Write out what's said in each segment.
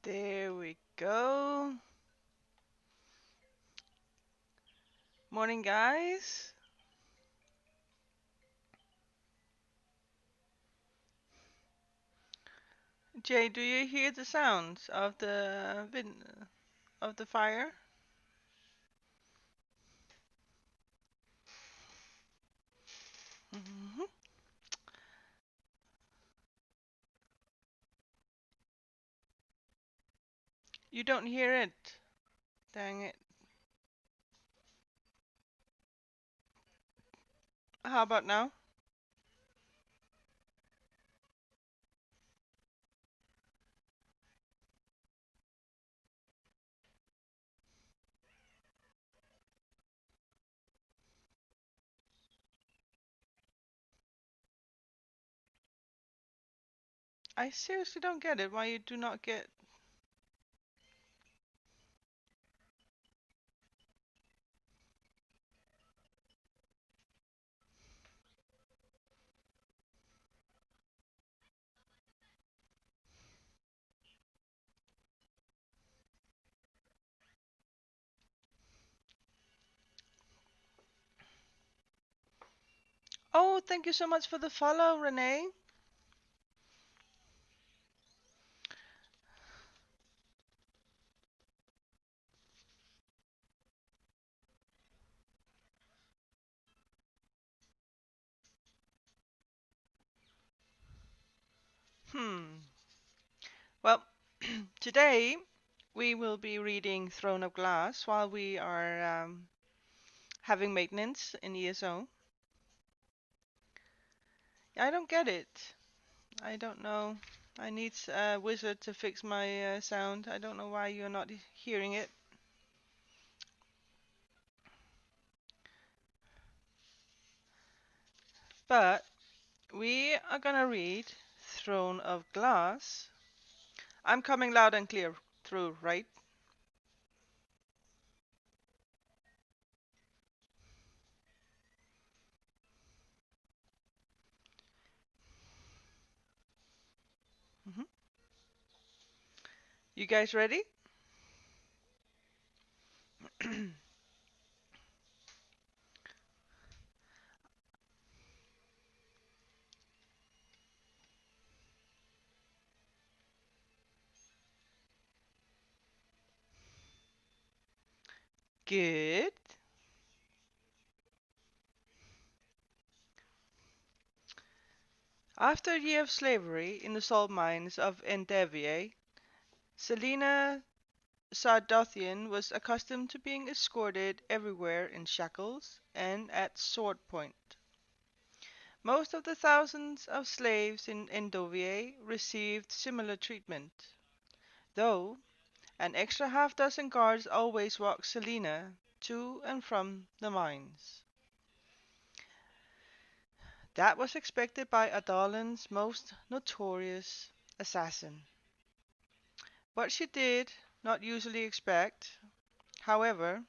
There we go. Morning, guys. Jay, do you hear the sounds of the fire? Hmm. You don't hear it. Dang it. How about now? I seriously don't get it. Why you do not get? Oh, thank you so much for the follow, Renee. Hmm. Well, today we will be reading Throne of Glass while we are having maintenance in ESO. I don't get it. I don't know. I need a wizard to fix my sound. I don't know why you're not hearing it. But we are gonna read Throne of Glass. I'm coming loud and clear through, right? Hmm. You guys ready? Good. After a year of slavery in the salt mines of Endeavour, Selena Sardothian was accustomed to being escorted everywhere in shackles and at sword point. Most of the thousands of slaves in Endovier received similar treatment, though an extra half dozen guards always walked Selina to and from the mines. That was expected by Adolin's most notorious assassin. What she did not usually expect, however,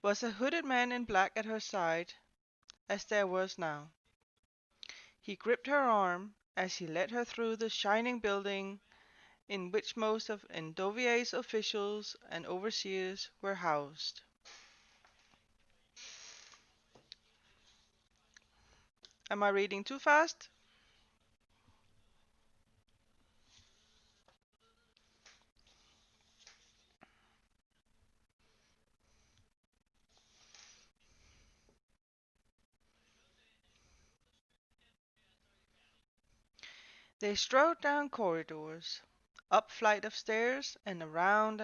was a hooded man in black at her side, as there was now. He gripped her arm as he led her through the shining building in which most of Endovier's officials and overseers were housed. Am I reading too fast? They strode down corridors, up flight of stairs, and around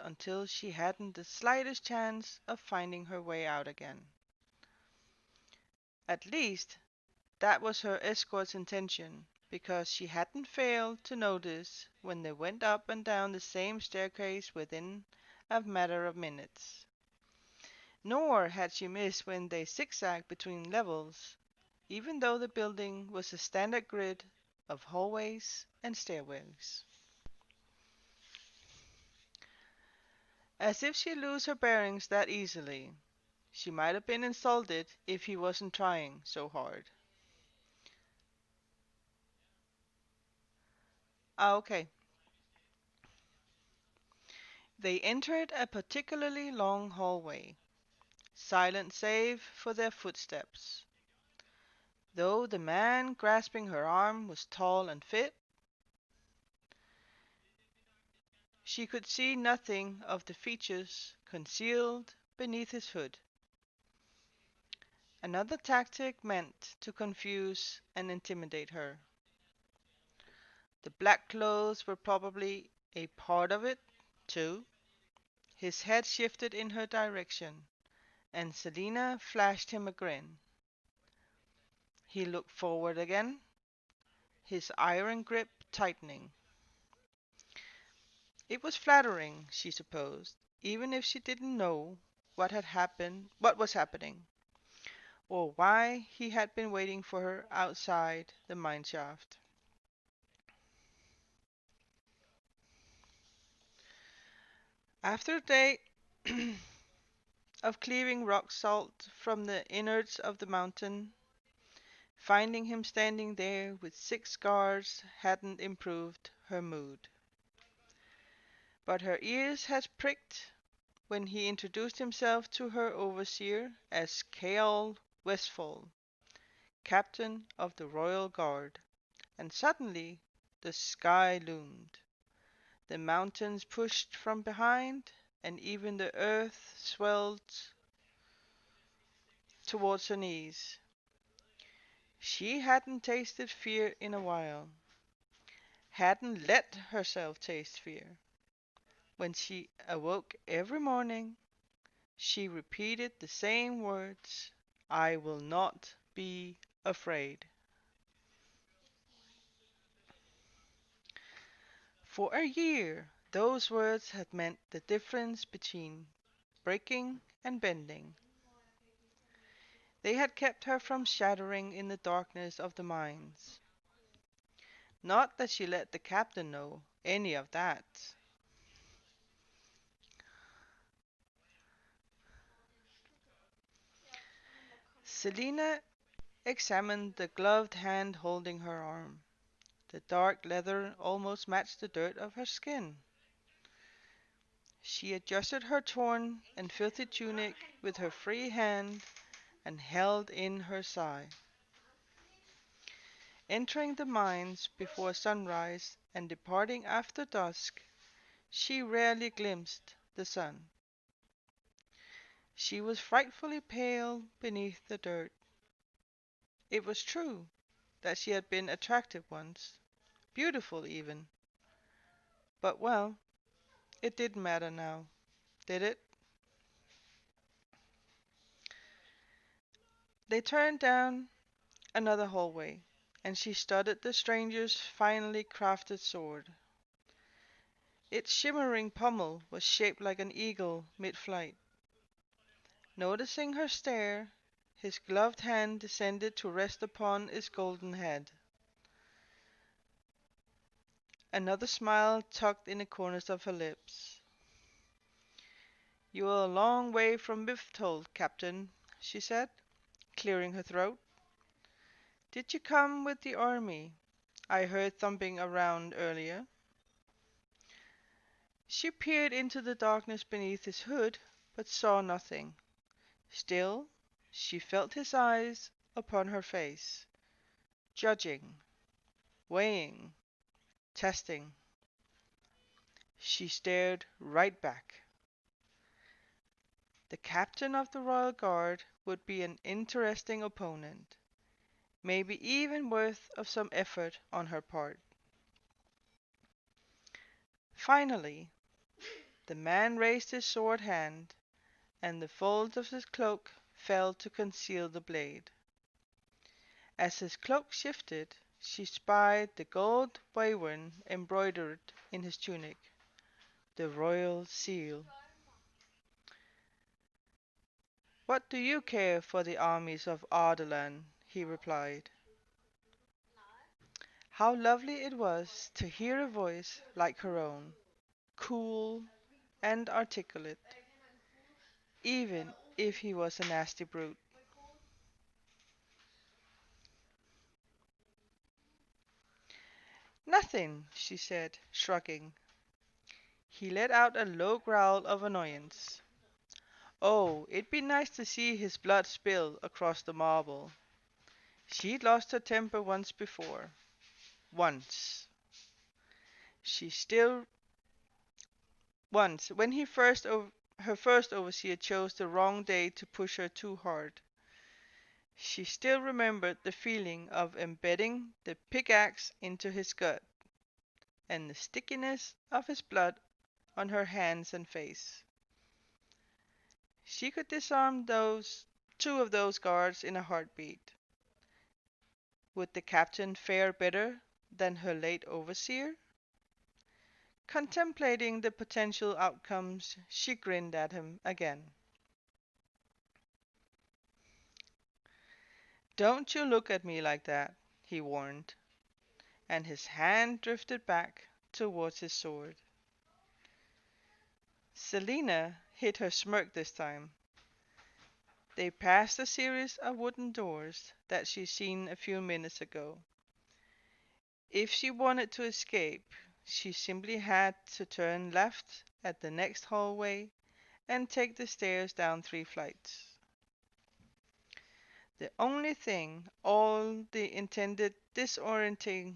until she hadn't the slightest chance of finding her way out again. At least, that was her escort's intention, because she hadn't failed to notice when they went up and down the same staircase within a matter of minutes. Nor had she missed when they zigzagged between levels, even though the building was a standard grid of hallways and stairways. As if she'd lose her bearings that easily. She might have been insulted if he wasn't trying so hard. Okay. They entered a particularly long hallway, silent save for their footsteps. Though the man grasping her arm was tall and fit, she could see nothing of the features concealed beneath his hood. Another tactic meant to confuse and intimidate her. The black clothes were probably a part of it, too. His head shifted in her direction, and Selina flashed him a grin. He looked forward again, his iron grip tightening. It was flattering, she supposed, even if she didn't know what was happening, or why he had been waiting for her outside the mineshaft. After a day of cleaving rock salt from the innards of the mountain, finding him standing there with 6 scars hadn't improved her mood. But her ears had pricked when he introduced himself to her overseer as Keal Westfall, captain of the royal guard, and suddenly the sky loomed. The mountains pushed from behind, and even the earth swelled towards her knees. She hadn't tasted fear in a while, hadn't let herself taste fear. When she awoke every morning, she repeated the same words: I will not be afraid. For a year, those words had meant the difference between breaking and bending. They had kept her from shattering in the darkness of the mines. Not that she let the captain know any of that. Selina examined the gloved hand holding her arm. The dark leather almost matched the dirt of her skin. She adjusted her torn and filthy tunic with her free hand and held in her sigh. Entering the mines before sunrise and departing after dusk, she rarely glimpsed the sun. She was frightfully pale beneath the dirt. It was true that she had been attractive once, beautiful even. But well, it didn't matter now, did it? They turned down another hallway, and she studied the stranger's finely crafted sword. Its shimmering pommel was shaped like an eagle mid-flight. Noticing her stare, his gloved hand descended to rest upon its golden head. Another smile tugged in the corners of her lips. "You are a long way from Bifthold, Captain," she said, clearing her throat. "Did you come with the army? I heard thumping around earlier." She peered into the darkness beneath his hood, but saw nothing. Still, she felt his eyes upon her face, judging, weighing, testing. She stared right back. The captain of the royal guard would be an interesting opponent, maybe even worth of some effort on her part. Finally, the man raised his sword hand, and the folds of his cloak fell to conceal the blade. As his cloak shifted, she spied the gold wyvern embroidered in his tunic, the royal seal. "What do you care for the armies of Ardalan?" he replied. How lovely it was to hear a voice like her own, cool and articulate, even if he was a nasty brute. Nothing, she said, shrugging. He let out a low growl of annoyance. Oh, it'd be nice to see his blood spill across the marble. She'd lost her temper once before. Once. She still Once, when her first overseer chose the wrong day to push her too hard. She still remembered the feeling of embedding the pickaxe into his gut, and the stickiness of his blood on her hands and face. She could disarm those two of those guards in a heartbeat. Would the captain fare better than her late overseer? Contemplating the potential outcomes, she grinned at him again. "Don't you look at me like that," he warned, and his hand drifted back towards his sword. Selina hid her smirk this time. They passed a series of wooden doors that she'd seen a few minutes ago. If she wanted to escape, she simply had to turn left at the next hallway and take the stairs down 3 flights. The only thing all the intended disorienting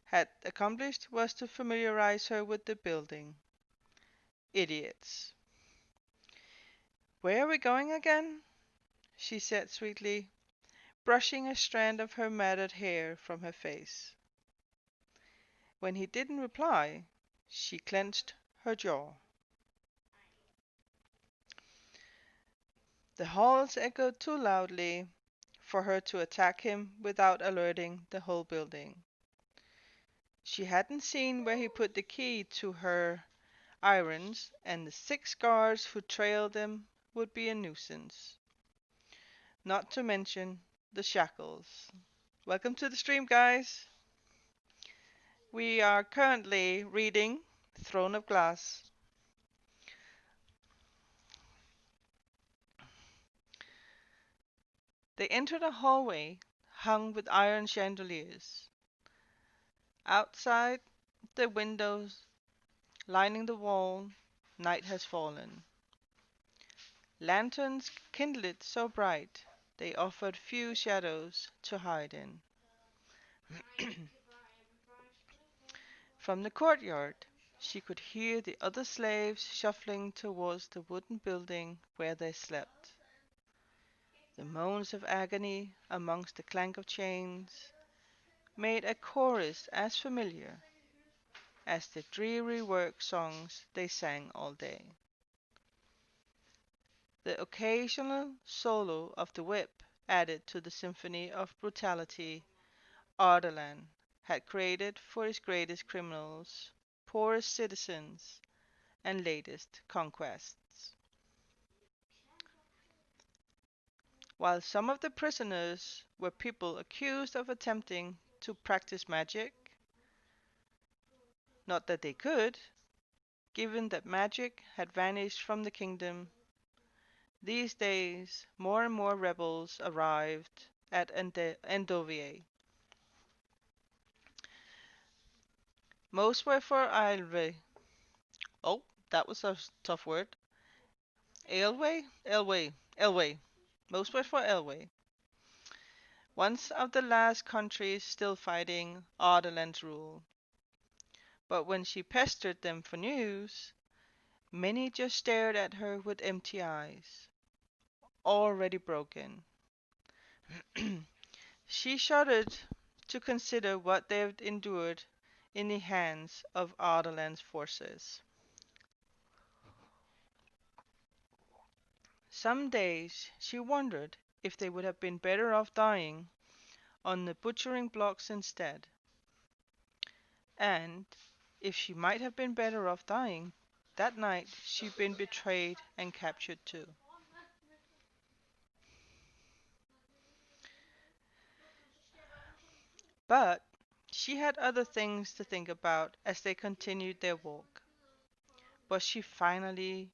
had accomplished was to familiarize her with the building. Idiots. "Where are we going again?" she said sweetly, brushing a strand of her matted hair from her face. When he didn't reply, she clenched her jaw. The halls echoed too loudly for her to attack him without alerting the whole building. She hadn't seen where he put the key to her irons, and the 6 guards who trailed them would be a nuisance. Not to mention the shackles. Welcome to the stream, guys. We are currently reading Throne of Glass. They entered a hallway hung with iron chandeliers. Outside, the windows lining the wall, night has fallen. Lanterns kindled so bright they offered few shadows to hide in. From the courtyard, she could hear the other slaves shuffling towards the wooden building where they slept. The moans of agony amongst the clank of chains made a chorus as familiar as the dreary work songs they sang all day. The occasional solo of the whip added to the symphony of brutality Ardalan had created for his greatest criminals, poorest citizens, and latest conquests. While some of the prisoners were people accused of attempting to practice magic, not that they could, given that magic had vanished from the kingdom, these days more and more rebels arrived at Endovier. Most were for Aelwe. Oh, that was a tough word. Aelwe? Elway. Elway. Most were for Elway. One of the last countries still fighting Ardalan's rule. But when she pestered them for news, many just stared at her with empty eyes, already broken. She shuddered to consider what they'd endured in the hands of Ardalan's forces. Some days she wondered if they would have been better off dying on the butchering blocks instead, and if she might have been better off dying that night she'd been betrayed and captured too. But she had other things to think about as they continued their walk. Was she finally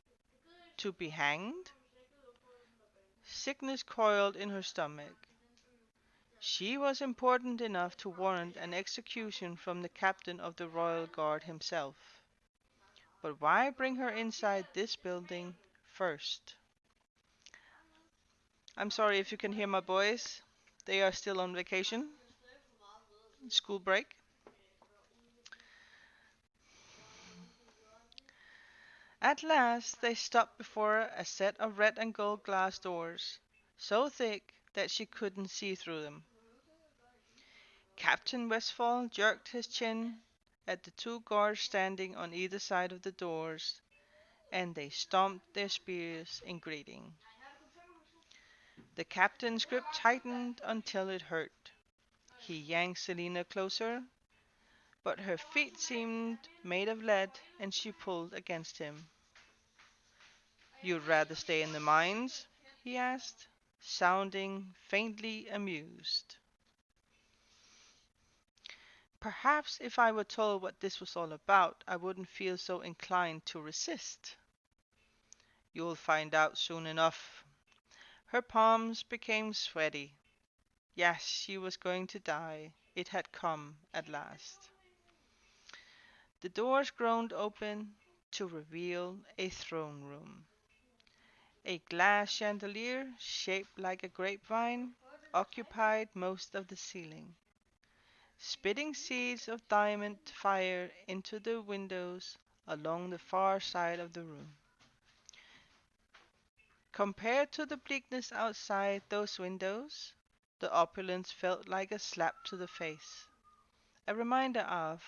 to be hanged? Sickness coiled in her stomach. She was important enough to warrant an execution from the captain of the royal guard himself. But why bring her inside this building first? I'm sorry if you can hear my boys. They are still on vacation, school break. At last they stopped before a set of red and gold glass doors, so thick that she couldn't see through them. Captain Westfall jerked his chin at the two guards standing on either side of the doors, and they stomped their spears in greeting. The captain's grip tightened until it hurt. He yanked Selina closer, but her feet seemed made of lead, and she pulled against him. "You'd rather stay in the mines?" he asked, sounding faintly amused. Perhaps if I were told what this was all about, I wouldn't feel so inclined to resist. "You'll find out soon enough." Her palms became sweaty. Yes, she was going to die. It had come at last. The doors groaned open to reveal a throne room. A glass chandelier, shaped like a grapevine, occupied most of the ceiling, spitting seeds of diamond fire into the windows along the far side of the room. Compared to the bleakness outside those windows, the opulence felt like a slap to the face, a reminder of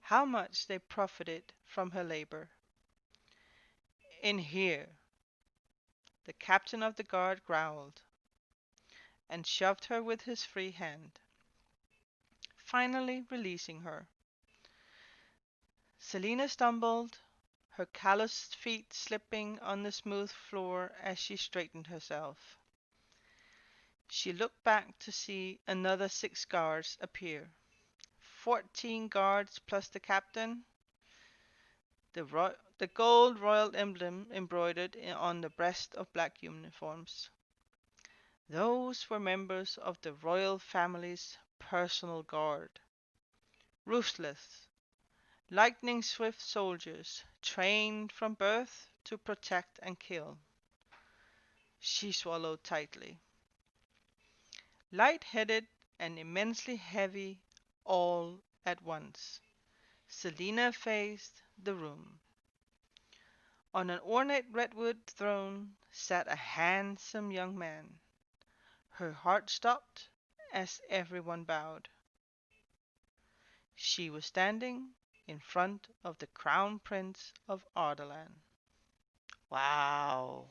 how much they profited from her labor. "In here," the captain of the guard growled, and shoved her with his free hand, finally releasing her. Selina stumbled, her calloused feet slipping on the smooth floor as she straightened herself. She looked back to see another 6 guards appear. 14 guards plus the captain, the gold royal emblem embroidered on the breast of black uniforms. Those were members of the royal family's personal guard. Ruthless, lightning-swift soldiers, trained from birth to protect and kill. She swallowed tightly. Light-headed and immensely heavy all at once, Selina faced the room. On an ornate redwood throne sat a handsome young man. Her heart stopped as everyone bowed. She was standing in front of the Crown Prince of Ardalan. Wow.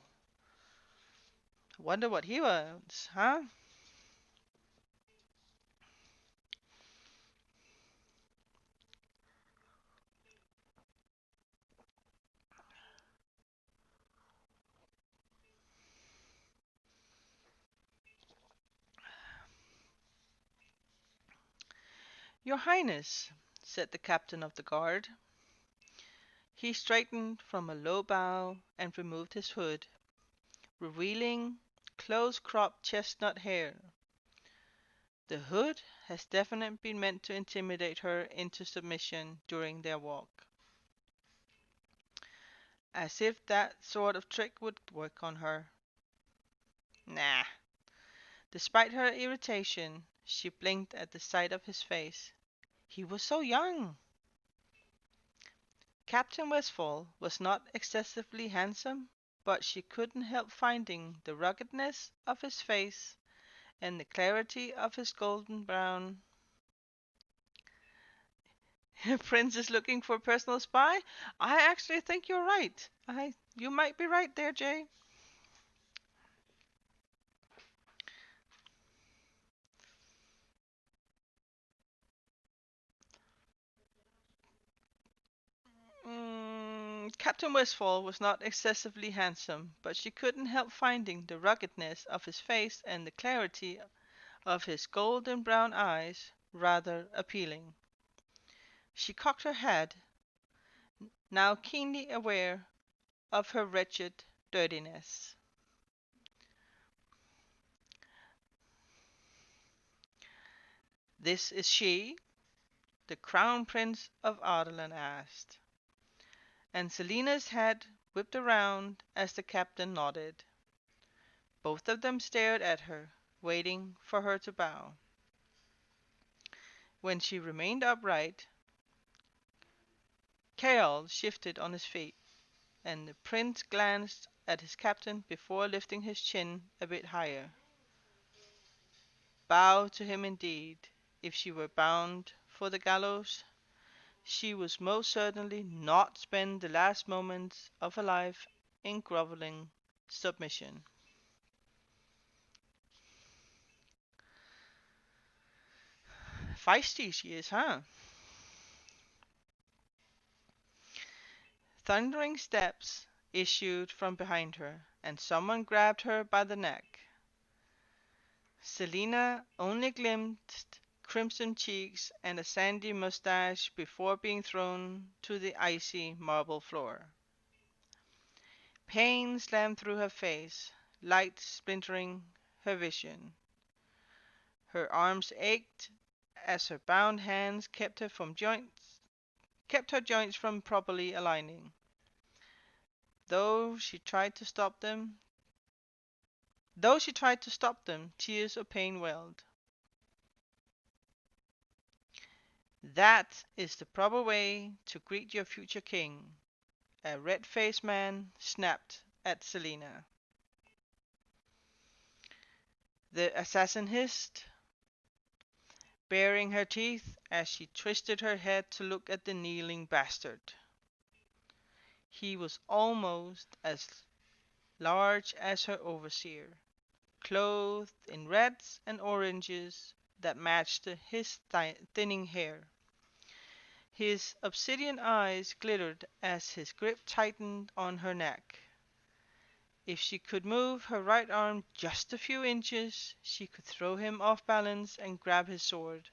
Wonder what he wants, huh? "Your Highness," said the captain of the guard. He straightened from a low bow and removed his hood, revealing close-cropped chestnut hair. The hood has definitely been meant to intimidate her into submission during their walk. As if that sort of trick would work on her. Nah. Despite her irritation, she blinked at the sight of his face. He was so young. Captain Westfall was not excessively handsome, but she couldn't help finding the ruggedness of his face and the clarity of his golden brown. Prince is looking for a personal spy? I actually think you're right. You might be right there, Jay. Captain Westfall was not excessively handsome, but she couldn't help finding the ruggedness of his face and the clarity of his golden brown eyes rather appealing. She cocked her head, now keenly aware of her wretched dirtiness. "This is she, the Crown Prince of Ardalan?" asked, and Selina's head whipped around as the captain nodded. Both of them stared at her, waiting for her to bow. When she remained upright, Chaol shifted on his feet, and the prince glanced at his captain before lifting his chin a bit higher. Bow to him indeed. If she were bound for the gallows, she would most certainly not spend the last moments of her life in groveling submission. Feisty she is, huh? Thundering steps issued from behind her, and someone grabbed her by the neck. Selina only glimpsed crimson cheeks and a sandy mustache before being thrown to the icy marble floor. Pain slammed through her face, light splintering her vision. Her arms ached as her bound hands kept her joints from properly aligning. Though she tried to stop them, tears of pain welled. "That is the proper way to greet your future king," a red-faced man snapped at Selina. The assassin hissed, baring her teeth as she twisted her head to look at the kneeling bastard. He was almost as large as her overseer, clothed in reds and oranges that matched his thinning hair. His obsidian eyes glittered as his grip tightened on her neck. If she could move her right arm just a few inches, she could throw him off balance and grab his sword.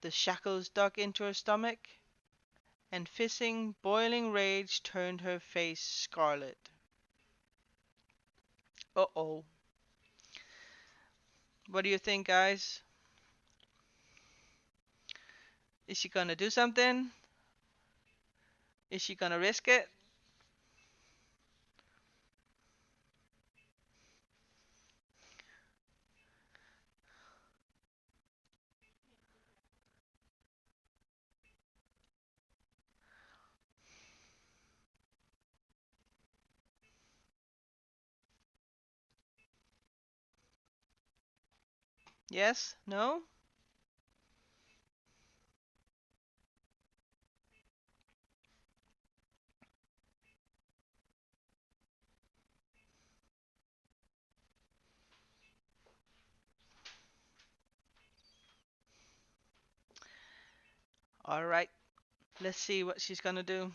The shackles dug into her stomach, and fizzing, boiling rage turned her face scarlet. Uh-oh. What do you think, guys? Is she gonna do something? Is she gonna risk it? Yes? No? Alright, let's see what she's gonna do.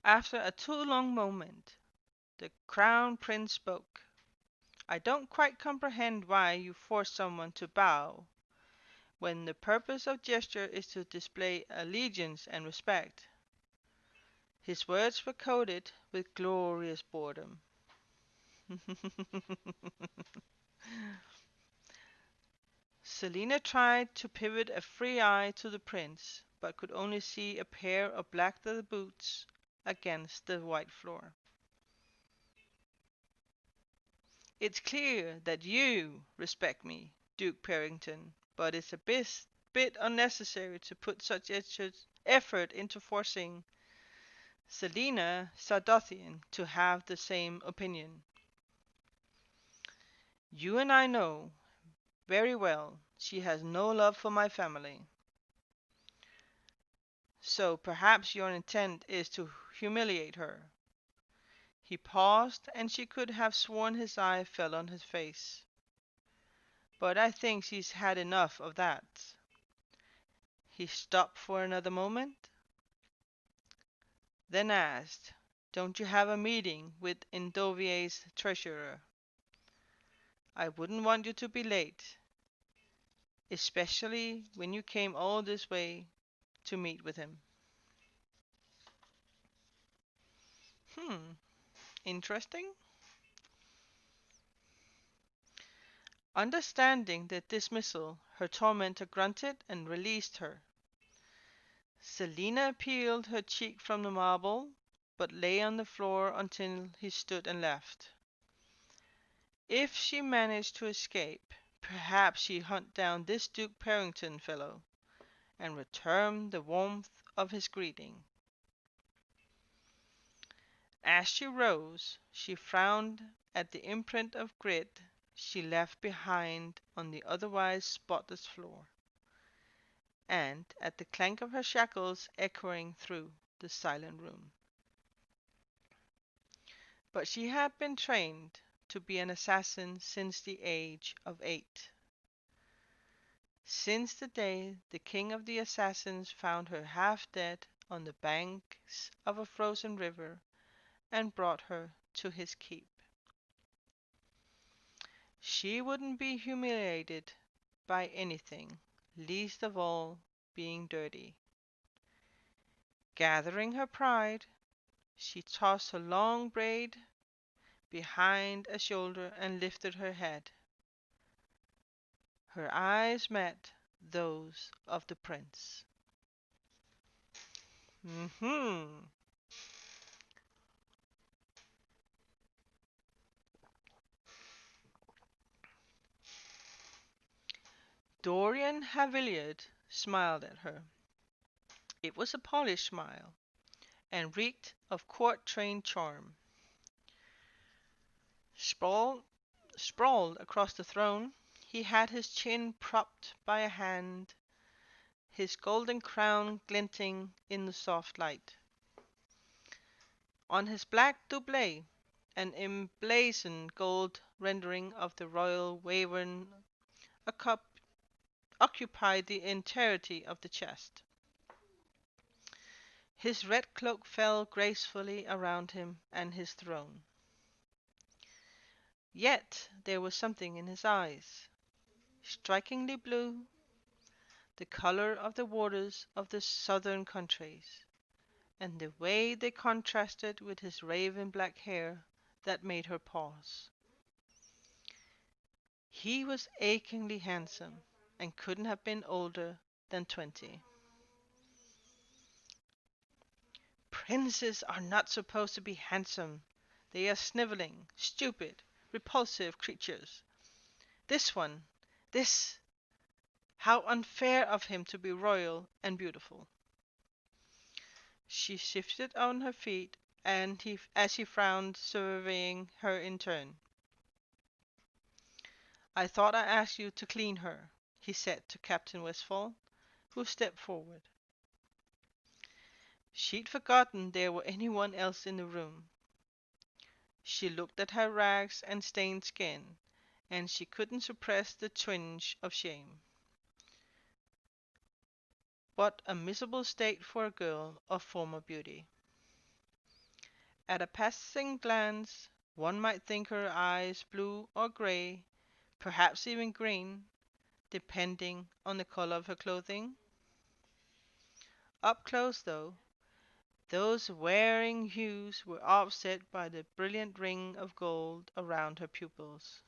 After a too long moment, the Crown Prince spoke. "I don't quite comprehend why you force someone to bow when the purpose of gesture is to display allegiance and respect." His words were coated with glorious boredom. Selina tried to pivot a free eye to the prince, but could only see a pair of black leather boots against the white floor. "It's clear that you respect me, Duke Parrington, but it's a bit unnecessary to put such effort into forcing Selina Sardothien to have the same opinion. You and I know very well she has no love for my family. So perhaps your intent is to humiliate her." He paused, and she could have sworn his eye fell on his face. "But I think she's had enough of that." He stopped for another moment, then asked, "Don't you have a meeting with Indovier's treasurer? I wouldn't want you to be late, especially when you came all this way to meet with him." Hmm, interesting. Understanding the dismissal, her tormentor grunted and released her. Selina peeled her cheek from the marble, but lay on the floor until he stood and laughed. If she managed to escape, perhaps she'd hunt down this Duke Parrington fellow and return the warmth of his greeting. As she rose, she frowned at the imprint of grit she left behind on the otherwise spotless floor, and at the clank of her shackles echoing through the silent room. But she had been trained to be an assassin since the age of 8. Since the day the king of the assassins found her half dead on the banks of a frozen river and brought her to his keep. She wouldn't be humiliated by anything, least of all being dirty. Gathering her pride, she tossed her long braid behind a shoulder and lifted her head. Her eyes met those of the prince. Mm-hmm. Dorian Haviliard smiled at her. It was a polished smile, and reeked of court-trained charm. Sprawled, sprawled across the throne, he had his chin propped by a hand, his golden crown glinting in the soft light. On his black doublet, an emblazoned gold rendering of the royal Wyvern occupied the entirety of the chest. His red cloak fell gracefully around him and his throne. Yet there was something in his eyes, strikingly blue, the color of the waters of the southern countries, and the way they contrasted with his raven black hair, that made her pause. He was achingly handsome, and couldn't have been older than 20. Princes are not supposed to be handsome. They are sniveling, stupid, repulsive creatures. This one, this, how unfair of him to be royal and beautiful. She shifted on her feet, and as he frowned, surveying her in turn. "I thought I asked you to clean her," he said to Captain Westfall, who stepped forward. She'd forgotten there were anyone else in the room. She looked at her rags and stained skin, and she couldn't suppress the twinge of shame. What a miserable state for a girl of former beauty! At a passing glance one might think her eyes blue or gray, perhaps even green, depending on the color of her clothing. Up close, though, those wearing hues were offset by the brilliant ring of gold around her pupils.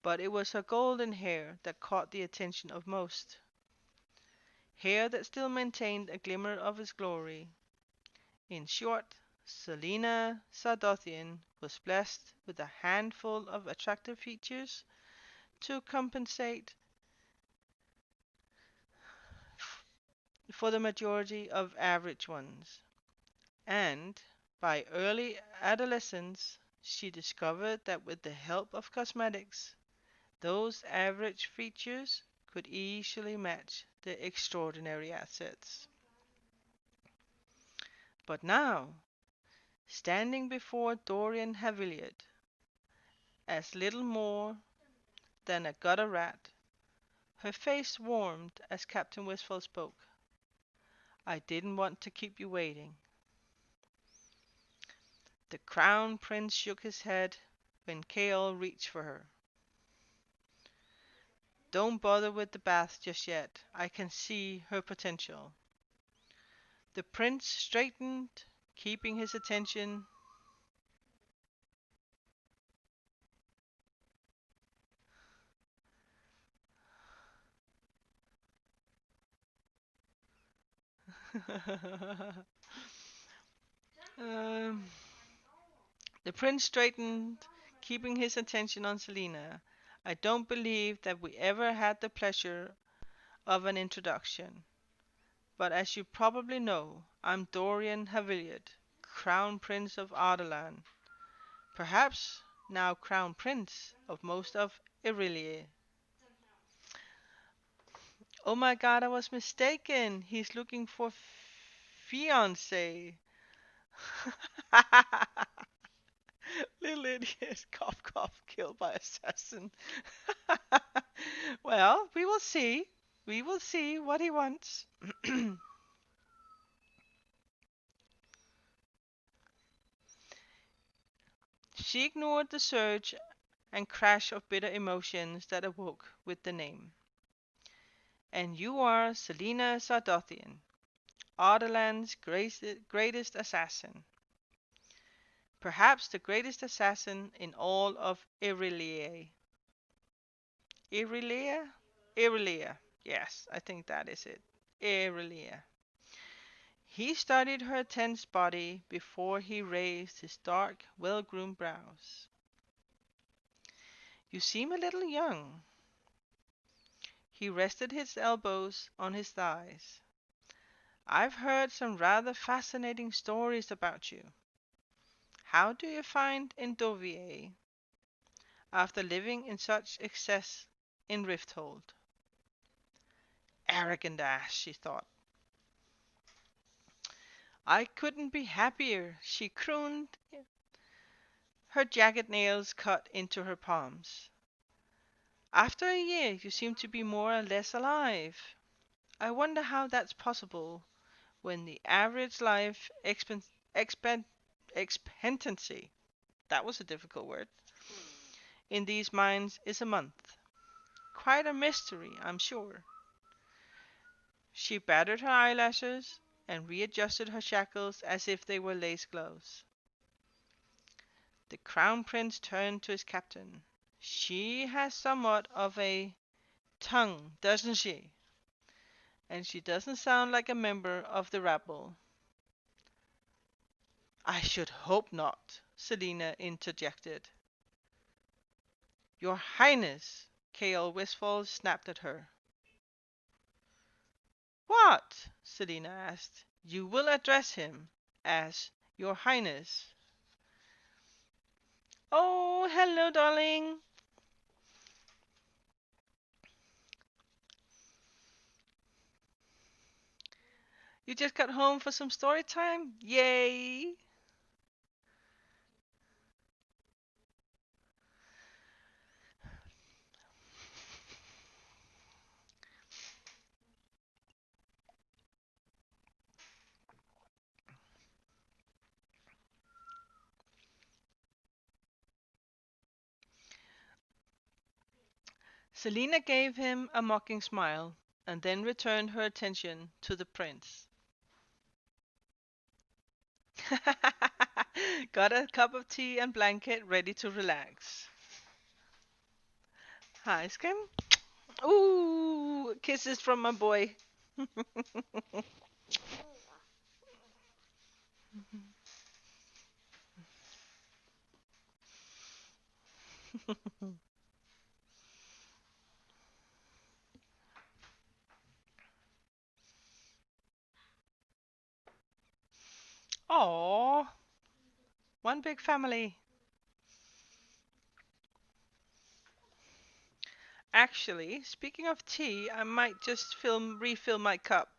But it was her golden hair that caught the attention of most, hair that still maintained a glimmer of its glory. In short, Selina Sardothian was blessed with a handful of attractive features to compensate for the majority of average ones, and by early adolescence she discovered that with the help of cosmetics those average features could easily match the extraordinary assets. But now, standing before Dorian Haviliard, as little more than a gutter rat, her face warmed as Captain Westphal spoke. "I didn't want to keep you waiting." The Crown Prince shook his head when Keol reached for her. "Don't bother with the bath just yet. I can see her potential." The prince straightened, keeping his attention um, the prince straightened, keeping his attention on Selina. I don't believe that we ever had the pleasure of an introduction, but as you probably know, I'm Dorian Haviliot, Crown Prince of Ardalan, perhaps now Crown Prince of most of Irelia. Oh my god, I was mistaken. He's looking for fiance. Little idiot, cough cough, killed by assassin. Well, we will see. We will see what he wants. She ignored the surge and crash of bitter emotions that awoke with the name. And you are Selina Sardothian, Ardalan's greatest assassin. Perhaps the greatest assassin in all of Irelia. Irelia? Irelia. Yes, I think that is it. Irelia. He studied her tense body before he raised his dark, well-groomed brows. You seem a little young. He rested his elbows on his thighs. I've heard some rather fascinating stories about you. How do you find Endovier after living in such excess in Rifthold? Arrogant ass, she thought. I couldn't be happier, she crooned, her jagged nails cut into her palms. After a year, you seem to be more or less alive. I wonder how that's possible when the average life expectancy, that was a difficult word, in these mines is a month. Quite a mystery, I'm sure. She battered her eyelashes and readjusted her shackles as if they were lace gloves. The Crown Prince turned to his captain. She has somewhat of a tongue, doesn't she? And she doesn't sound like a member of the rabble. I should hope not, Selina interjected. Your Highness, Kael Wistfall snapped at her. What? Selina asked. You will address him as Your Highness. Oh, hello, darling. You just got home for some story time? Yay! Selina gave him a mocking smile and then returned her attention to the prince. Got a cup of tea and blanket ready to relax. Hi, Skim. Ooh, kisses from my boy. Aww, one big family. Actually, speaking of tea, I might just refill my cup.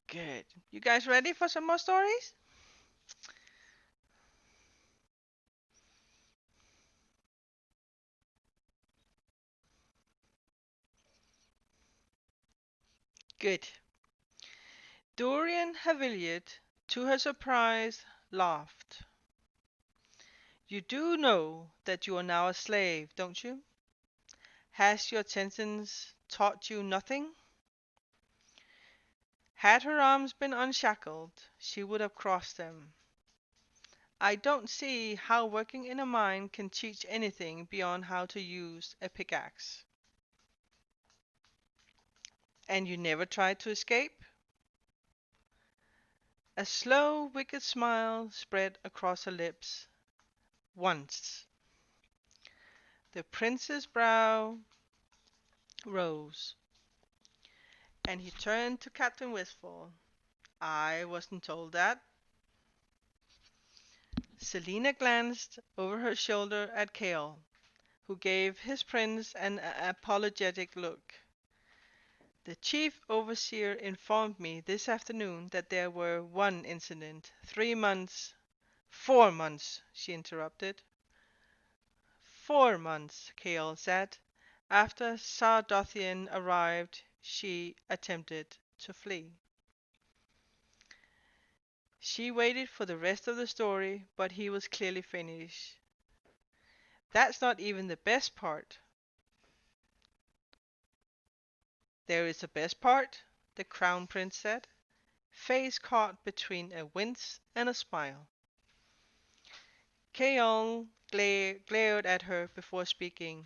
Good. You guys ready for some more stories? Good. Dorian Haviliot, to her surprise, laughed. You do know that you are now a slave, don't you? Has your sentence taught you nothing? Had her arms been unshackled, she would have crossed them. I don't see how working in a mine can teach anything beyond how to use a pickaxe. And you never tried to escape? A slow, wicked smile spread across her lips. Once. The prince's brow rose, and he turned to Captain Westfall. I wasn't told that. Selina glanced over her shoulder at Kale, who gave his prince an apologetic look. The chief overseer informed me this afternoon that there were one incident, 3 months, 4 months, she interrupted. 4 months, Kale said. After Sardothian arrived, she attempted to flee. She waited for the rest of the story, but he was clearly finished. That's not even the best part. There is a best part, the crown prince said, face caught between a wince and a smile. Keong glared at her before speaking.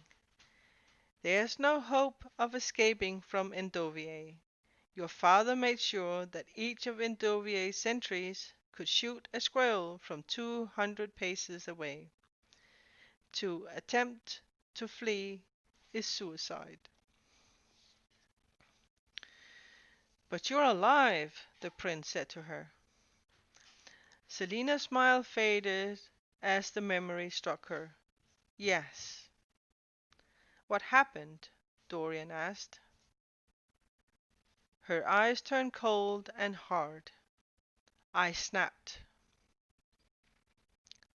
There's no hope of escaping from Endovier. Your father made sure that each of Endovier's sentries could shoot a squirrel from 200 paces away. To attempt to flee is suicide. But you're alive, the prince said to her. Selina's smile faded as the memory struck her. Yes. What happened? Dorian asked. Her eyes turned cold and hard. I snapped.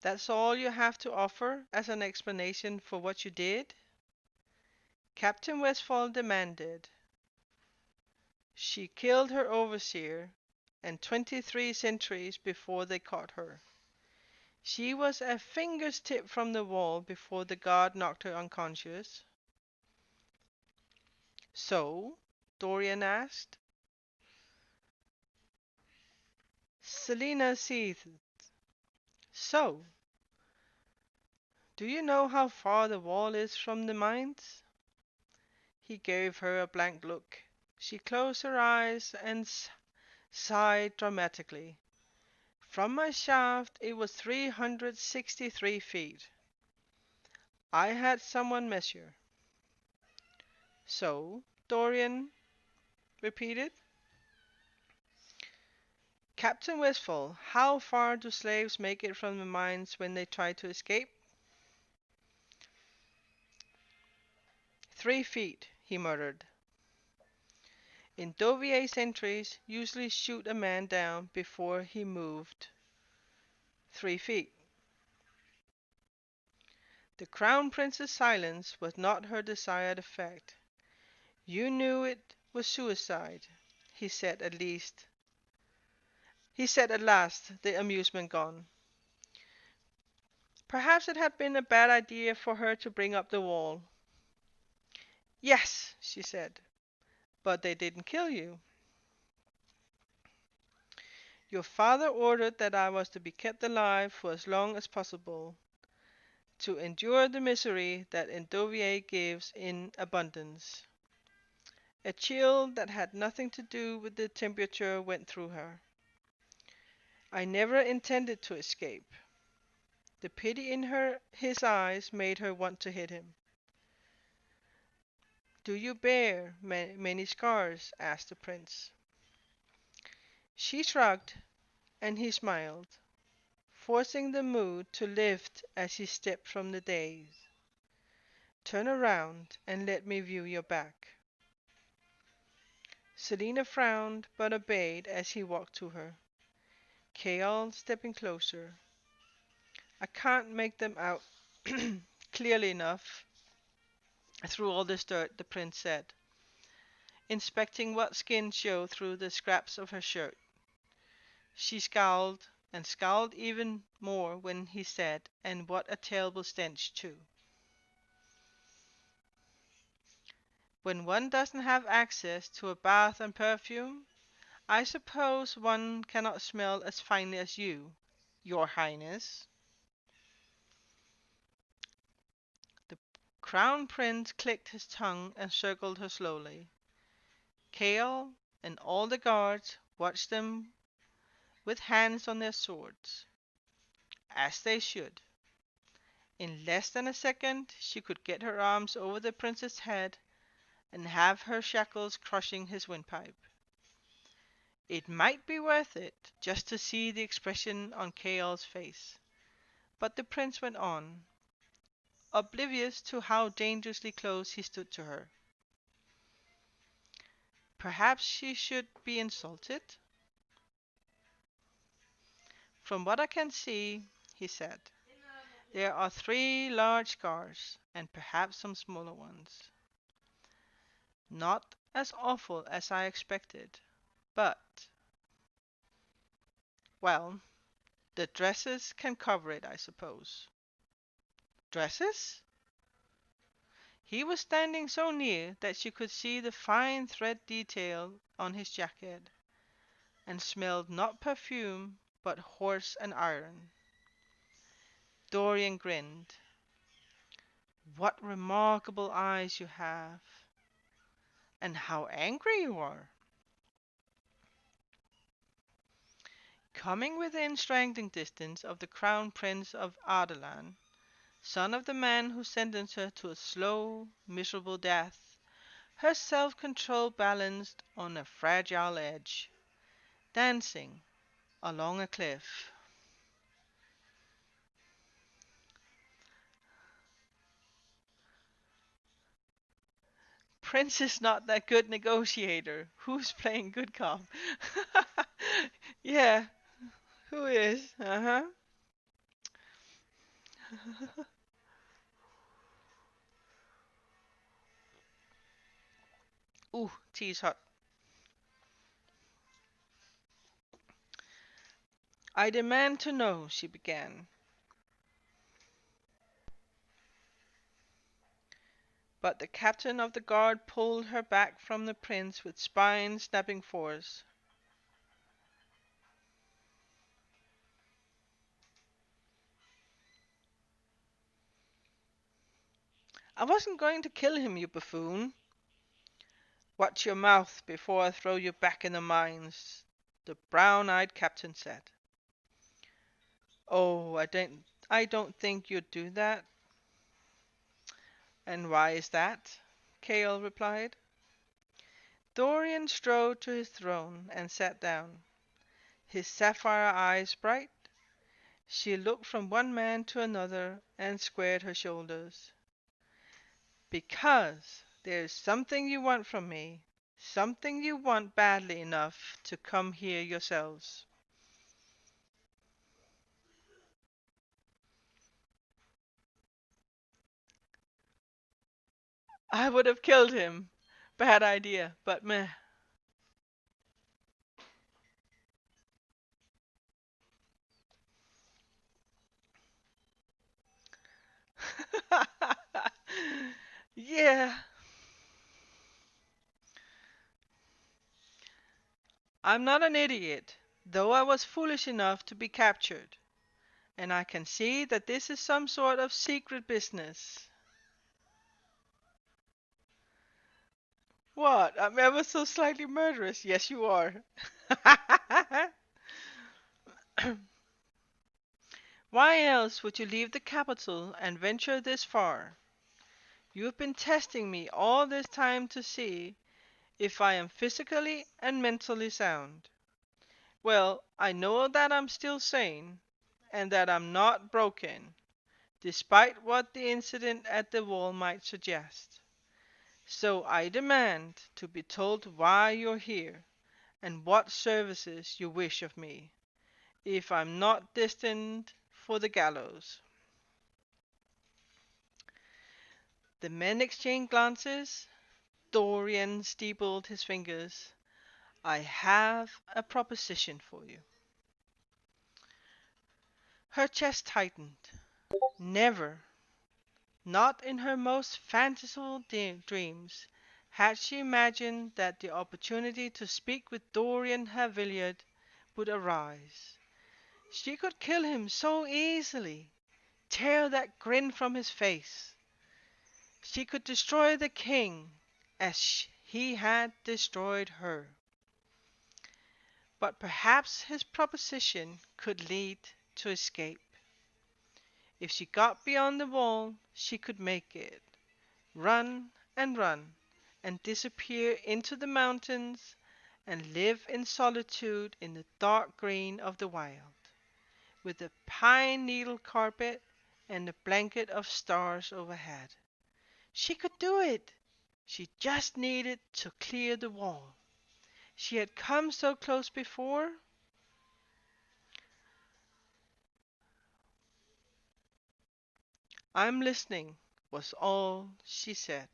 That's all you have to offer as an explanation for what you did? Captain Westfall demanded. She killed her overseer and 23 sentries before they caught her. She was a finger's tip from the wall before the guard knocked her unconscious. So? Dorian asked. Selina seethed. So? Do you know how far the wall is from the mines? He gave her a blank look. She closed her eyes and sighed dramatically. From my shaft it was 363 feet. I had someone measure. So? Dorian repeated. Captain Westfall, how far do slaves make it from the mines when they try to escape? 3 feet, he muttered. Endovier sentries usually shoot a man down before he moved 3 feet. The Crown Prince's silence was not her desired effect. You knew it was suicide, he said at least. He said at last, the amusement gone. Perhaps it had been a bad idea for her to bring up the wall. Yes, she said, but they didn't kill you. Your father ordered that I was to be kept alive for as long as possible, to endure the misery that Endovier gives in abundance. A chill that had nothing to do with the temperature went through her. I never intended to escape. The pity in his eyes made her want to hit him. Do you bear many scars? Asked the prince. She shrugged, and he smiled, forcing the mood to lift as he stepped from the dais. Turn around and let me view your back. Selina frowned but obeyed as he walked to her. Kael stepping closer. I can't make them out clearly enough through all this dirt, the prince said. inspecting what skin showed through the scraps of her shirt. She scowled, and scowled even more when he said, "And what a terrible stench, too." When one doesn't have access to a bath and perfume, I suppose one cannot smell as finely as you, your Highness. The Crown Prince clicked his tongue and circled her slowly. Kale and all the guards watched them with hands on their swords, as they should. In less than a second she could get her arms over the prince's head and have her shackles crushing his windpipe. It might be worth it just to see the expression on Kael's face. But the prince went on, oblivious to how dangerously close he stood to her. Perhaps she should be insulted? From what I can see, he said, there are 3 large scars, and perhaps some smaller ones. Not as awful as I expected, but, well, the dresses can cover it, I suppose. Dresses? He was standing so near that she could see the fine thread detail on his jacket, and smelled not perfume, but horse and iron. Dorian grinned. "What remarkable eyes you have! And how angry you are!" Coming within striking distance of the Crown Prince of Ardalan, son of the man who sentenced her to a slow, miserable death, her self-control balanced on a fragile edge, dancing along a cliff. Prince is not that good negotiator. Who's playing good cop? Yeah, who is? Uh-huh. Ooh, tea's hot. "I demand to know," she began. But the captain of the guard pulled her back from the prince with spine-snapping force. "I wasn't going to kill him, you buffoon." "Watch your mouth before I throw you back in the mines," the brown-eyed captain said. "Oh, I don't think you'd do that." "And why is that?" Kael replied. Dorian strode to his throne and sat down, his sapphire eyes bright. She looked from one man to another and squared her shoulders. "Because there's something you want from me, something you want badly enough to come here yourselves." "I would have killed him. Bad idea, but meh." Yeah, I'm not an idiot, though I was foolish enough to be captured, and I can see that this is some sort of secret business. What? I'm ever so slightly murderous. Yes, you are. Why else would you leave the capital and venture this far? You've been testing me all this time to see if I am physically and mentally sound. Well, I know that I'm still sane, and that I'm not broken, despite what the incident at the wall might suggest. So I demand to be told why you're here, and what services you wish of me, if I'm not destined for the gallows." The men exchanged glances. Dorian steepled his fingers. I have a proposition for you. Her chest tightened. Never, not in her most fanciful dreams, had she imagined that the opportunity to speak with Dorian Haviliard would arise. She could kill him so easily, tear that grin from his face. She could destroy the king as he had destroyed her. But perhaps his proposition could lead to escape. If she got beyond the wall, she could make it. Run, and disappear into the mountains, and live in solitude in the dark green of the wild, with a pine needle carpet and a blanket of stars overhead. She could do it! She just needed to clear the wall. She had come so close before. "I'm listening," was all she said.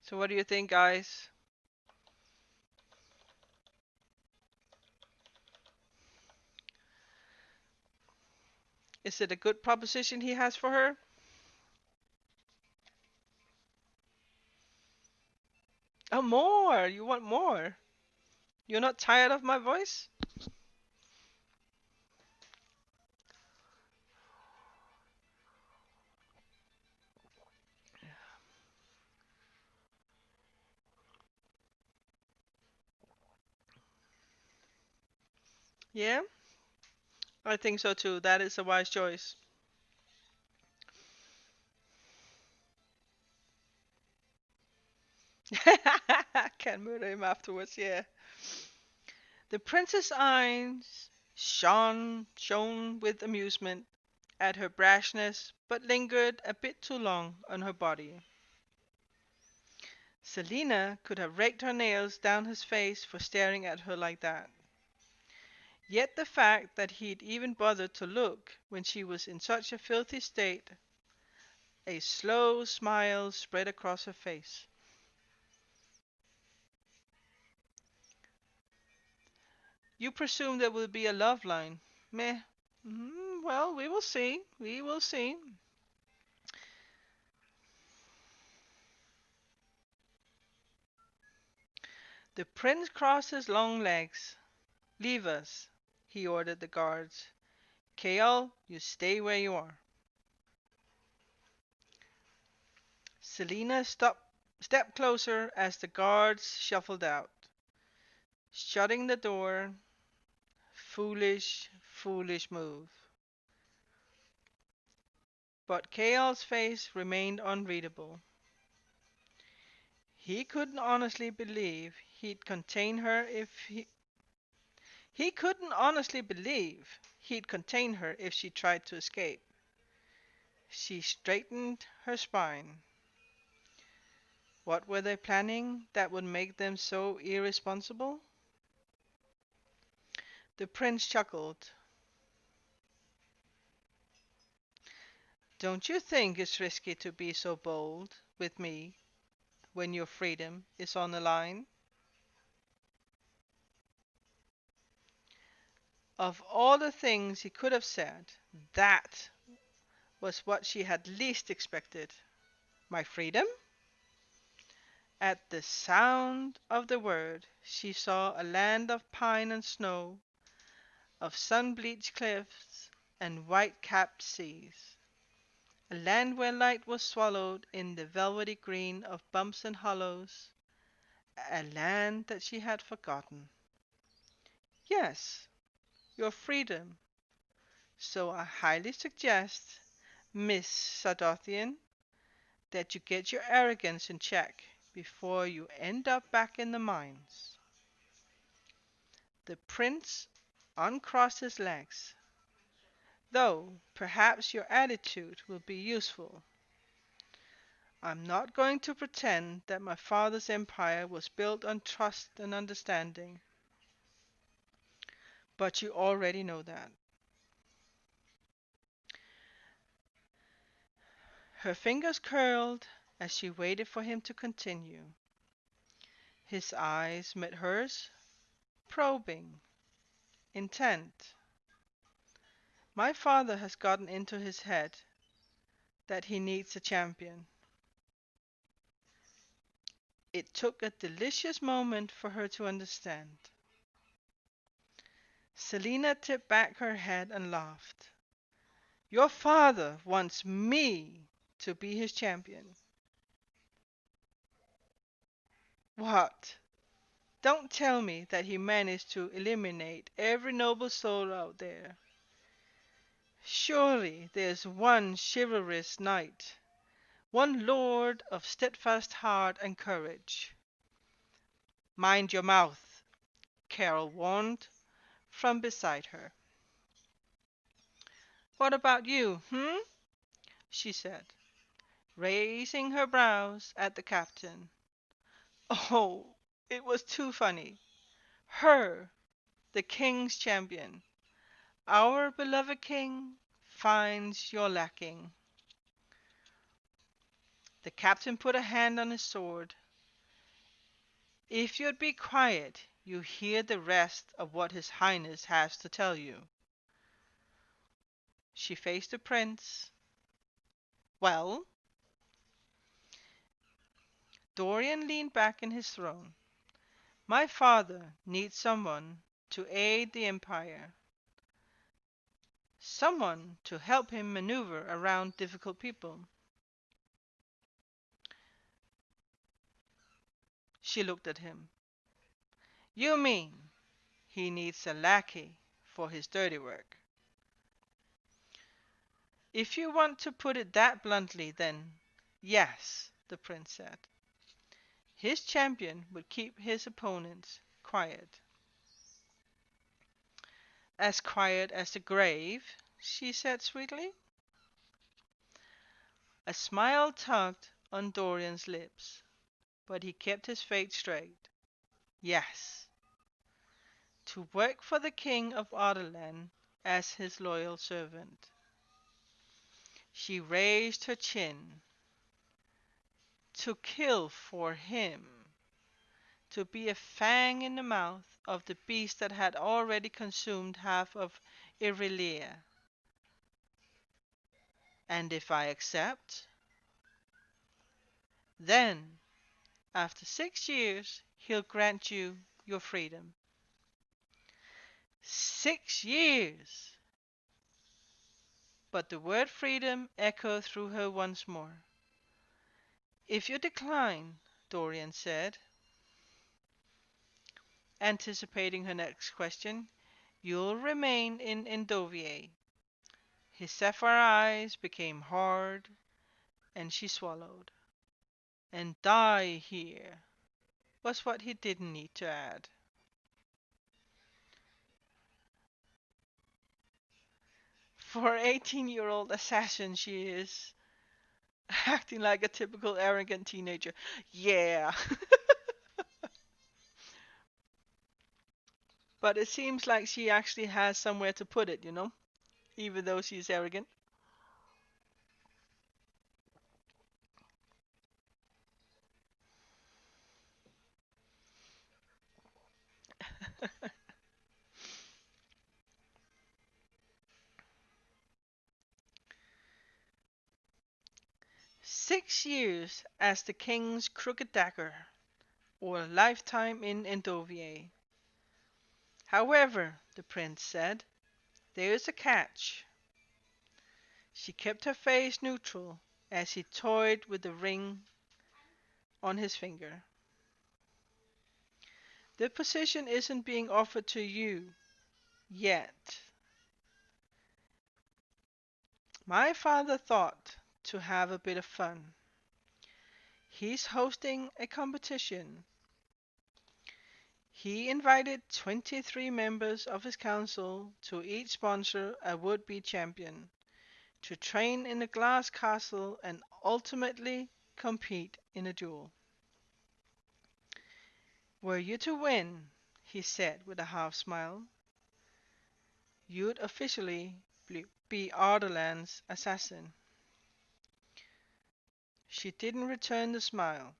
So what do you think, guys? Is it a good proposition he has for her? Oh, more! You want more? You're not tired of my voice? Yeah, I think so too. That is a wise choice. Can murder him afterwards, yeah. The prince's eyes shone with amusement at her brashness, but lingered a bit too long on her body. Selina could have raked her nails down his face for staring at her like that. Yet the fact that he'd even bothered to look when she was in such a filthy state, a slow smile spread across her face. You presume there will be a love line. Meh. Well, we will see. We will see. The prince crossed his long legs. Leave us, he ordered the guards. Kael, you stay where you are. Selina stepped closer as the guards shuffled out, shutting the door. Foolish, foolish move. But Kael's face remained unreadable. He couldn't honestly believe he'd contain her if he couldn't honestly believe he'd contain her if she tried to escape. She straightened her spine. What were they planning that would make them so irresponsible? The prince chuckled. Don't you think it's risky to be so bold with me when your freedom is on the line? Of all the things he could have said, that was what she had least expected. My freedom? At the sound of the word, she saw a land of pine and snow, of sun-bleached cliffs and white-capped seas. A land where light was swallowed in the velvety green of bumps and hollows. A land that she had forgotten. Yes, your freedom. So I highly suggest, Miss Sadotian, that you get your arrogance in check before you end up back in the mines. The prince uncrossed his legs. Though perhaps your attitude will be useful. I'm not going to pretend that my father's empire was built on trust and understanding, but you already know that. Her fingers curled as she waited for him to continue. His eyes met hers, probing, intent. My father has gotten into his head that he needs a champion. It took a delicious moment for her to understand. Selina tipped back her head and laughed. Your father wants me to be his champion. What? Don't tell me that he managed to eliminate every noble soul out there. Surely there's one chivalrous knight, one lord of steadfast heart and courage. Mind your mouth, Carol warned from beside her. What about you, she said, raising her brows at the captain. Oh, it was too funny. Her, the king's champion. Our beloved king finds you're lacking. The captain put a hand on his sword. If you'd be quiet, you hear the rest of what his highness has to tell you. She faced the prince. Well, Dorian leaned back in his throne. My father needs someone to aid the empire, someone to help him maneuver around difficult people. She looked at him. You mean he needs a lackey for his dirty work? If you want to put it that bluntly, then yes, the prince said. His champion would keep his opponents quiet. As quiet as the grave, she said sweetly. A smile tugged on Dorian's lips, but he kept his face straight. Yes, to work for the king of Ardenland as his loyal servant. She raised her chin. To kill for him. To be a fang in the mouth of the beast that had already consumed half of Irelia. And if I accept, then, after 6 years, he'll grant you your freedom. 6 years! But the word freedom echoed through her once more. If you decline, Dorian said, anticipating her next question, you'll remain in Endovier. His sapphire eyes became hard, and she swallowed. And die here was what he didn't need to add. For 18-year-old assassin she is, acting like a typical arrogant teenager. Yeah. But it seems like she actually has somewhere to put it, even though she's arrogant. 6 years as the king's crooked dagger, or a lifetime in Endovier. However, the prince said, there is a catch. She kept her face neutral as he toyed with the ring on his finger. The position isn't being offered to you yet. My father thought to have a bit of fun. He's hosting a competition. He invited 23 members of his council to each sponsor a would-be champion, to train in a glass castle and ultimately compete in a duel. Were you to win, he said with a half smile, you'd officially be Ardalan's assassin. She didn't return the smile.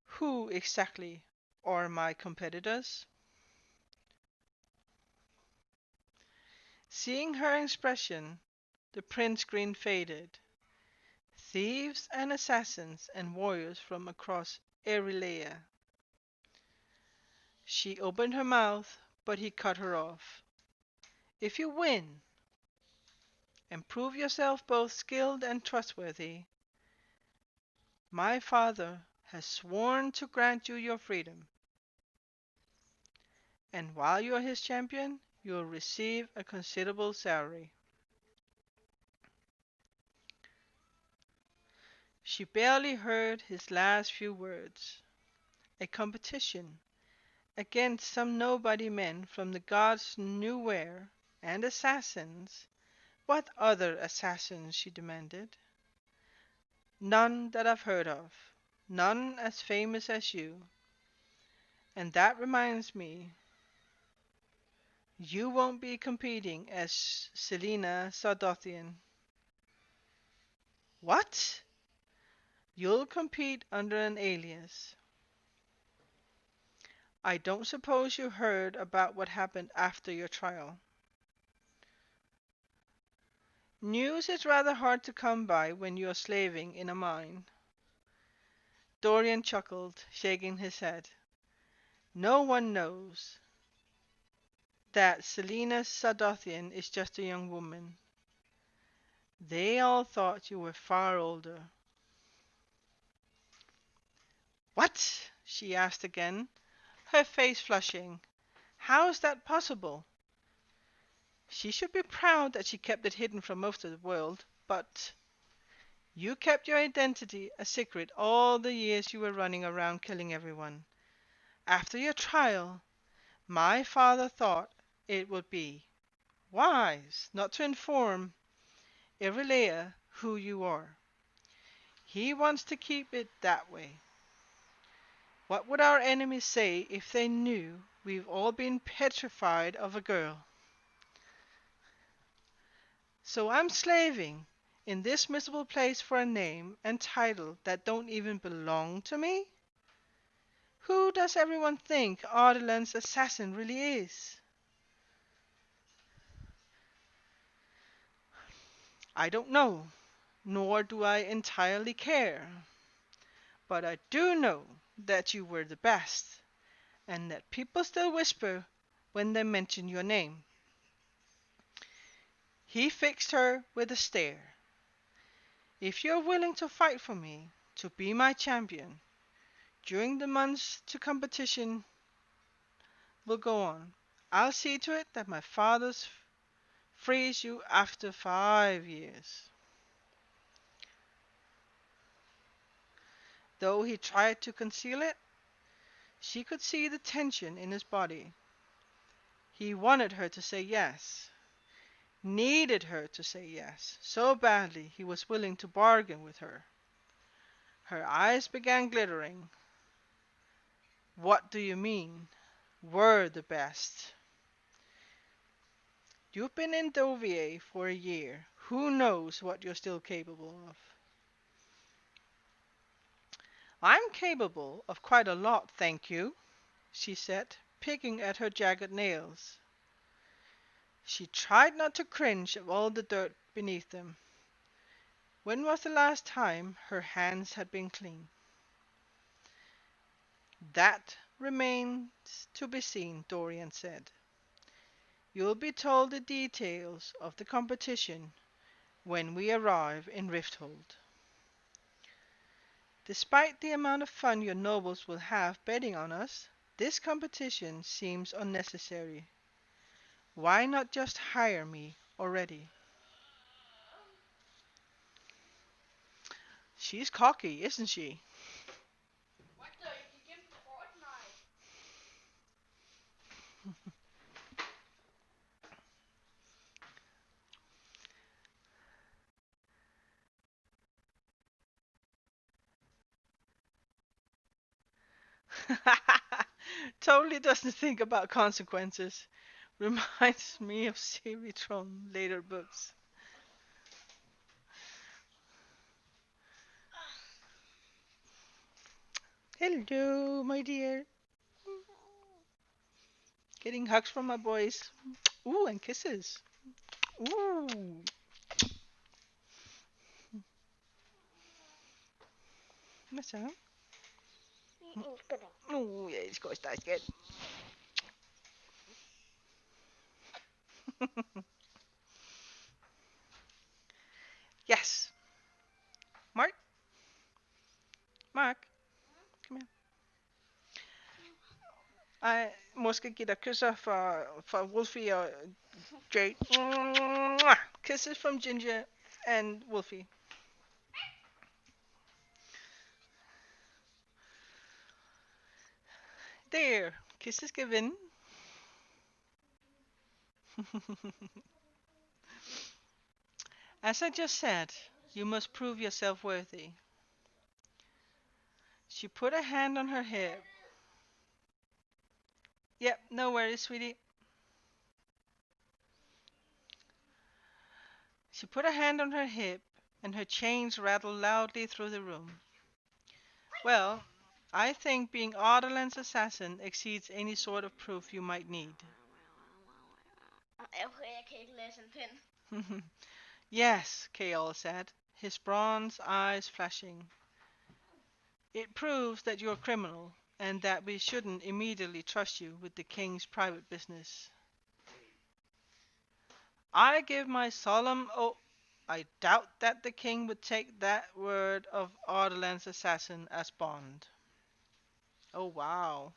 Who exactly are my competitors? Seeing her expression, the prince grin faded. Thieves and assassins and warriors from across Erilea. She opened her mouth, but he cut her off. If you win, and prove yourself both skilled and trustworthy, my father has sworn to grant you your freedom. And while you are his champion, you will receive a considerable salary. She barely heard his last few words. A competition against some nobody men from the gods knew where, and assassins. What other assassins? She demanded. None that I've heard of. None as famous as you. And that reminds me, you won't be competing as Selena Sardothian. What? You'll compete under an alias. I don't suppose you heard about what happened after your trial. News is rather hard to come by when you're slaving in a mine. Dorian chuckled, shaking his head. No one knows that Selina Sadothian is just a young woman. They all thought you were far older. What? She asked again, her face flushing. How's that possible? She should be proud that she kept it hidden from most of the world, but you kept your identity a secret all the years you were running around killing everyone. After your trial, my father thought it would be wise not to inform Irilea who you are. He wants to keep it that way. What would our enemies say if they knew we've all been petrified of a girl? So I'm slaving in this miserable place for a name and title that don't even belong to me? Who does everyone think Ardalan's assassin really is? I don't know, nor do I entirely care. But I do know that you were the best, and that people still whisper when they mention your name. He fixed her with a stare. If you're willing to fight for me, to be my champion, during the months to competition will go on, I'll see to it that my father's frees you after 5 years. Though he tried to conceal it, she could see the tension in his body. He wanted her to say yes, needed her to say yes, so badly he was willing to bargain with her. Her eyes began glittering. What do you mean? Were the best. You've been in Dovier for a year. Who knows what you're still capable of? I'm capable of quite a lot, thank you, she said, picking at her jagged nails. She tried not to cringe at all the dirt beneath them. When was the last time her hands had been clean? That remains to be seen, Dorian said. You'll be told the details of the competition when we arrive in Rifthold. Despite the amount of fun your nobles will have betting on us, this competition seems unnecessary. Why not just hire me already? She's cocky, isn't she? Totally doesn't think about consequences. Reminds me of Siri from later books. Hello, my dear. Getting hugs from my boys. Ooh, and kisses. Ooh. What's up? Ooh, yeah, it's goes that's good. Yes. Mark? Mark, kom her. Ej, måske give dig kysser for Wolfie og Jade. Kisses from Ginger and Wolfie. There. Kisses given. As I just said, you must prove yourself worthy. She put a hand on her hip. Yep, no worries, sweetie. She put a hand on her hip, and her chains rattled loudly through the room. Well, I think being Ardalan's assassin exceeds any sort of proof you might need. Yes, Kaol said, his bronze eyes flashing. It proves that you're a criminal, and that we shouldn't immediately trust you with the king's private business. I give my solemn oath. I doubt that the king would take that word of Ardalan's assassin as bond. Oh, wow.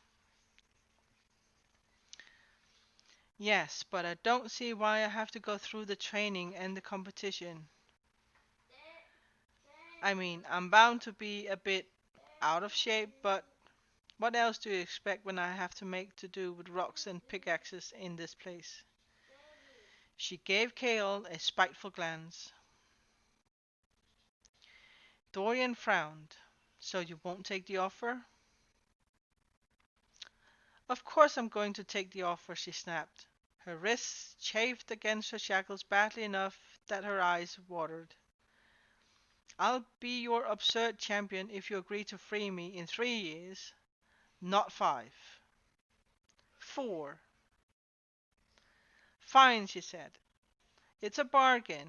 Yes, but I don't see why I have to go through the training and the competition. I mean, I'm bound to be a bit out of shape, but what else do you expect when I have to make to do with rocks and pickaxes in this place? She gave Kael a spiteful glance. Dorian frowned. So you won't take the offer? Of course I'm going to take the offer, she snapped. Her wrists chafed against her shackles badly enough that her eyes watered. I'll be your absurd champion if you agree to free me in 3 years, not 5. 4. Fine, she said. It's a bargain.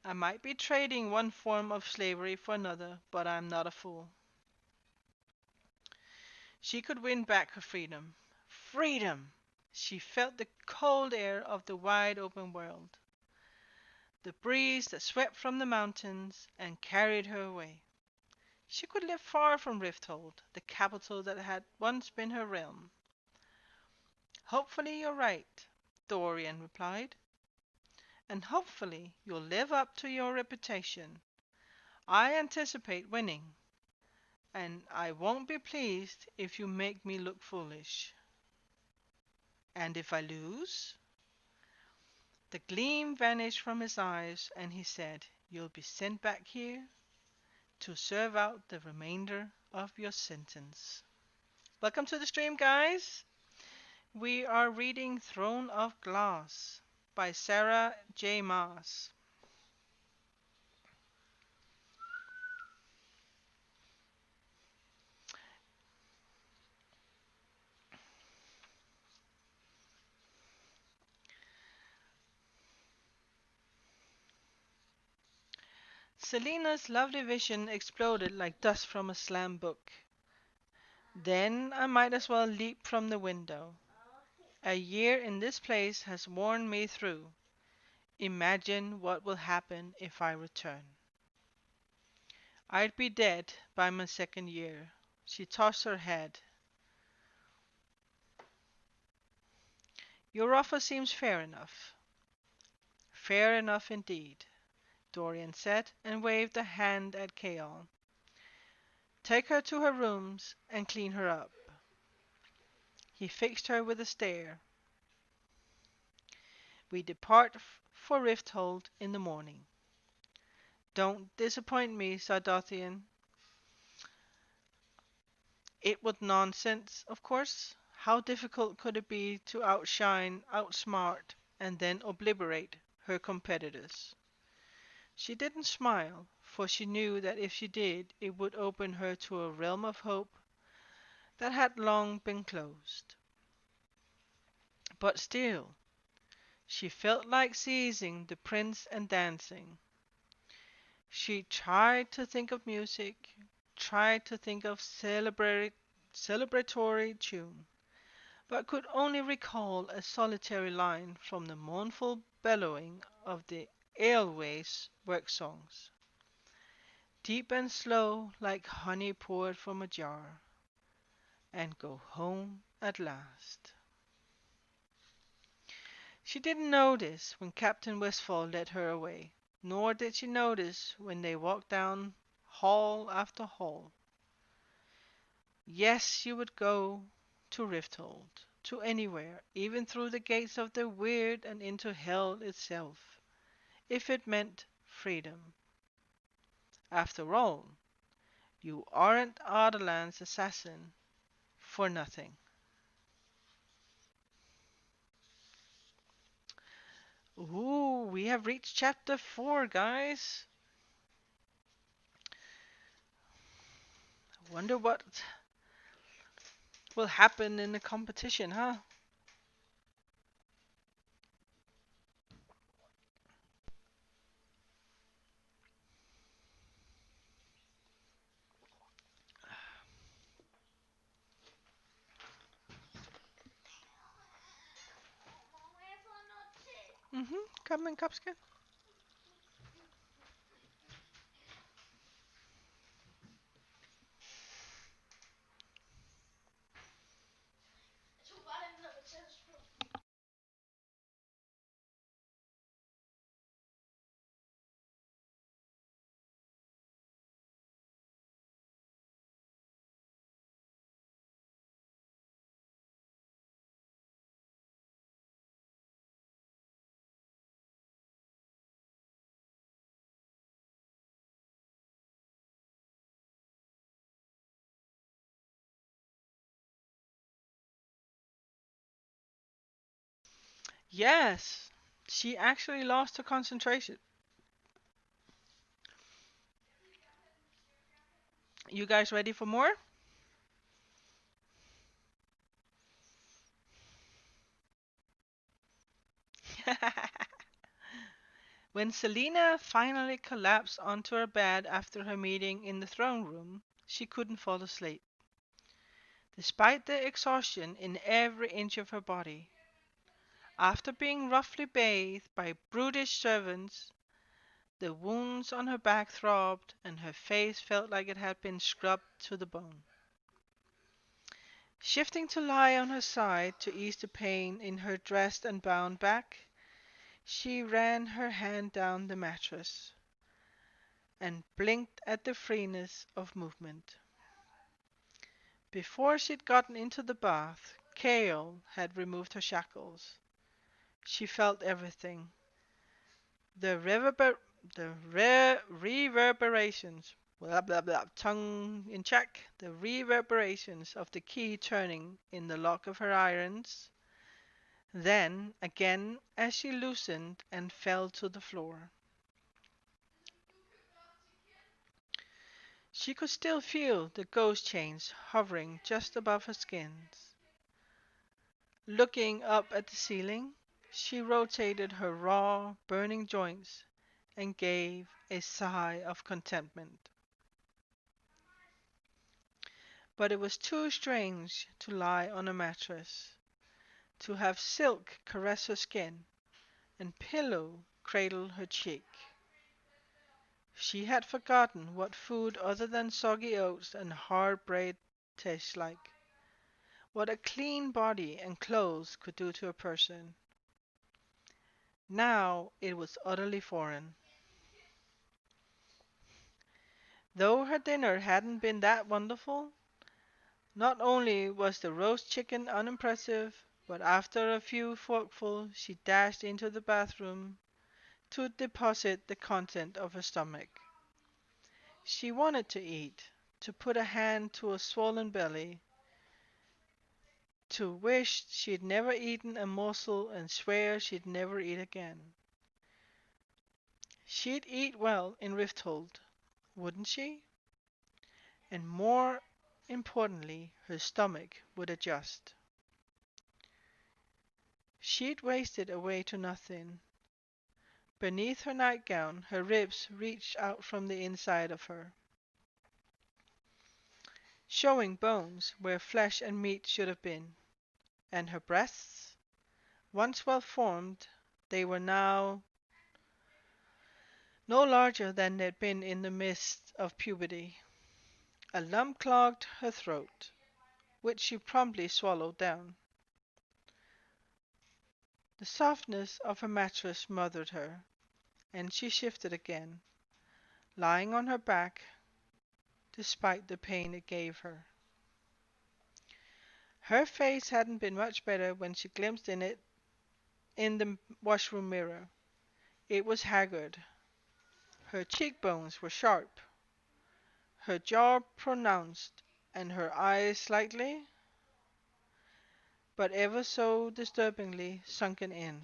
I might be trading one form of slavery for another, but I'm not a fool. She could win back her freedom. Freedom! She felt the cold air of the wide open world, the breeze that swept from the mountains and carried her away. She could live far from Rifthold, the capital that had once been her realm. Hopefully you're right, Dorian replied, and hopefully you'll live up to your reputation. I anticipate winning, and I won't be pleased if you make me look foolish. And if I lose? The gleam vanished from his eyes, and he said, You'll be sent back here to serve out the remainder of your sentence. Welcome to the stream, guys. We are reading Throne of Glass by Sarah J. Maas. Selena's lovely vision exploded like dust from a slam book. Then I might as well leap from the window. A year in this place has worn me through. Imagine what will happen if I return. I'd be dead by my second year. She tossed her head. Your offer seems fair enough. Fair enough indeed, Dorian said, and waved a hand at Kaol. Take her to her rooms and clean her up. He fixed her with a stare. We depart for Rifthold in the morning. Don't disappoint me, Sardothian. It was nonsense, of course. How difficult could it be to outshine, outsmart, and then obliterate her competitors? She didn't smile, for she knew that if she did, it would open her to a realm of hope that had long been closed. But still, she felt like seizing the prince and dancing. She tried to think of music, tried to think of celebratory tune, but could only recall a solitary line from the mournful bellowing of the aleways work songs, deep and slow like honey poured from a jar, and go home at last. She didn't notice when Captain Westfall led her away, nor did she notice when they walked down hall after hall. Yes, she would go to Rifthold, to anywhere, even through the gates of the weird and into hell itself, if it meant freedom. After all, you aren't Ardalan's assassin for nothing. Ooh, we have reached chapter 4, guys. I wonder what will happen in the competition, huh? Come in, Kapska. Yes, she actually lost her concentration. You guys ready for more? When Selena finally collapsed onto her bed after her meeting in the throne room, she couldn't fall asleep, despite the exhaustion in every inch of her body. After being roughly bathed by brutish servants, the wounds on her back throbbed and her face felt like it had been scrubbed to the bone. Shifting to lie on her side to ease the pain in her dressed and bound back, she ran her hand down the mattress and blinked at the freeness of movement. Before she'd gotten into the bath, Cale had removed her shackles. She felt everything. The reverberations, blah blah blah, tongue in check, the reverberations of the key turning in the lock of her irons. Then, again, as she loosened and fell to the floor. She could still feel the ghost chains hovering just above her skins. Looking up at the ceiling, she rotated her raw, burning joints and gave a sigh of contentment. But it was too strange to lie on a mattress, to have silk caress her skin and pillow cradle her cheek. She had forgotten what food other than soggy oats and hard bread tastes like, what a clean body and clothes could do to a person. Now it was utterly foreign. Though her dinner hadn't been that wonderful, not only was the roast chicken unimpressive, but after a few forkfuls she dashed into the bathroom to deposit the content of her stomach. She wanted to eat, to put a hand to a swollen belly, to wish she'd never eaten a morsel and swear she'd never eat again. She'd eat well in Rifthold, wouldn't she? And more importantly, her stomach would adjust. She'd wasted away to nothing. Beneath her nightgown, her ribs reached out from the inside of her, showing bones where flesh and meat should have been, and her breasts, once well formed, they were now no larger than they'd been in the midst of puberty. A lump clogged her throat, which she promptly swallowed down. The softness of her mattress smothered her, and she shifted again, lying on her back despite the pain it gave her. Her face hadn't been much better when she glimpsed it in the washroom mirror. It was haggard. Her cheekbones were sharp, her jaw pronounced, and her eyes slightly, but ever so disturbingly, sunken in.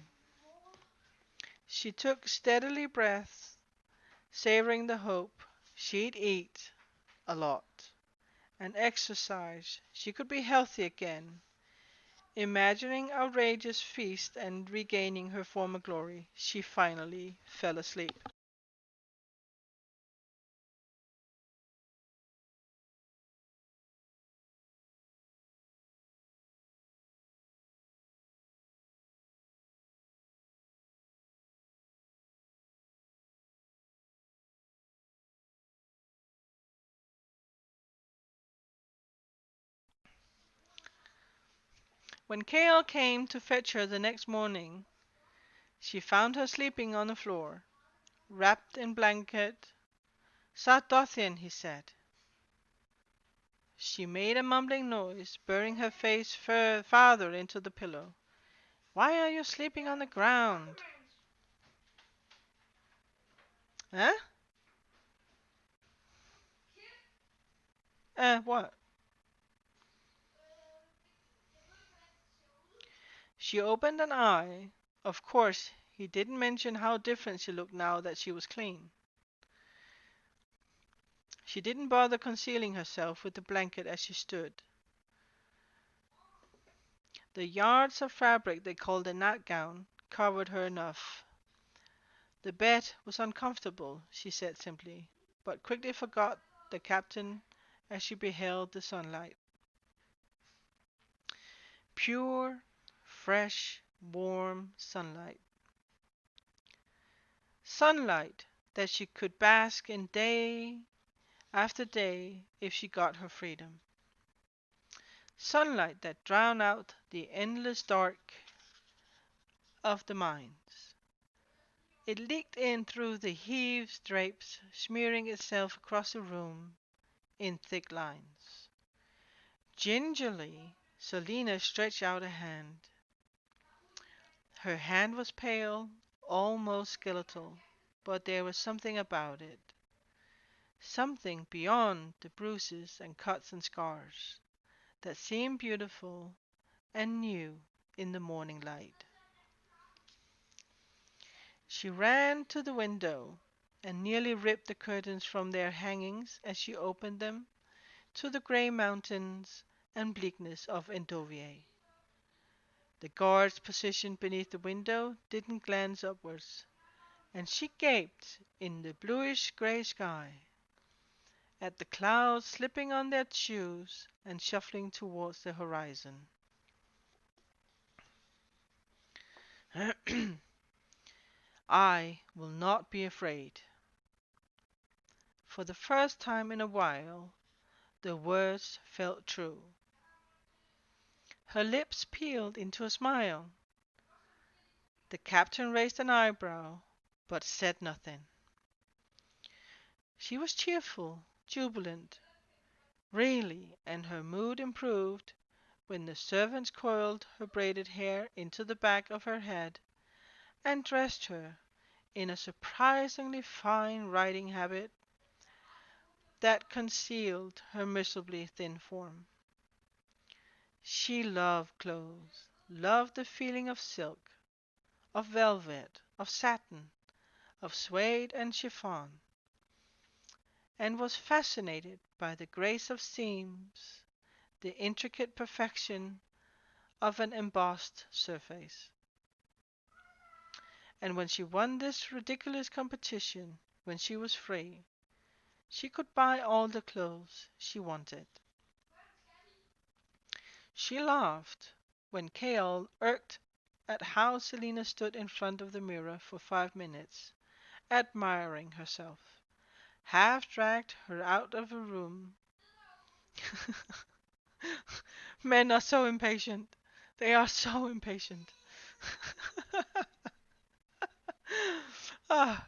She took steadily breaths, savoring the hope she'd eat a lot and exercise. She could be healthy again. Imagining outrageous feast and regaining her former glory, she finally fell asleep. When Kale came to fetch her the next morning, she found her sleeping on the floor, wrapped in blanket. "Sat Dothian," he said. She made a mumbling noise, burying her face farther into the pillow. "Why are you sleeping on the ground?" "Eh? What?" She opened an eye. Of course, he didn't mention how different she looked now that she was clean. She didn't bother concealing herself with the blanket as she stood. The yards of fabric they called a nightgown covered her enough. The bed was uncomfortable, she said simply, but quickly forgot the captain as she beheld the sunlight. Pure, fresh, warm sunlight. Sunlight that she could bask in day after day if she got her freedom. Sunlight that drowned out the endless dark of the mines. It leaked in through the heaved drapes, smearing itself across the room in thick lines. Gingerly, Selina stretched out a hand. Her hand was pale, almost skeletal, but there was something about it, something beyond the bruises and cuts and scars, that seemed beautiful and new in the morning light. She ran to the window and nearly ripped the curtains from their hangings as she opened them to the grey mountains and bleakness of Endovier. The guards positioned beneath the window didn't glance upwards, and she gaped in the bluish-grey sky at the clouds slipping on their shoes and shuffling towards the horizon. I will not be afraid. For the first time in a while, the words felt true. Her lips peeled into a smile. The captain raised an eyebrow, but said nothing. She was cheerful, jubilant, really, and her mood improved when the servants coiled her braided hair into the back of her head and dressed her in a surprisingly fine riding habit that concealed her miserably thin form. She loved clothes, loved the feeling of silk, of velvet, of satin, of suede and chiffon, and was fascinated by the grace of seams, the intricate perfection of an embossed surface. And when she won this ridiculous competition, when she was free, she could buy all the clothes she wanted. She laughed when Kale irked at how Selina stood in front of the mirror for 5 minutes, admiring herself, half dragged her out of her room. Men are so impatient. They are so impatient. ah,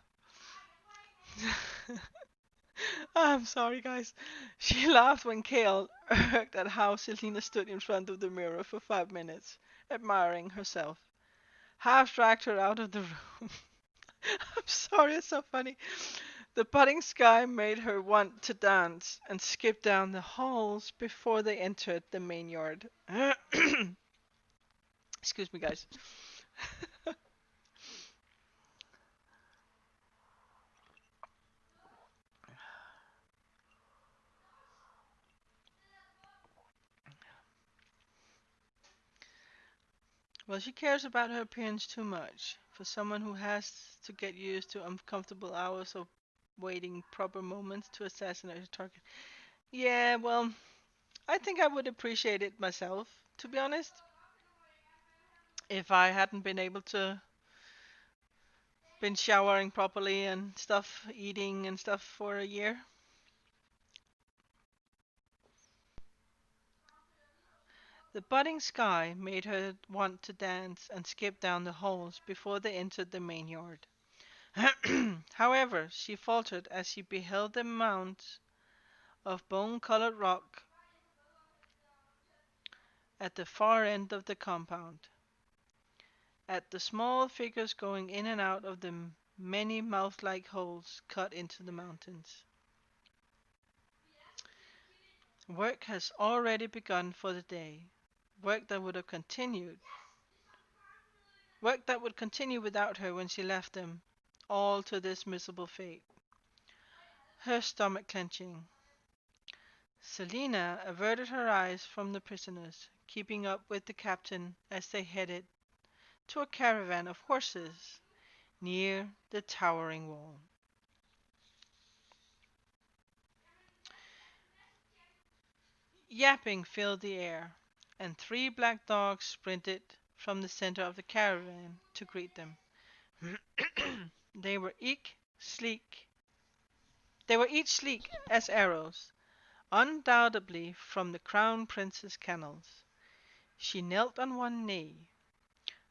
I'm sorry, guys. She laughed when Kale irked at how Selina stood in front of the mirror for 5 minutes, admiring herself, half dragged her out of the room. I'm sorry, it's so funny. The budding sky made her want to dance and skip down the halls before they entered the main yard. Excuse me, guys. Well, she cares about her appearance too much. For someone who has to get used to uncomfortable hours of waiting proper moments to assassinate her target. Yeah, well, I think I would appreciate it myself, to be honest, if I hadn't been able to been showering properly and stuff, eating and stuff for a year. The budding sky made her want to dance and skip down the halls before they entered the main yard. However, she faltered as she beheld the mounds of bone-colored rock at the far end of the compound, at the small figures going in and out of the many mouth-like holes cut into the mountains. Work has already begun for the day, work that would have continued, work that would continue without her when she left them, all to this miserable fate. Her stomach clenching, Selina averted her eyes from the prisoners, keeping up with the captain as they headed to a caravan of horses near the towering wall. Yapping filled the air, and three black dogs sprinted from the center of the caravan to greet them. They were each sleek. They were each sleek as arrows, undoubtedly from the crown prince's kennels. She knelt on one knee,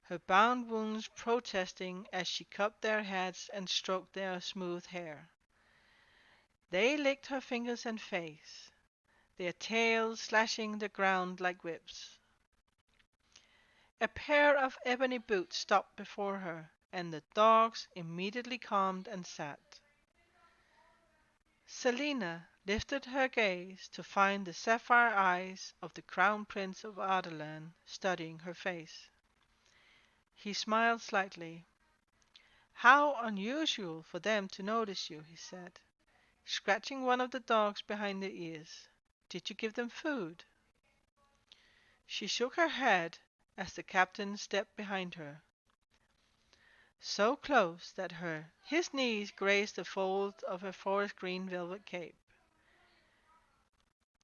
her bound wounds protesting as she cupped their heads and stroked their smooth hair. They licked her fingers and face, their tails slashing the ground like whips. A pair of ebony boots stopped before her, and the dogs immediately calmed and sat. Selina lifted her gaze to find the sapphire eyes of the Crown Prince of Ardalan studying her face. He smiled slightly. "How unusual for them to notice you," he said, scratching one of the dogs behind the ears. "Did you give them food?" She shook her head as the captain stepped behind her, so close that his knees grazed the folds of her forest green velvet cape.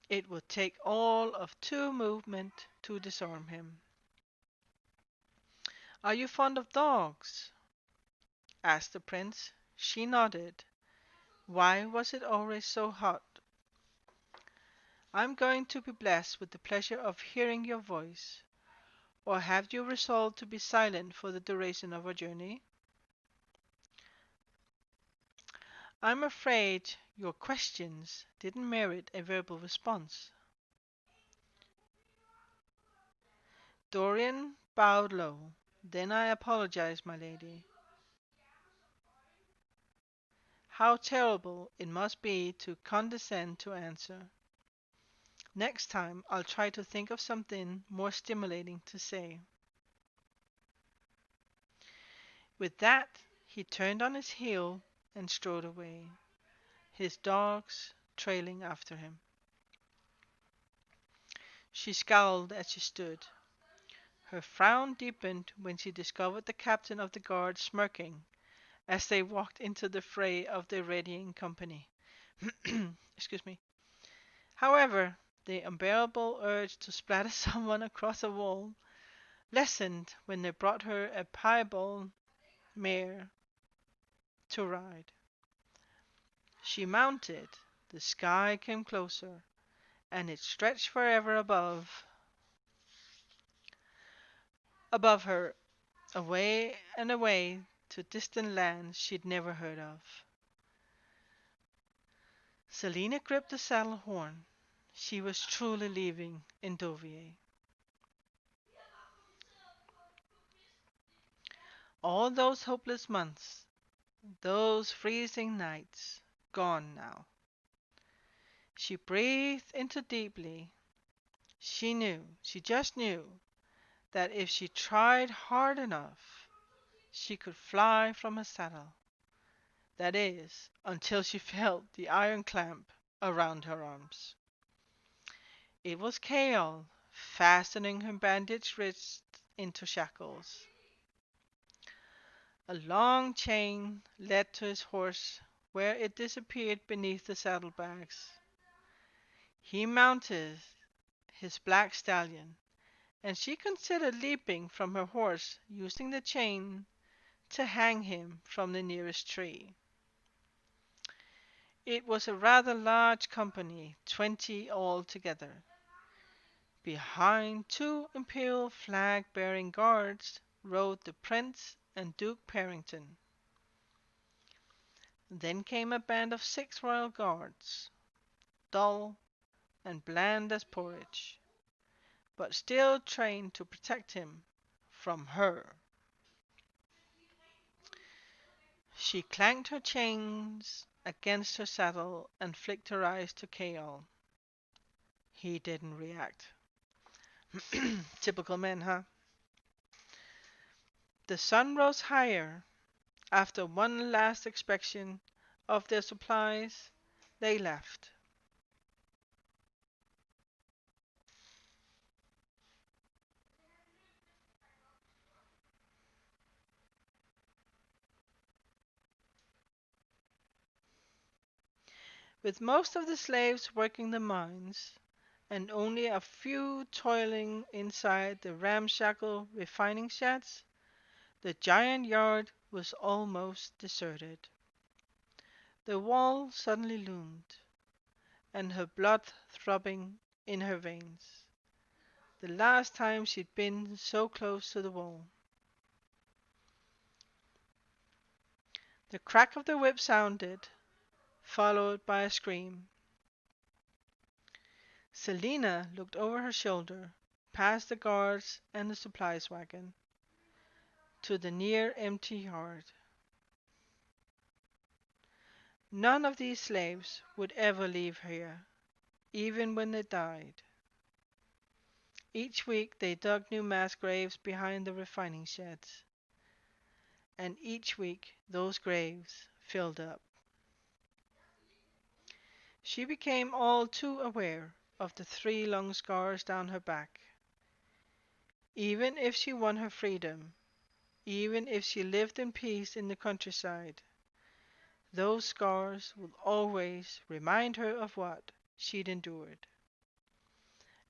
It would take all of 2 movements to disarm him. "Are you fond of dogs?" asked the prince. She nodded. Why was it always so hot? "I'm going to be blessed with the pleasure of hearing your voice. Or have you resolved to be silent for the duration of our journey?" "I'm afraid your questions didn't merit a verbal response." Dorian bowed low. "Then I apologize, my lady." How terrible it must be to condescend to answer. Next time I'll try to think of something more stimulating to say. With that, he turned on his heel and strode away, his dogs trailing after him. She scowled as she stood. Her frown deepened when she discovered the captain of the guard smirking as they walked into the fray of the readying company. Excuse me. However, the unbearable urge to splatter someone across a wall lessened when they brought her a piebald mare to ride. She mounted, the sky came closer, and it stretched forever above her, away and away to distant lands she'd never heard of. Selina gripped the saddle horn. She was truly leaving Endovier. All those hopeless months, those freezing nights, gone now. She breathed into deeply. She just knew, that if she tried hard enough, she could fly from her saddle. That is, until she felt the iron clamp around her arms. It was Kael, fastening her bandaged wrists into shackles. A long chain led to his horse, where it disappeared beneath the saddlebags. He mounted his black stallion, and she considered leaping from her horse, using the chain to hang him from the nearest tree. It was a rather large company, 20 altogether. Behind two imperial flag-bearing guards rode the Prince and Duke Parrington. Then came a band of 6 royal guards, dull and bland as porridge, but still trained to protect him from her. She clanked her chains against her saddle and flicked her eyes to Kaol. He didn't react. Typical men, huh? The sun rose higher. After one last inspection of their supplies, they left. With most of the slaves working the mines, and only a few toiling inside the ramshackle refining sheds, the giant yard was almost deserted. The wall suddenly loomed, and her blood throbbing in her veins. The last time she'd been so close to the wall. The crack of the whip sounded, followed by a scream. Selina looked over her shoulder, past the guards and the supplies wagon, to the near empty yard. None of these slaves would ever leave here, even when they died. Each week they dug new mass graves behind the refining sheds, and each week those graves filled up. She became all too aware of the 3 long scars down her back. Even if she won her freedom, even if she lived in peace in the countryside, those scars would always remind her of what she'd endured,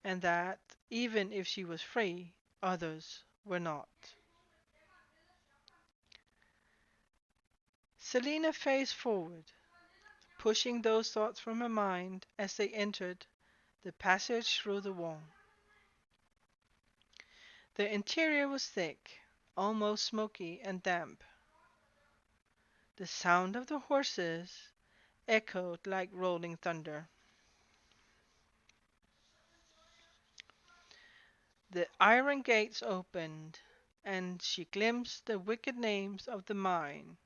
and that even if she was free, others were not. Selina faced forward, pushing those thoughts from her mind as they entered the passage through the wall. The interior was thick, almost smoky and damp. The sound of the horses echoed like rolling thunder. The iron gates opened, and she glimpsed the wicked names of the mine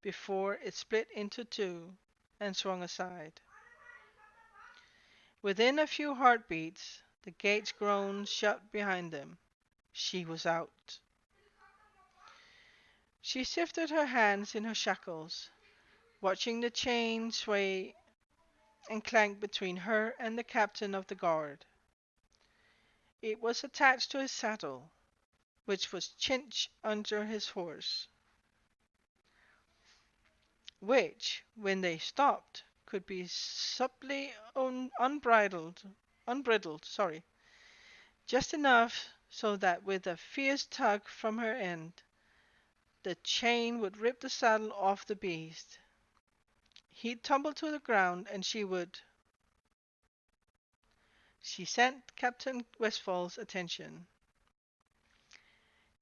before it split into two and swung aside. Within a few heartbeats, the gates groaned shut behind them. She was out. She shifted her hands in her shackles, watching the chain sway and clank between her and the captain of the guard. It was attached to his saddle, which was cinched under his horse, which, when they stopped, could be subtly unbridled, just enough so that with a fierce tug from her end, the chain would rip the saddle off the beast. He'd tumble to the ground, and she would. She sent Captain Westfall's attention.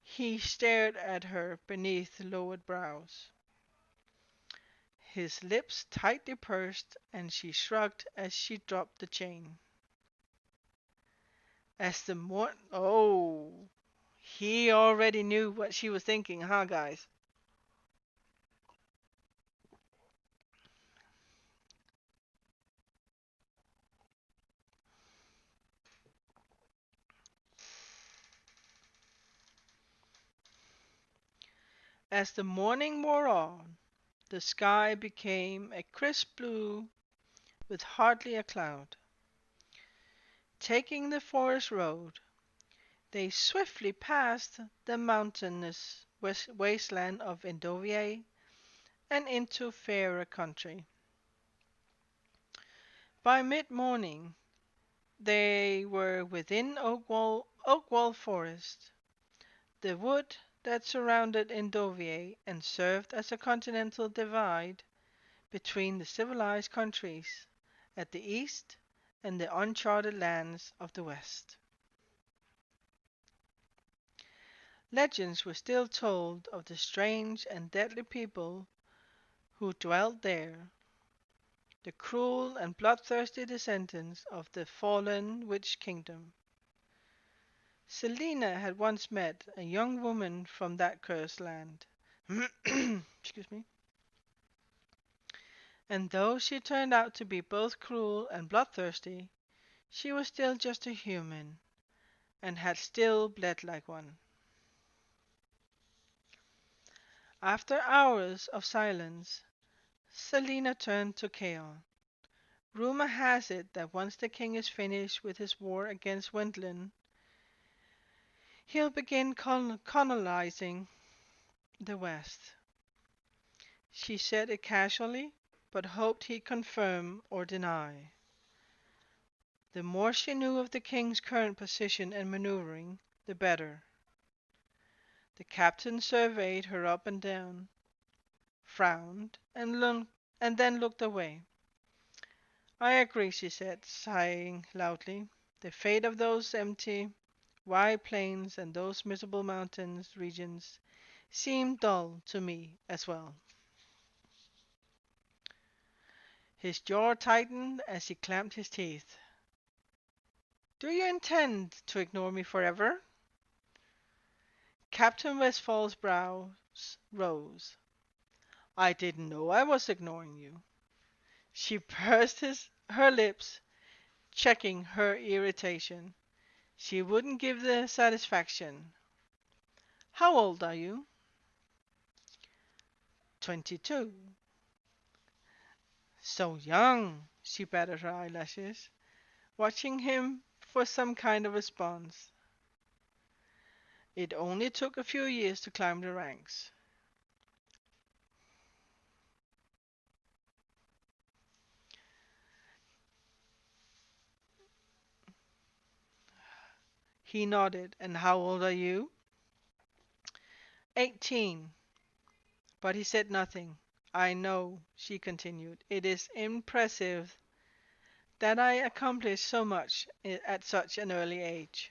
He stared at her beneath lowered brows, his lips tightly pursed, and she shrugged as she dropped the chain. As the mor Oh, he already knew what she was thinking, huh, guys? As the morning wore on, the sky became a crisp blue with hardly a cloud. Taking the forest road, they swiftly passed the mountainous wasteland of Endovier and into fairer country. By mid-morning they were within Oakwall Forest, the wood that surrounded Endovier and served as a continental divide between the civilized countries at the east and the uncharted lands of the west. Legends were still told of the strange and deadly people who dwelt there, the cruel and bloodthirsty descendants of the fallen witch kingdom. Selina had once met a young woman from that cursed land. Excuse me. And though she turned out to be both cruel and bloodthirsty, she was still just a human, and had still bled like one. After hours of silence, Selina turned to Keon. Rumor has it that once the king is finished with his war against Wendlin, he'll begin colonizing the West. She said it casually, but hoped he'd confirm or deny. The more she knew of the king's current position and maneuvering, the better. The captain surveyed her up and down, frowned, and then looked away. I agree, she said, sighing loudly. The fate of those empty, wide plains and those miserable mountains regions seem dull to me as well. His jaw tightened as he clamped his teeth. Do you intend to ignore me forever? Captain Westfall's brows rose. I didn't know I was ignoring you. She her lips, checking her irritation. She wouldn't give the satisfaction. How old are you? 22. So young, she batted her eyelashes, watching him for some kind of response. It only took a few years to climb the ranks. He nodded. And how old are you? 18. But he said nothing. I know, she continued. It is impressive that I accomplished so much at such an early age.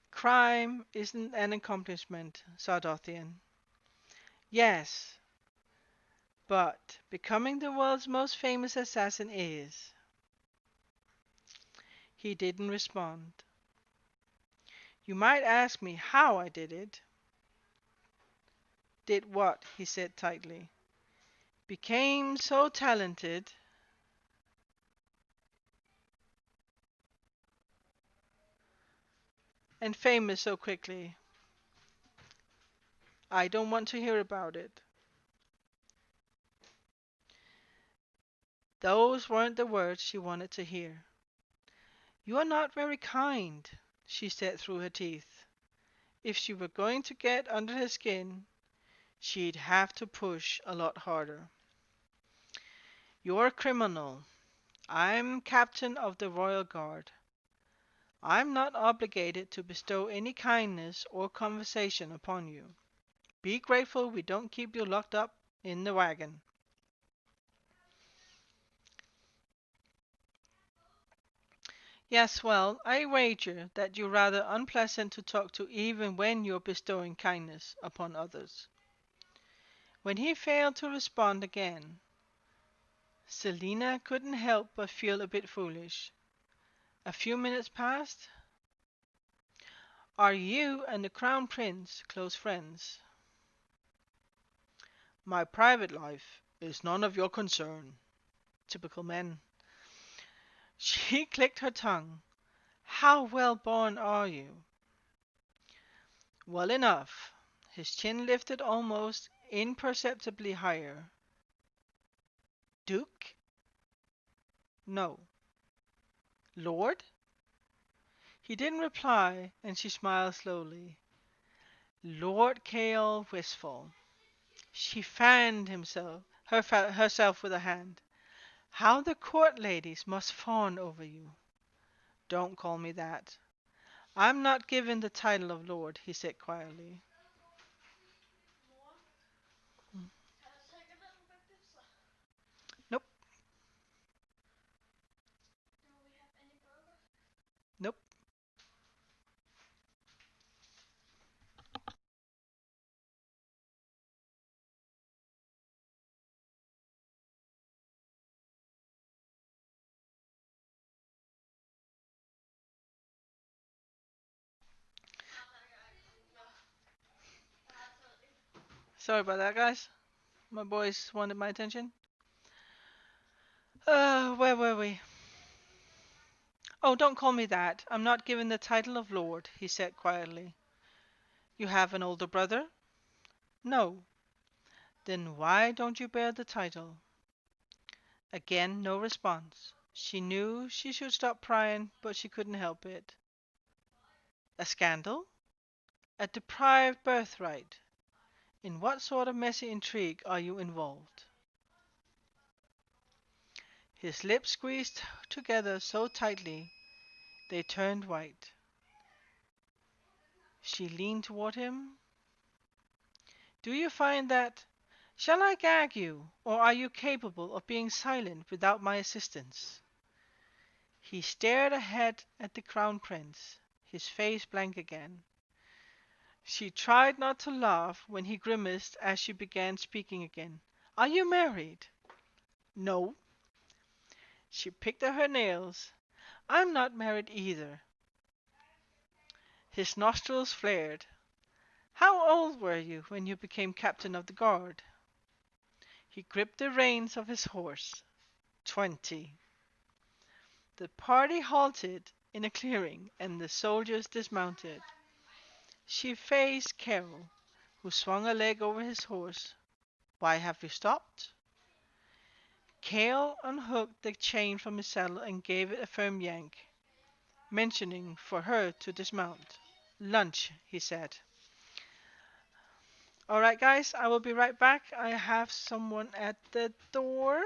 Crime isn't an accomplishment, Sardothian. Yes, but becoming the world's most famous assassin is. He didn't respond. You might ask me how I did it. Did what? He said tightly. Became so talented and famous so quickly. I don't want to hear about it. Those weren't the words she wanted to hear. You are not very kind, she said through her teeth. If she were going to get under her skin, she'd have to push a lot harder. You're a criminal. I'm captain of the royal guard. I'm not obligated to bestow any kindness or conversation upon you. Be grateful we don't keep you locked up in the wagon. Yes, well, I wager that you're rather unpleasant to talk to even when you're bestowing kindness upon others. When he failed to respond again, Selina couldn't help but feel a bit foolish. A few minutes passed. Are you and the Crown Prince close friends? My private life is none of your concern. Typical men. She clicked her tongue. How well born are you? Well enough. His chin lifted almost imperceptibly higher. Duke? No. Lord? He didn't reply, and she smiled slowly. Lord Kael Wistful. She fanned herself with a hand. How the court ladies must fawn over you. Don't call me that. I'm not given the title of lord, he said quietly. Nope, nope. Sorry about that, guys. My boys wanted my attention. Where were we? Oh, don't call me that. I'm not given the title of lord, he said quietly. You have an older brother? No. Then why don't you bear the title? Again, no response. She knew she should stop prying, but she couldn't help it. A scandal? A deprived birthright? In what sort of messy intrigue are you involved? His lips squeezed together so tightly they turned white. She leaned toward him. Do you find that? Shall I gag you, or are you capable of being silent without my assistance? He stared ahead at the Crown Prince, his face blank again. She tried not to laugh when he grimaced as she began speaking again. Are you married? No. She picked at her nails. I'm not married either. His nostrils flared. How old were you when you became captain of the guard? He gripped the reins of his horse. 20. The party halted in a clearing and the soldiers dismounted. She faced Carol, who swung a leg over his horse. Why have you stopped? Cale unhooked the chain from his saddle and gave it a firm yank, mentioning for her to dismount. Lunch, he said. Alright, guys, I will be right back. I have someone at the door.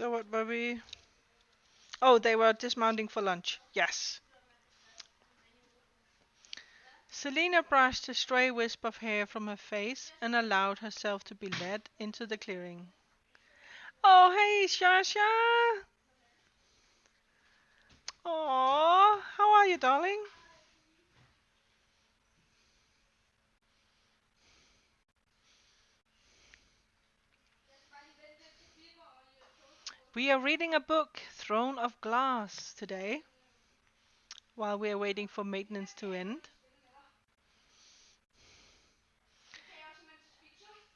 So what were we? Oh, they were dismounting for lunch. Yes. Selina brushed a stray wisp of hair from her face and allowed herself to be led into the clearing. Oh, hey, Shasha. Oh, how are you, darling? We are reading a book, Throne of Glass, today, while we are waiting for maintenance to end.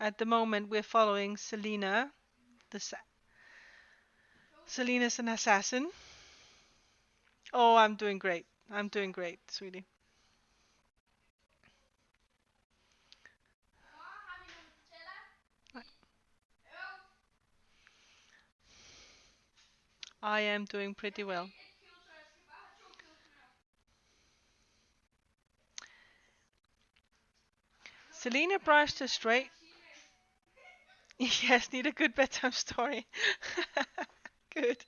At the moment, we're following Selina. The Selina's an assassin. Oh, I'm doing great. I'm doing great, sweetie. I am doing pretty well. Selina brushed a straight. Yes, need a good bedtime story. Good.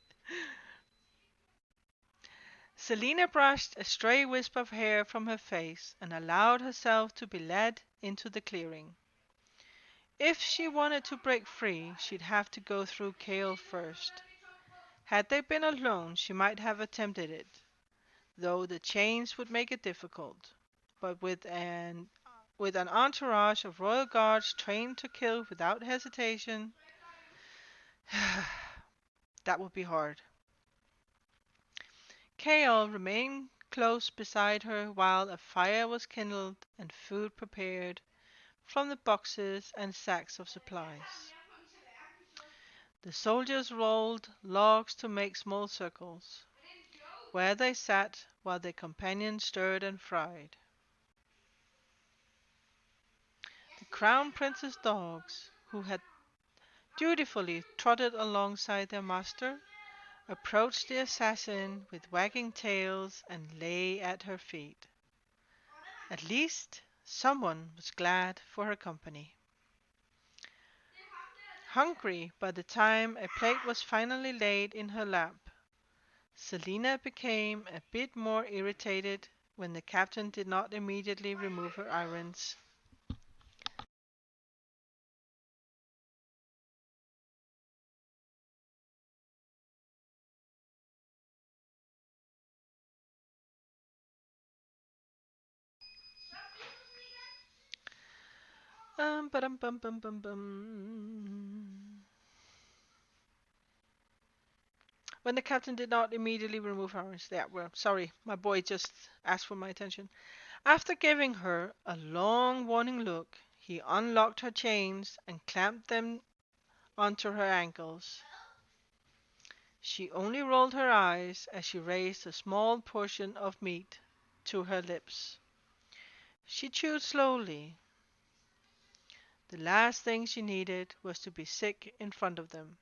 Selina brushed a stray wisp of hair from her face and allowed herself to be led into the clearing. If she wanted to break free, she'd have to go through Kale first. Had they been alone, she might have attempted it, though the chains would make it difficult. But with an entourage of royal guards trained to kill without hesitation, that would be hard. Kale remained close beside her while a fire was kindled and food prepared from the boxes and sacks of supplies. The soldiers rolled logs to make small circles, where they sat while their companions stirred and fried. The crown prince's dogs, who had dutifully trotted alongside their master, approached the assassin with wagging tails and lay at her feet. At least someone was glad for her company. Hungry by the time a plate was finally laid in her lap, Selina became a bit more irritated when the captain did not immediately remove her irons. Ba-dum, bum, bum, bum, bum. When the captain did not immediately remove her irons. Yeah, well, sorry, my boy just asked for my attention. After giving her a long warning look, he unlocked her chains and clamped them onto her ankles. She only rolled her eyes as she raised a small portion of meat to her lips. She chewed slowly. The last thing she needed was to be sick in front of them.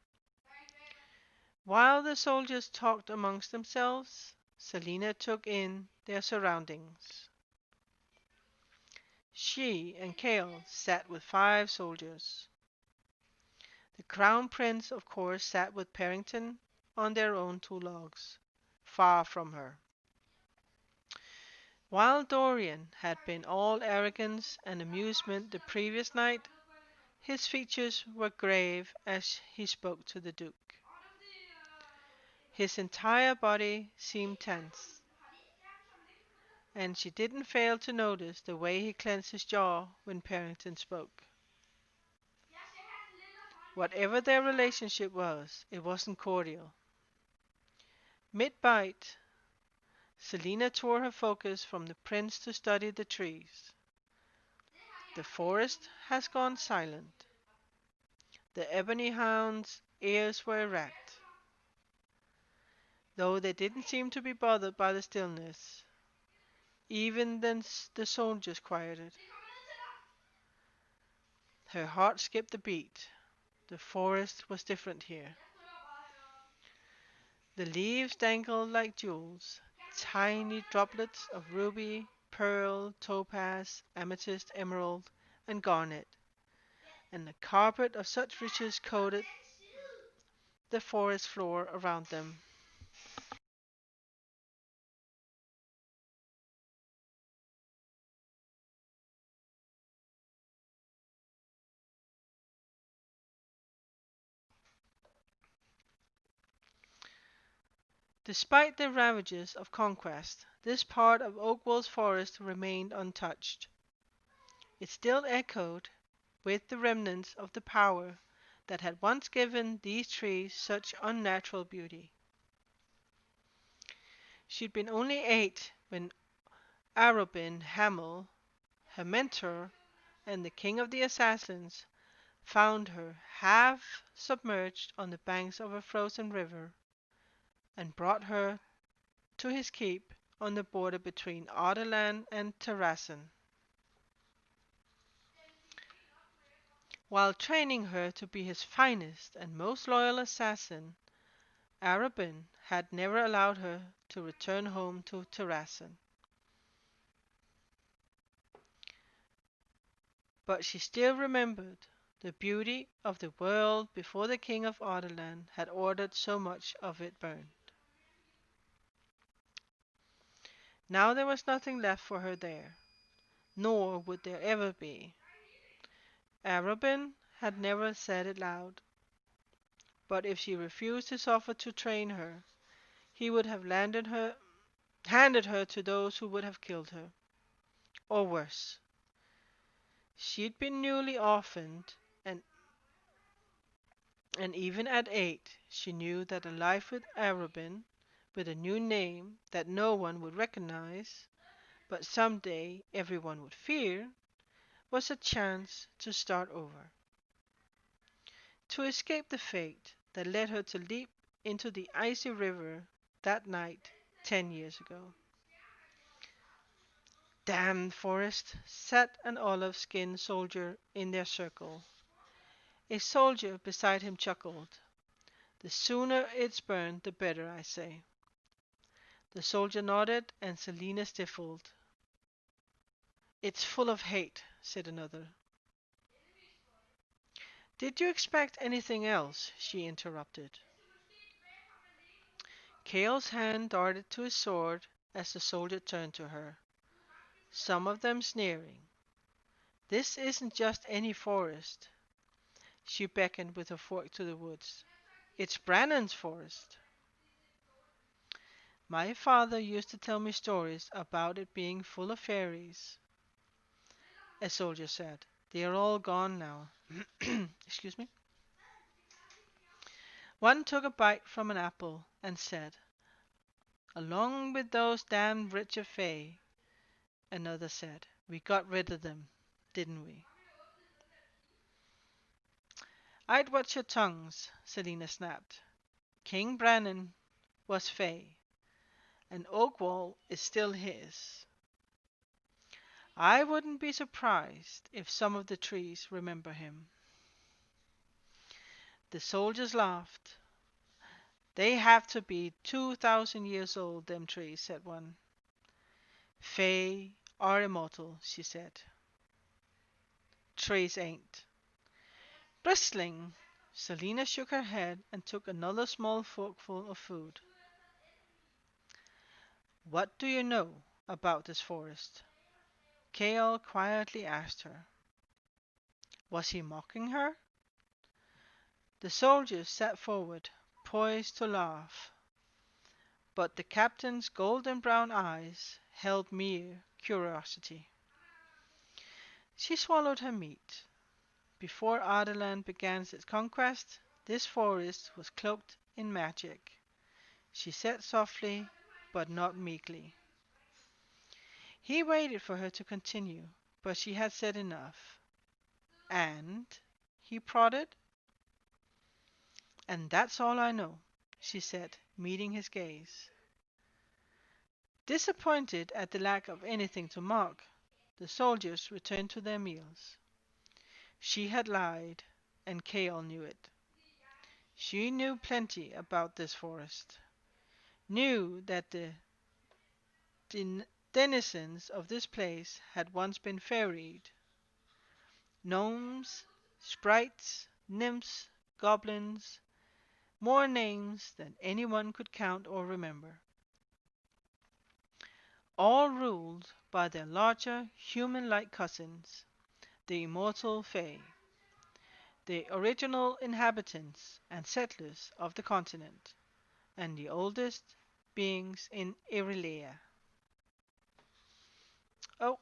While the soldiers talked amongst themselves, Selina took in their surroundings. She and Kale sat with 5 soldiers. The Crown Prince, of course, sat with Parrington on their own 2 logs, far from her. While Dorian had been all arrogance and amusement the previous night, his features were grave as he spoke to the Duke. His entire body seemed tense, and she didn't fail to notice the way he clenched his jaw when Parrington spoke. Whatever their relationship was, it wasn't cordial. Mid-bite, Selina tore her focus from the prince to study the trees. The forest has gone silent. The ebony hound's ears were erect, though they didn't seem to be bothered by the stillness. Even then the soldiers quieted. Her heart skipped a beat. The forest was different here. The leaves dangled like jewels, tiny droplets of ruby, pearl, topaz, amethyst, emerald, and garnet, and a carpet of such riches coated the forest floor around them. Despite the ravages of conquest, this part of Oakwell's forest remained untouched. It still echoed with the remnants of the power that had once given these trees such unnatural beauty. She'd been only 8 when Arobin Hamel, her mentor and the king of the assassins, found her half submerged on the banks of a frozen river and brought her to his keep on the border between Ardalan and Terrassen. While training her to be his finest and most loyal assassin, Arobin had never allowed her to return home to Terrassen. But she still remembered the beauty of the world before the king of Ardalan had ordered so much of it burned. Now there was nothing left for her there, nor would there ever be. Arobin had never said it loud, but if she refused his offer to train her, he would have handed her to those who would have killed her. Or worse. She'd been newly orphaned, and, and even at 8, she knew that a life with Arobin, with a new name that no one would recognize, but someday everyone would fear, was a chance to start over. To escape the fate that led her to leap into the icy river that night 10 years ago. Damned forest, said an olive-skinned soldier in their circle. A soldier beside him chuckled. The sooner it's burned, the better, I say. The soldier nodded, and Selina stifled. It's full of hate, said another. Did you expect anything else? She interrupted. Cale's hand darted to his sword as the soldier turned to her, some of them sneering. This isn't just any forest. She beckoned with her fork to the woods. It's Brannan's forest. My father used to tell me stories about it being full of fairies, a soldier said. They are all gone now. Excuse me. One took a bite from an apple and said, along with those damned Richard Fay. Another said, we got rid of them, didn't we? I'd watch your tongues, Selina snapped. King Brannan was Fay, and Oakwall is still his. I wouldn't be surprised if some of the trees remember him. The soldiers laughed. They have to be 2,000 years old, them trees, said one. Fae are immortal, she said. Trees ain't. Bristling, Selina shook her head and took another small forkful of food. What do you know about this forest? Kael quietly asked her. Was he mocking her? The soldiers sat forward, poised to laugh, but the captain's golden brown eyes held mere curiosity. She swallowed her meat. Before Ardalan began its conquest, this forest was cloaked in magic. She said softly, but not meekly. He waited for her to continue, but she had said enough. And? He prodded. And that's all I know, she said, meeting his gaze. Disappointed at the lack of anything to mock, the soldiers returned to their meals. She had lied, and Kael knew it. She knew plenty about this forest, knew that the denizens of this place had once been fairied. Gnomes, sprites, nymphs, goblins, more names than anyone could count or remember, all ruled by their larger human-like cousins, the immortal Fae, the original inhabitants and settlers of the continent, and the oldest beings in Irilea. Oh,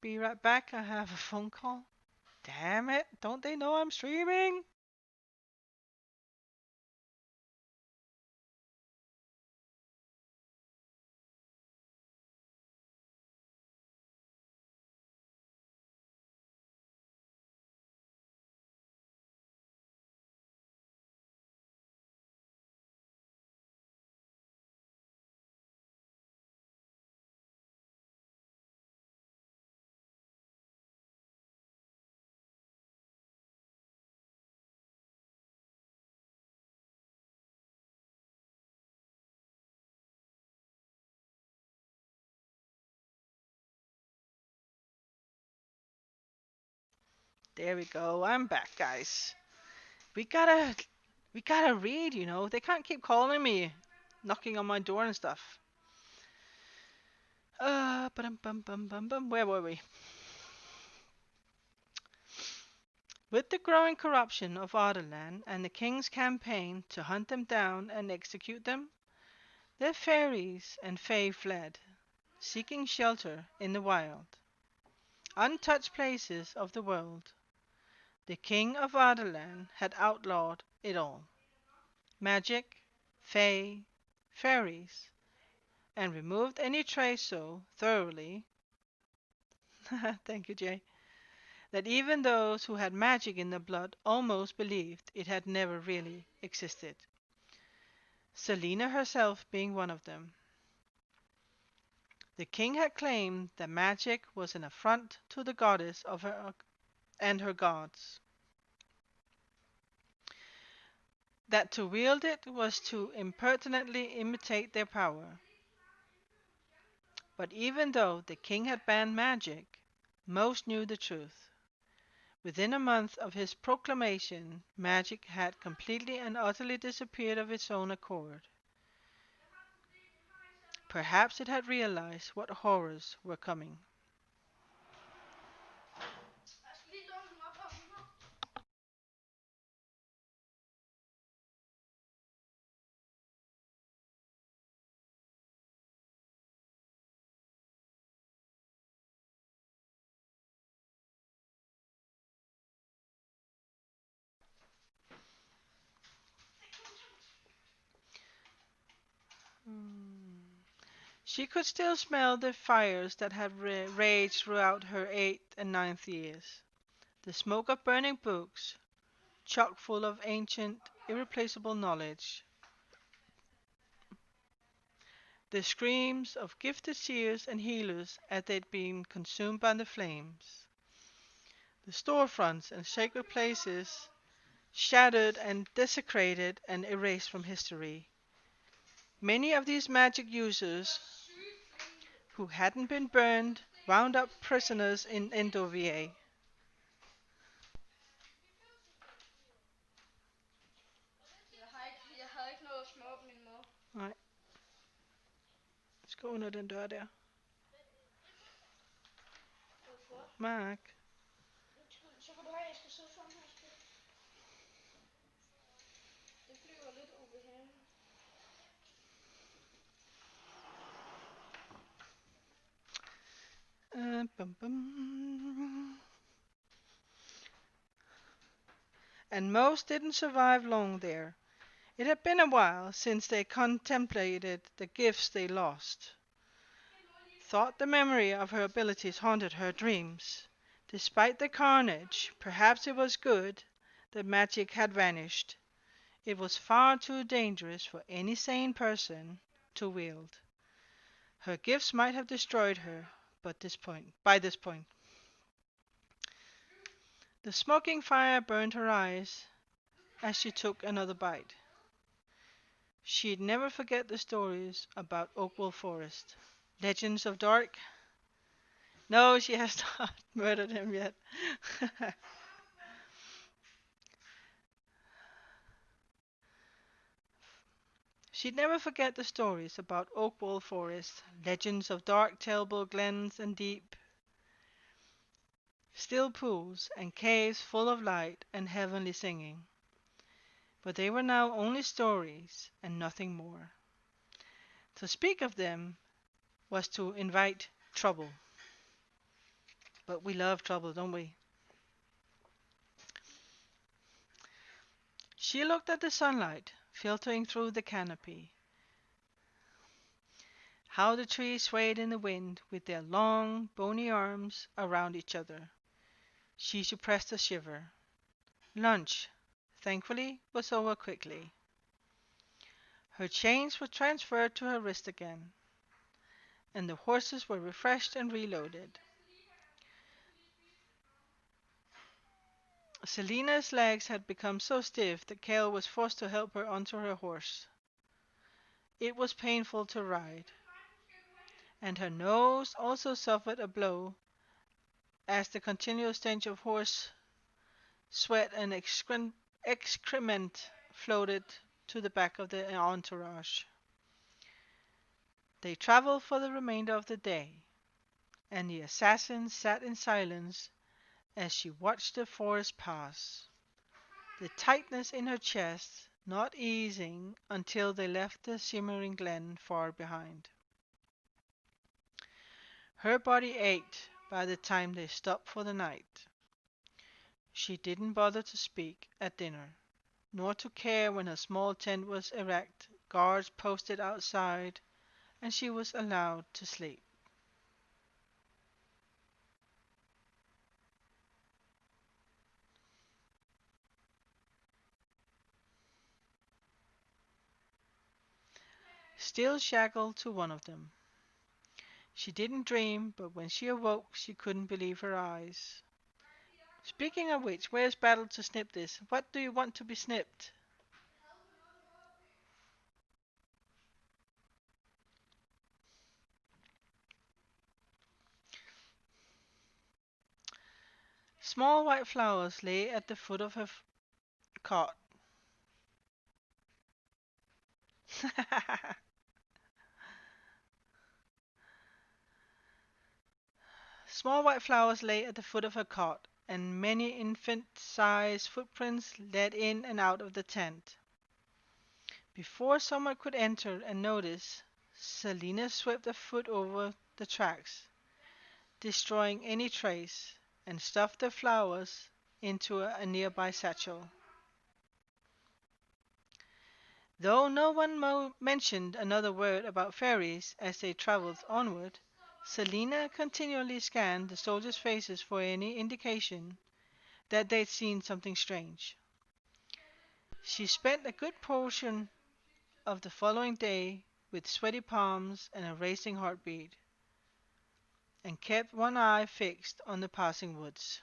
be right back. I have a phone call. Damn it. Don't they know I'm streaming? There we go. I'm back, guys. We gotta we gotta read, you know. They can't keep calling me, knocking on my door and stuff. Bum. Where were we? With the growing corruption of Ardalan and the king's campaign to hunt them down and execute them, their fairies and fae fled, seeking shelter in the wild, untouched places of the world. The king of Ardalan had outlawed it all: magic, fae, fairies, and removed any trace so thoroughly thank you, Jay, that even those who had magic in their blood almost believed it had never really existed. Selina herself being one of them. The king had claimed that magic was an affront to the goddess of her and her gods, that to wield it was to impertinently imitate their power. But even though the king had banned magic, most knew the truth. Within a month of his proclamation, magic had completely and utterly disappeared of its own accord. Perhaps it had realized what horrors were coming. She could still smell the fires that had raged throughout her 8th and 9th years. The smoke of burning books, chock full of ancient, irreplaceable knowledge. The screams of gifted seers and healers as they'd been consumed by the flames. The storefronts and sacred places shattered and desecrated and erased from history. Many of these magic users who hadn't been burned wound up prisoners in Endovia. Nej, skal under den dør der. Mark. Bum. And most didn't survive long there. It had been a while since they contemplated the gifts they lost. Thought the memory of her abilities haunted her dreams. Despite the carnage, perhaps it was good that magic had vanished. It was far too dangerous for any sane person to wield. Her gifts might have destroyed her, by this point. The smoking fire burned her eyes as she took another bite. She'd never forget the stories about Oakville Forest. Legends of Dark? No, she has not murdered him yet. She'd never forget the stories about Oakwall Forest, legends of dark terrible glens and deep, still pools and caves full of light and heavenly singing. But they were now only stories and nothing more. To speak of them was to invite trouble. But we love trouble, don't we? She looked at the sunlight filtering through the canopy, how the trees swayed in the wind with their long, bony arms around each other. She suppressed a shiver. Lunch, thankfully, was over quickly. Her chains were transferred to her wrist again, and the horses were refreshed and reloaded. Selina's legs had become so stiff that Cale was forced to help her onto her horse. It was painful to ride, and her nose also suffered a blow as the continual stench of horse sweat and excrement floated to the back of the entourage. They traveled for the remainder of the day, and the assassin sat in silence as she watched the forest pass, the tightness in her chest not easing until they left the shimmering glen far behind. Her body ached by the time they stopped for the night. She didn't bother to speak at dinner, nor to care when her small tent was erect, guards posted outside, and she was allowed to sleep. Still shackled to one of them. She didn't dream, but when she awoke she couldn't believe her eyes. Speaking of which, where's Battle to snip this? What do you want to be snipped? Small white flowers lay at the foot of her cot. Small white flowers lay at the foot of her cot, and many infant-sized footprints led in and out of the tent. Before someone could enter and notice, Selina swept a foot over the tracks, destroying any trace, and stuffed the flowers into a nearby satchel. Though no one mentioned another word about fairies as they traveled onward, Selina continually scanned the soldiers' faces for any indication that they'd seen something strange. She spent a good portion of the following day with sweaty palms and a racing heartbeat, and kept one eye fixed on the passing woods.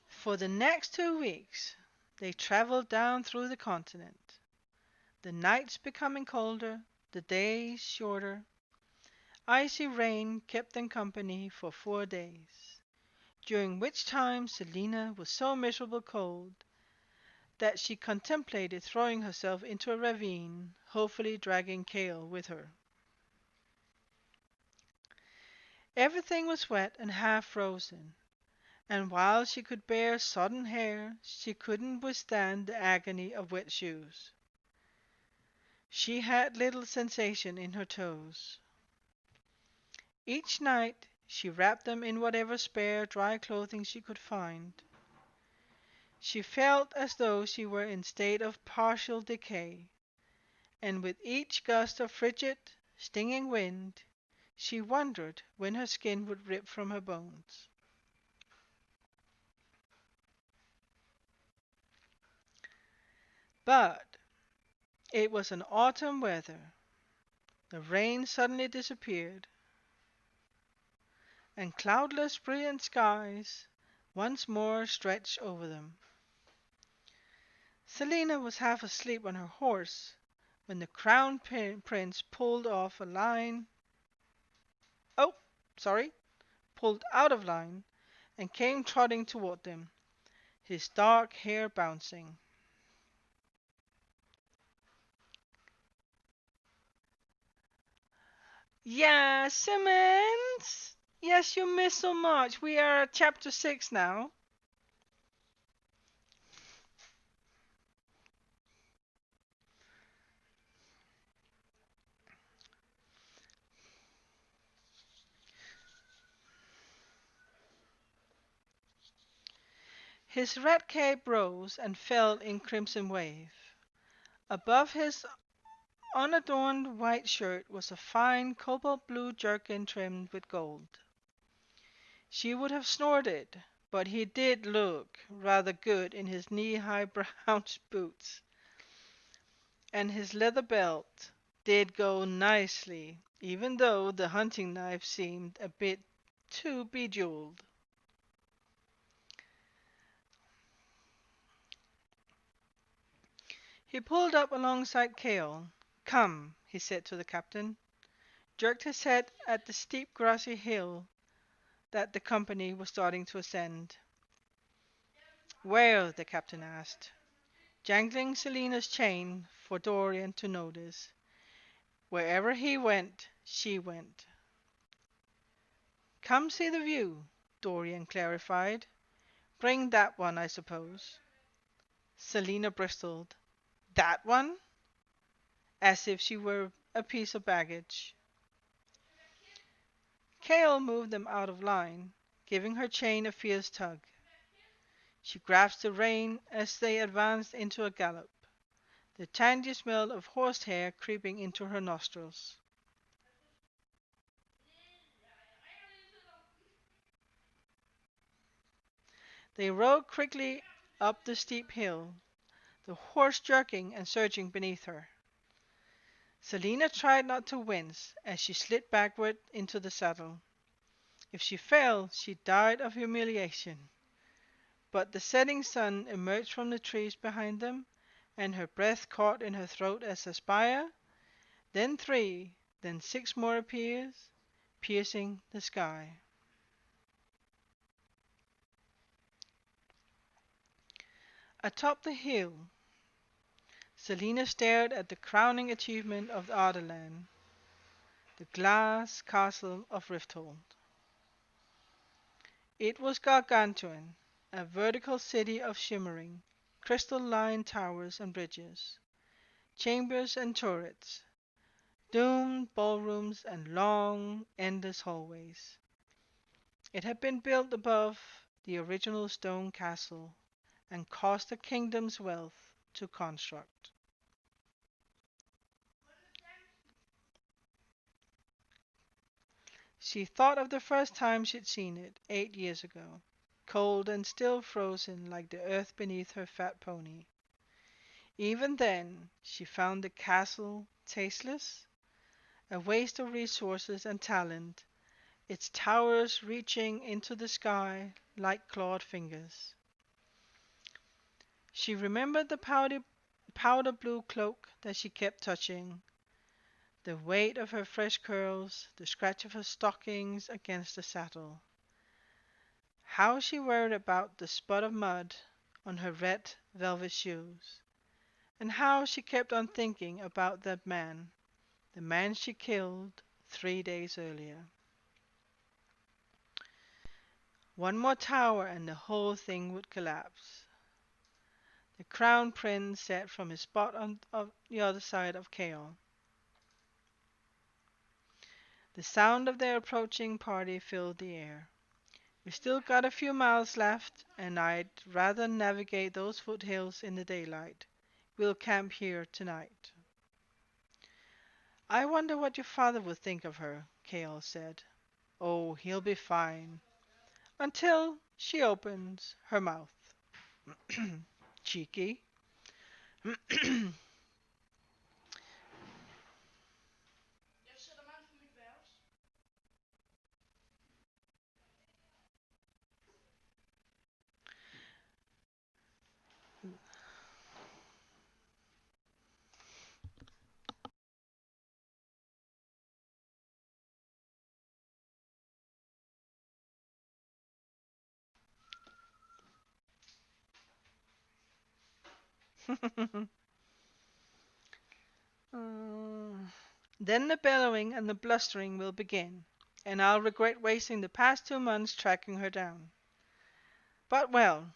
For the next 2 weeks they traveled down through the continent, the nights becoming colder, the days shorter. Icy rain kept them company for 4 days, during which time Selina was so miserable cold that she contemplated throwing herself into a ravine, hopefully dragging Cale with her. Everything was wet and half frozen, and while she could bear sodden hair, she couldn't withstand the agony of wet shoes. She had little sensation in her toes. Each night she wrapped them in whatever spare dry clothing she could find. She felt as though she were in state of partial decay, and with each gust of frigid, stinging wind, she wondered when her skin would rip from her bones. But it was an autumn weather. The rain suddenly disappeared, and cloudless, brilliant skies once more stretched over them. Selina was half asleep on her horse when the crown prince pulled off a line. Oh, sorry, pulled out of line and came trotting toward them. his dark hair bouncing. Yeah, Simmons! Yes, you missed so much. We are at chapter 6 now. His red cape rose and fell in crimson wave. Above his unadorned white shirt was a fine cobalt blue jerkin trimmed with gold. She would have snorted, but he did look rather good in his knee-high brown boots, and his leather belt did go nicely, even though the hunting knife seemed a bit too bejeweled. He pulled up alongside Cale. "Come," he said to the captain, jerked his head at the steep grassy hill that the company was starting to ascend. "Where?" the captain asked, jangling Selina's chain for Dorian to notice. Wherever he went, she went. "Come see the view," Dorian clarified. "Bring that one, I suppose." Selina bristled. "That one?" As if she were a piece of baggage. Cale moved them out of line, giving her chain a fierce tug. She grasped the rein as they advanced into a gallop, the tangy smell of horsehair creeping into her nostrils. They rode quickly up the steep hill, the horse jerking and surging beneath her. Selina tried not to wince as she slid backward into the saddle. If she fell, she died of humiliation. But the setting sun emerged from the trees behind them, and her breath caught in her throat as a spire, then three, then six more appeared, piercing the sky. Atop the hill, Selina stared at the crowning achievement of the Ardenland, the glass castle of Rifthold. It was gargantuan, a vertical city of shimmering, crystal-lined towers and bridges, chambers and turrets, domed ballrooms and long, endless hallways. It had been built above the original stone castle and cost a kingdom's wealth to construct. She thought of the first time she'd seen it, 8 years ago, cold and still frozen like the earth beneath her fat pony. Even then, she found the castle tasteless, a waste of resources and talent, its towers reaching into the sky like clawed fingers. She remembered the powder blue cloak that she kept touching, the weight of her fresh curls, the scratch of her stockings against the saddle. How she worried about the spot of mud on her red velvet shoes, and how she kept on thinking about that man, the man she killed 3 days earlier. One more tower and the whole thing would collapse. The crown prince said from his spot on the other side of Chaos. The sound of their approaching party filled the air. "We still got a few miles left, and I'd rather navigate those foothills in the daylight. We'll camp here tonight." "I wonder what your father would think of her," Cale said. "Oh, he'll be fine. Until she opens her mouth." Cheeky. Uh, then the bellowing and the blustering will begin, and I'll regret wasting the past 2 months tracking her down. But well,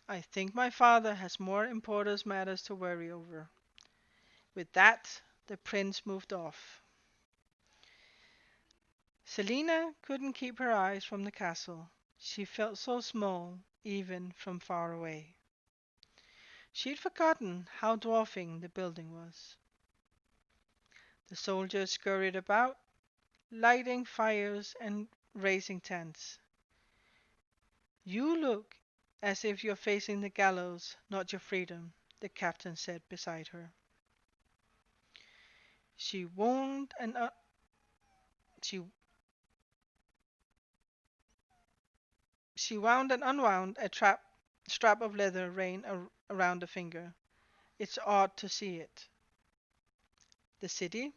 I think my father has more important matters to worry over. With that, the prince moved off. Selina couldn't keep her eyes from the castle. She felt so small, even from far away. She'd forgotten how dwarfing the building was. The soldiers scurried about, lighting fires and raising tents. You look as if you're facing the gallows, not your freedom, the captain said beside her. She wound and she she wound and unwound a strap of leather around a finger. It's odd to see it. The city,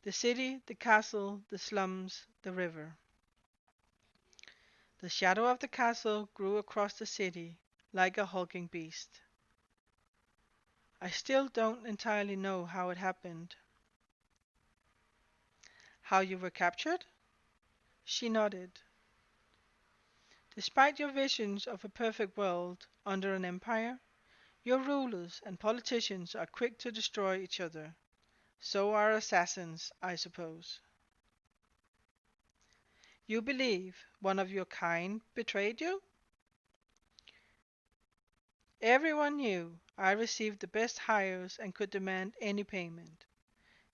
the city, the castle, the slums, the river. The shadow of the castle grew across the city like a hulking beast. I still don't entirely know how it happened. How you were captured? She nodded. Despite your visions of a perfect world under an empire, your rulers and politicians are quick to destroy each other. So are assassins, I suppose. You believe one of your kind betrayed you? Everyone knew I received the best hires and could demand any payment.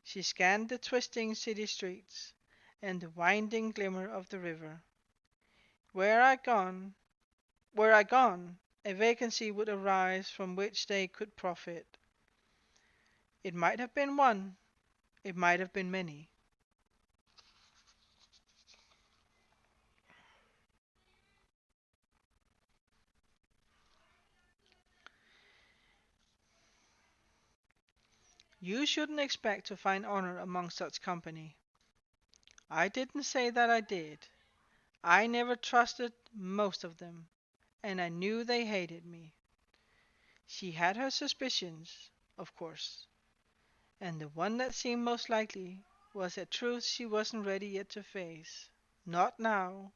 She scanned the twisting city streets and the winding glimmer of the river. Where I gone, were I gone, a vacancy would arise from which they could profit. It might have been one, it might have been many. You shouldn't expect to find honor among such company. I didn't say that I did. I never trusted most of them, and I knew they hated me. She had her suspicions, of course, and the one that seemed most likely was a truth she wasn't ready yet to face. Not now,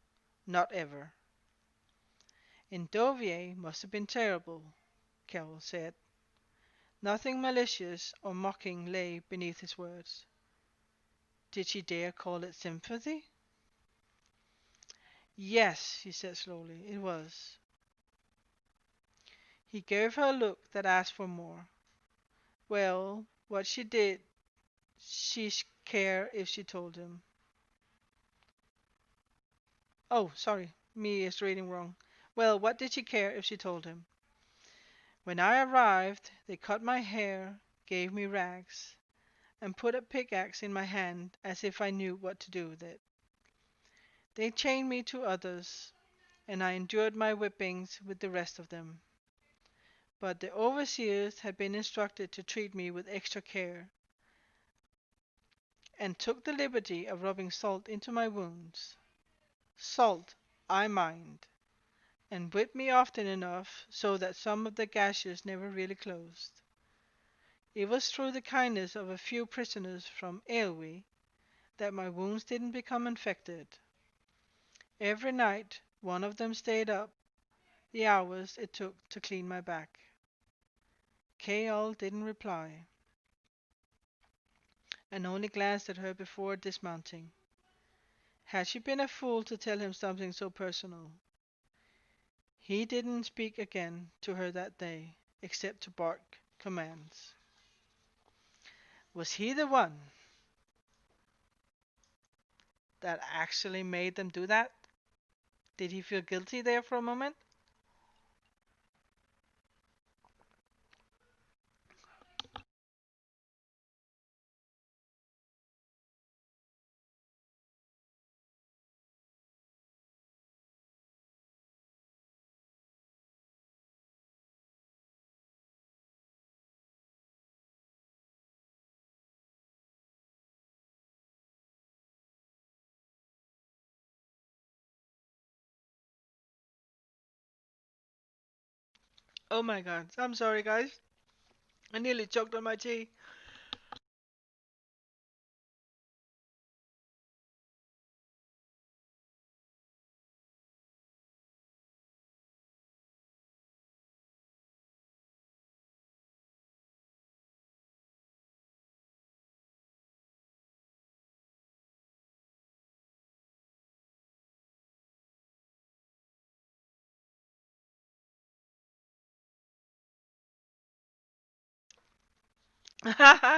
not ever. And Dovier must have been terrible, Carol said. Nothing malicious or mocking lay beneath his words. Did she dare call it sympathy? Yes, she said slowly, it was. He gave her a look that asked for more. Well, what she did, she'd care if she told him. Oh, sorry, me is reading wrong. Well, what did she care if she told him? When I arrived, they cut my hair, gave me rags, and put a pickaxe in my hand as if I knew what to do with it. They chained me to others, and I endured my whippings with the rest of them. But the overseers had been instructed to treat me with extra care, and took the liberty of rubbing salt into my wounds. Salt, I mind, and whipped me often enough so that some of the gashes never really closed. It was through the kindness of a few prisoners from Aelwy that my wounds didn't become infected. Every night one of them stayed up the hours it took to clean my back. Keol didn't reply, and only glanced at her before dismounting. Had she been a fool to tell him something so personal? He didn't speak again to her that day, except to bark commands. Was he the one that actually made them do that? Did he feel guilty there for a moment? Oh my god. I'm sorry, guys. I nearly choked on my tea.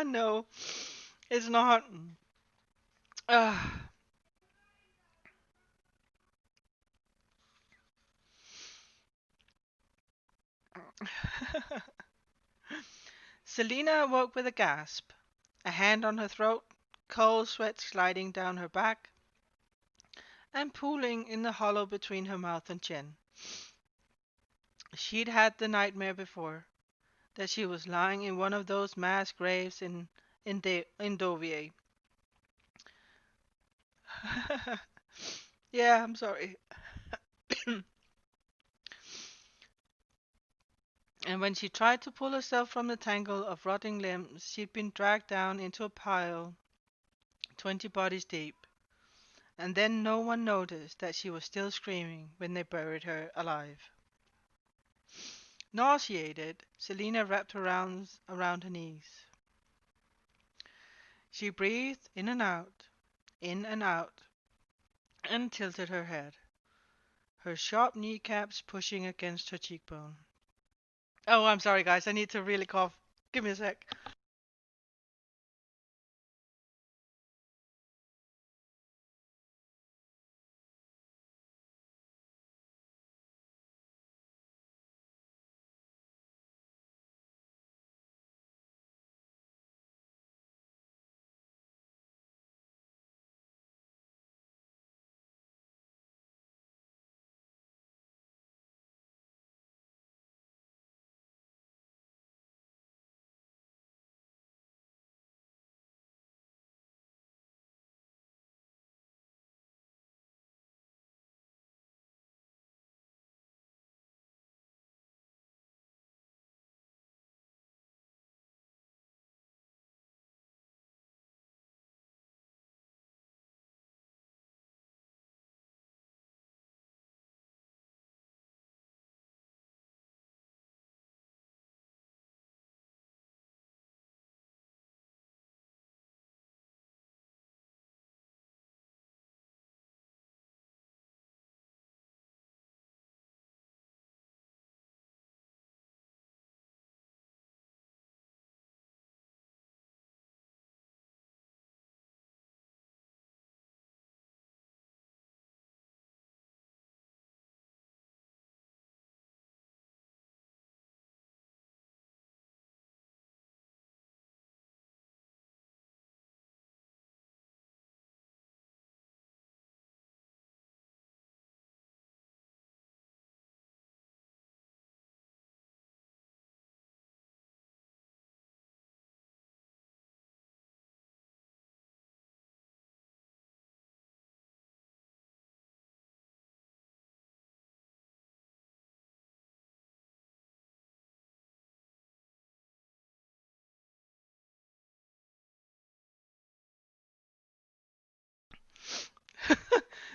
No, it's not. Ah. Selina awoke with a gasp, a hand on her throat, cold sweat sliding down her back and pooling in the hollow between her mouth and chin. She'd had the nightmare before, that she was lying in one of those mass graves in Dovier. Yeah, I'm sorry. And when she tried to pull herself from the tangle of rotting limbs, she'd been dragged down into a pile 20 bodies deep. And then no one noticed that she was still screaming when they buried her alive. Nauseated, Selina wrapped her arms around her knees. She breathed in and out, and tilted her head, her sharp kneecaps pushing against her cheekbone. Oh, I'm sorry, guys. I need to really cough. Give me a sec.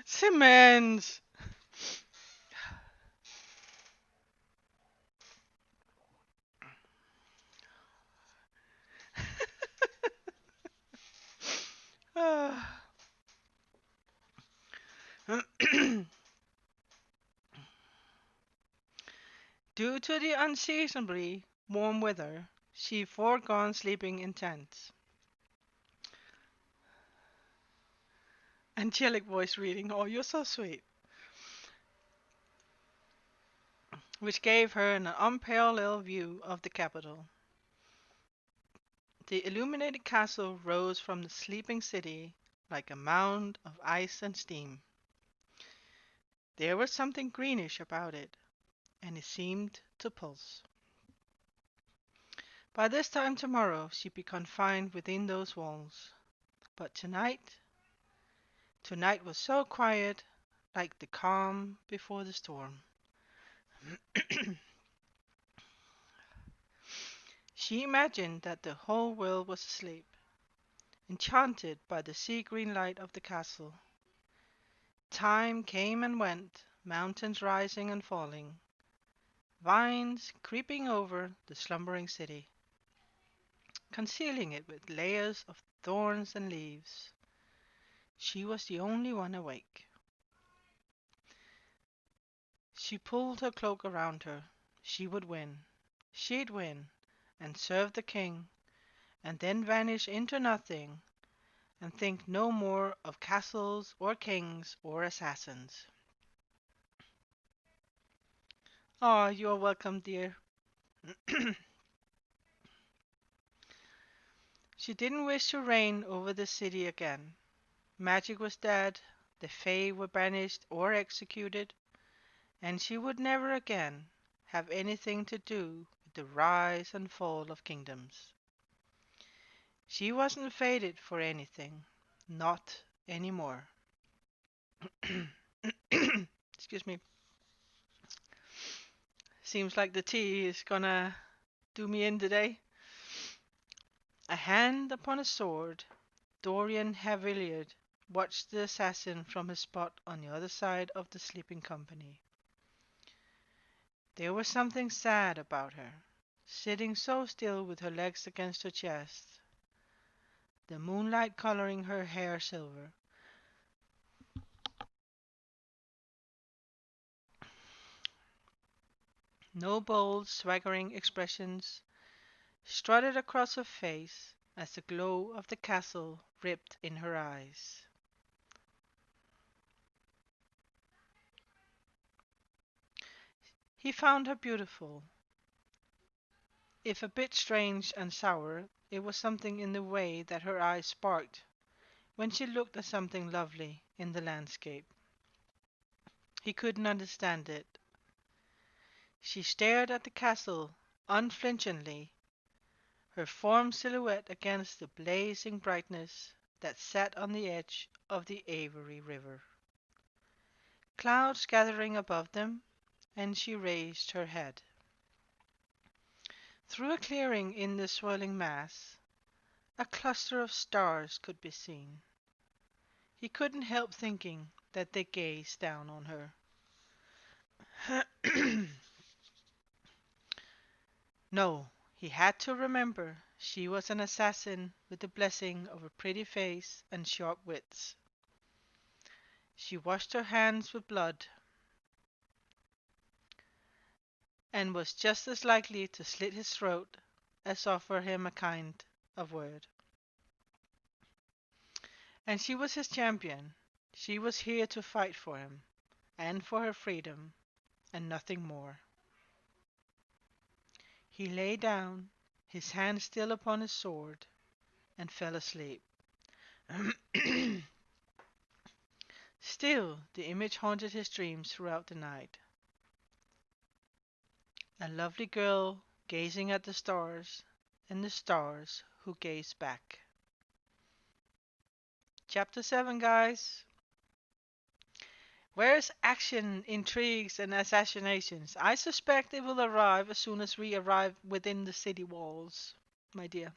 Simmons! Ah. Due to the unseasonably warm weather, she foregone sleeping in tents. Angelic voice reading, oh, you're so sweet. Which gave her an unparalleled view of the capital. The illuminated castle rose from the sleeping city like a mound of ice and steam. There was something greenish about it, and it seemed to pulse. By this time tomorrow she'd be confined within those walls. But tonight was so quiet, like the calm before the storm. She imagined that the whole world was asleep, enchanted by the sea green light of the castle. Time came and went, mountains rising and falling, vines creeping over the slumbering city, concealing it with layers of thorns and leaves. She was the only one awake. She pulled her cloak around her. She would win. She'd win, and serve the king, and then vanish into nothing, and think no more of castles or kings or assassins. Ah, you are welcome, dear. She didn't wish to reign over the city again. Magic was dead, the Fae were banished or executed, and she would never again have anything to do with the rise and fall of kingdoms. She wasn't fated for anything, not anymore. Excuse me. Seems like the tea is gonna do me in today. A hand upon a sword, Dorian Haviliard watched the assassin from his spot on the other side of the sleeping company. There was something sad about her, sitting so still with her legs against her chest, the moonlight coloring her hair silver. No bold, swaggering expressions strutted across her face as the glow of the castle ripped in her eyes. He found her beautiful. If a bit strange and sour, it was something in the way that her eyes sparked when she looked at something lovely in the landscape. He couldn't understand it. She stared at the castle unflinchingly, her form silhouette against the blazing brightness that sat on the edge of the Avery River. Clouds gathering above them, and she raised her head. Through a clearing in the swirling mass, a cluster of stars could be seen. He couldn't help thinking that they gazed down on her. No, he had to remember she was an assassin with the blessing of a pretty face and sharp wits. She washed her hands with blood, and was just as likely to slit his throat as offer him a kind of word. And she was his champion. She was here to fight for him, and for her freedom, and nothing more. He lay down, his hand still upon his sword, and fell asleep. Still, the image haunted his dreams throughout the night. A lovely girl gazing at the stars, and the stars who gazed back. Chapter 7, guys. Where's action, intrigues, and assassinations? I suspect it will arrive as soon as we arrive within the city walls, my dear.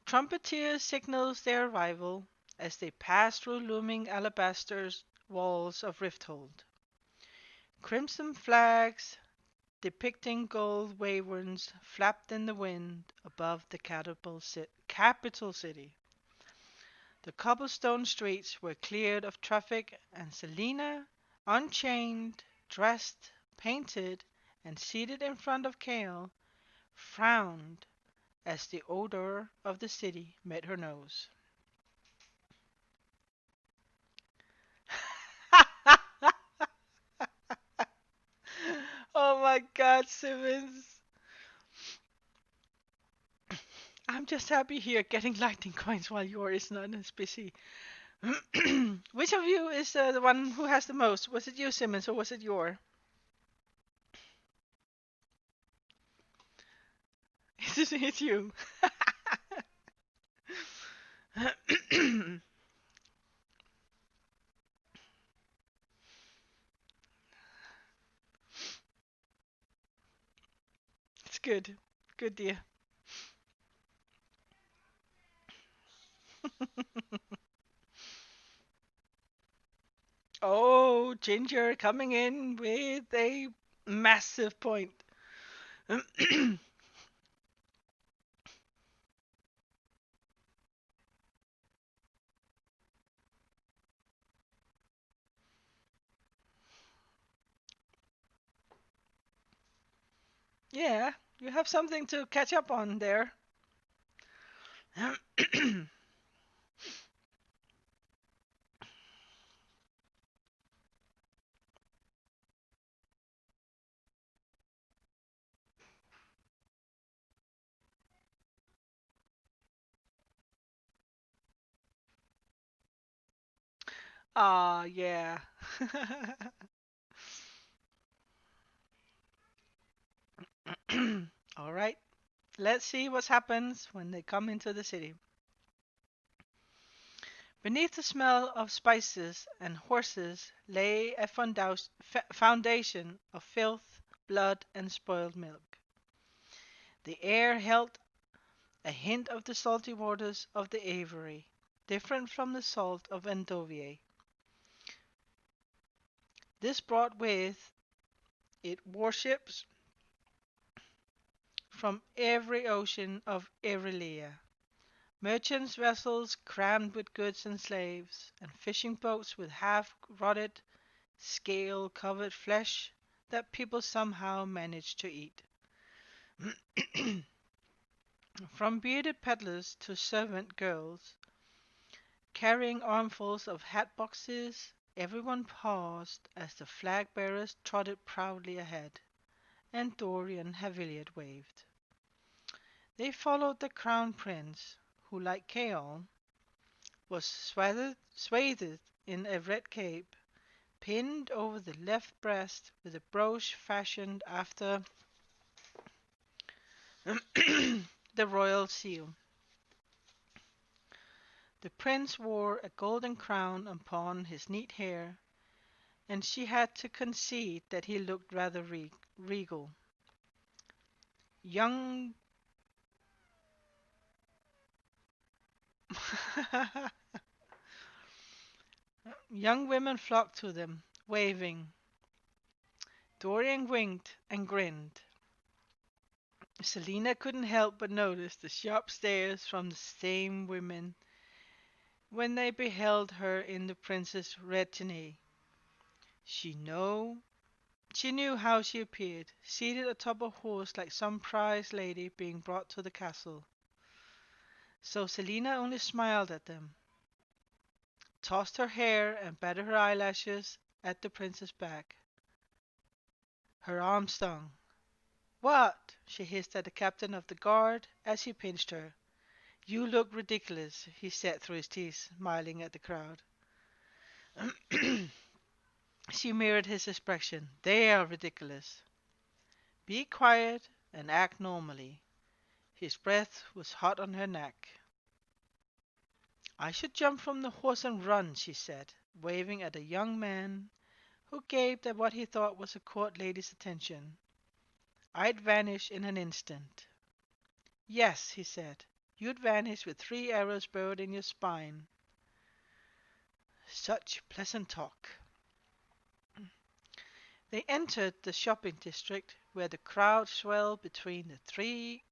Trumpeters signals their arrival as they pass through looming alabaster walls of Rifthold. Crimson flags depicting gold wyverns flapped in the wind above the capital city. The cobblestone streets were cleared of traffic, and Selina, unchained, dressed, painted, and seated in front of Kale, frowned as the odor of the city met her nose. Oh my God, Simmons. I'm just happy here getting lightning coins while yours is not as busy. Which of you is the one who has the most? Was it you, Simmons, or was it your? It's you. Good. Good dear. Oh, Ginger coming in with a massive point. Yeah, you have something to catch up on there. Ah, yeah. All right, let's see what happens when they come into the city. Beneath the smell of spices and horses lay a foundation of filth, blood, and spoiled milk. The air held a hint of the salty waters of the Avery, different from the salt of Endovier. This brought with it warships from every ocean of Erylia, merchants' vessels crammed with goods and slaves, and fishing boats with half-rotted, scale-covered flesh that people somehow managed to eat. From bearded peddlers to servant girls, carrying armfuls of hat boxes, everyone paused as the flag bearers trotted proudly ahead, and Dorian Haviliot waved. They followed the crown prince, who, like Keol, was swathed in a red cape, pinned over the left breast with a brooch fashioned after the royal seal. The prince wore a golden crown upon his neat hair, and she had to concede that he looked rather regal. Young young women flocked to them, waving. Dorian winked and grinned. Selina couldn't help but notice the sharp stares from the same women when they beheld her in the prince's retinue. She know she knew how she appeared, seated atop a horse like some prize lady being brought to the castle. So Selina only smiled at them, tossed her hair, and batted her eyelashes at the prince's back. Her arm stung. "What?" she hissed at the captain of the guard as he pinched her. "You look ridiculous," he said through his teeth, smiling at the crowd. She mirrored his expression. "They are ridiculous. Be quiet and act normally." His breath was hot on her neck. "I should jump from the horse and run," she said, waving at a young man who gaped at what he thought was a court lady's attention. "I'd vanish in an instant." "Yes," he said, "you'd vanish with 3 arrows buried in your spine." Such pleasant talk. They entered the shopping district, where the crowd swelled between the tree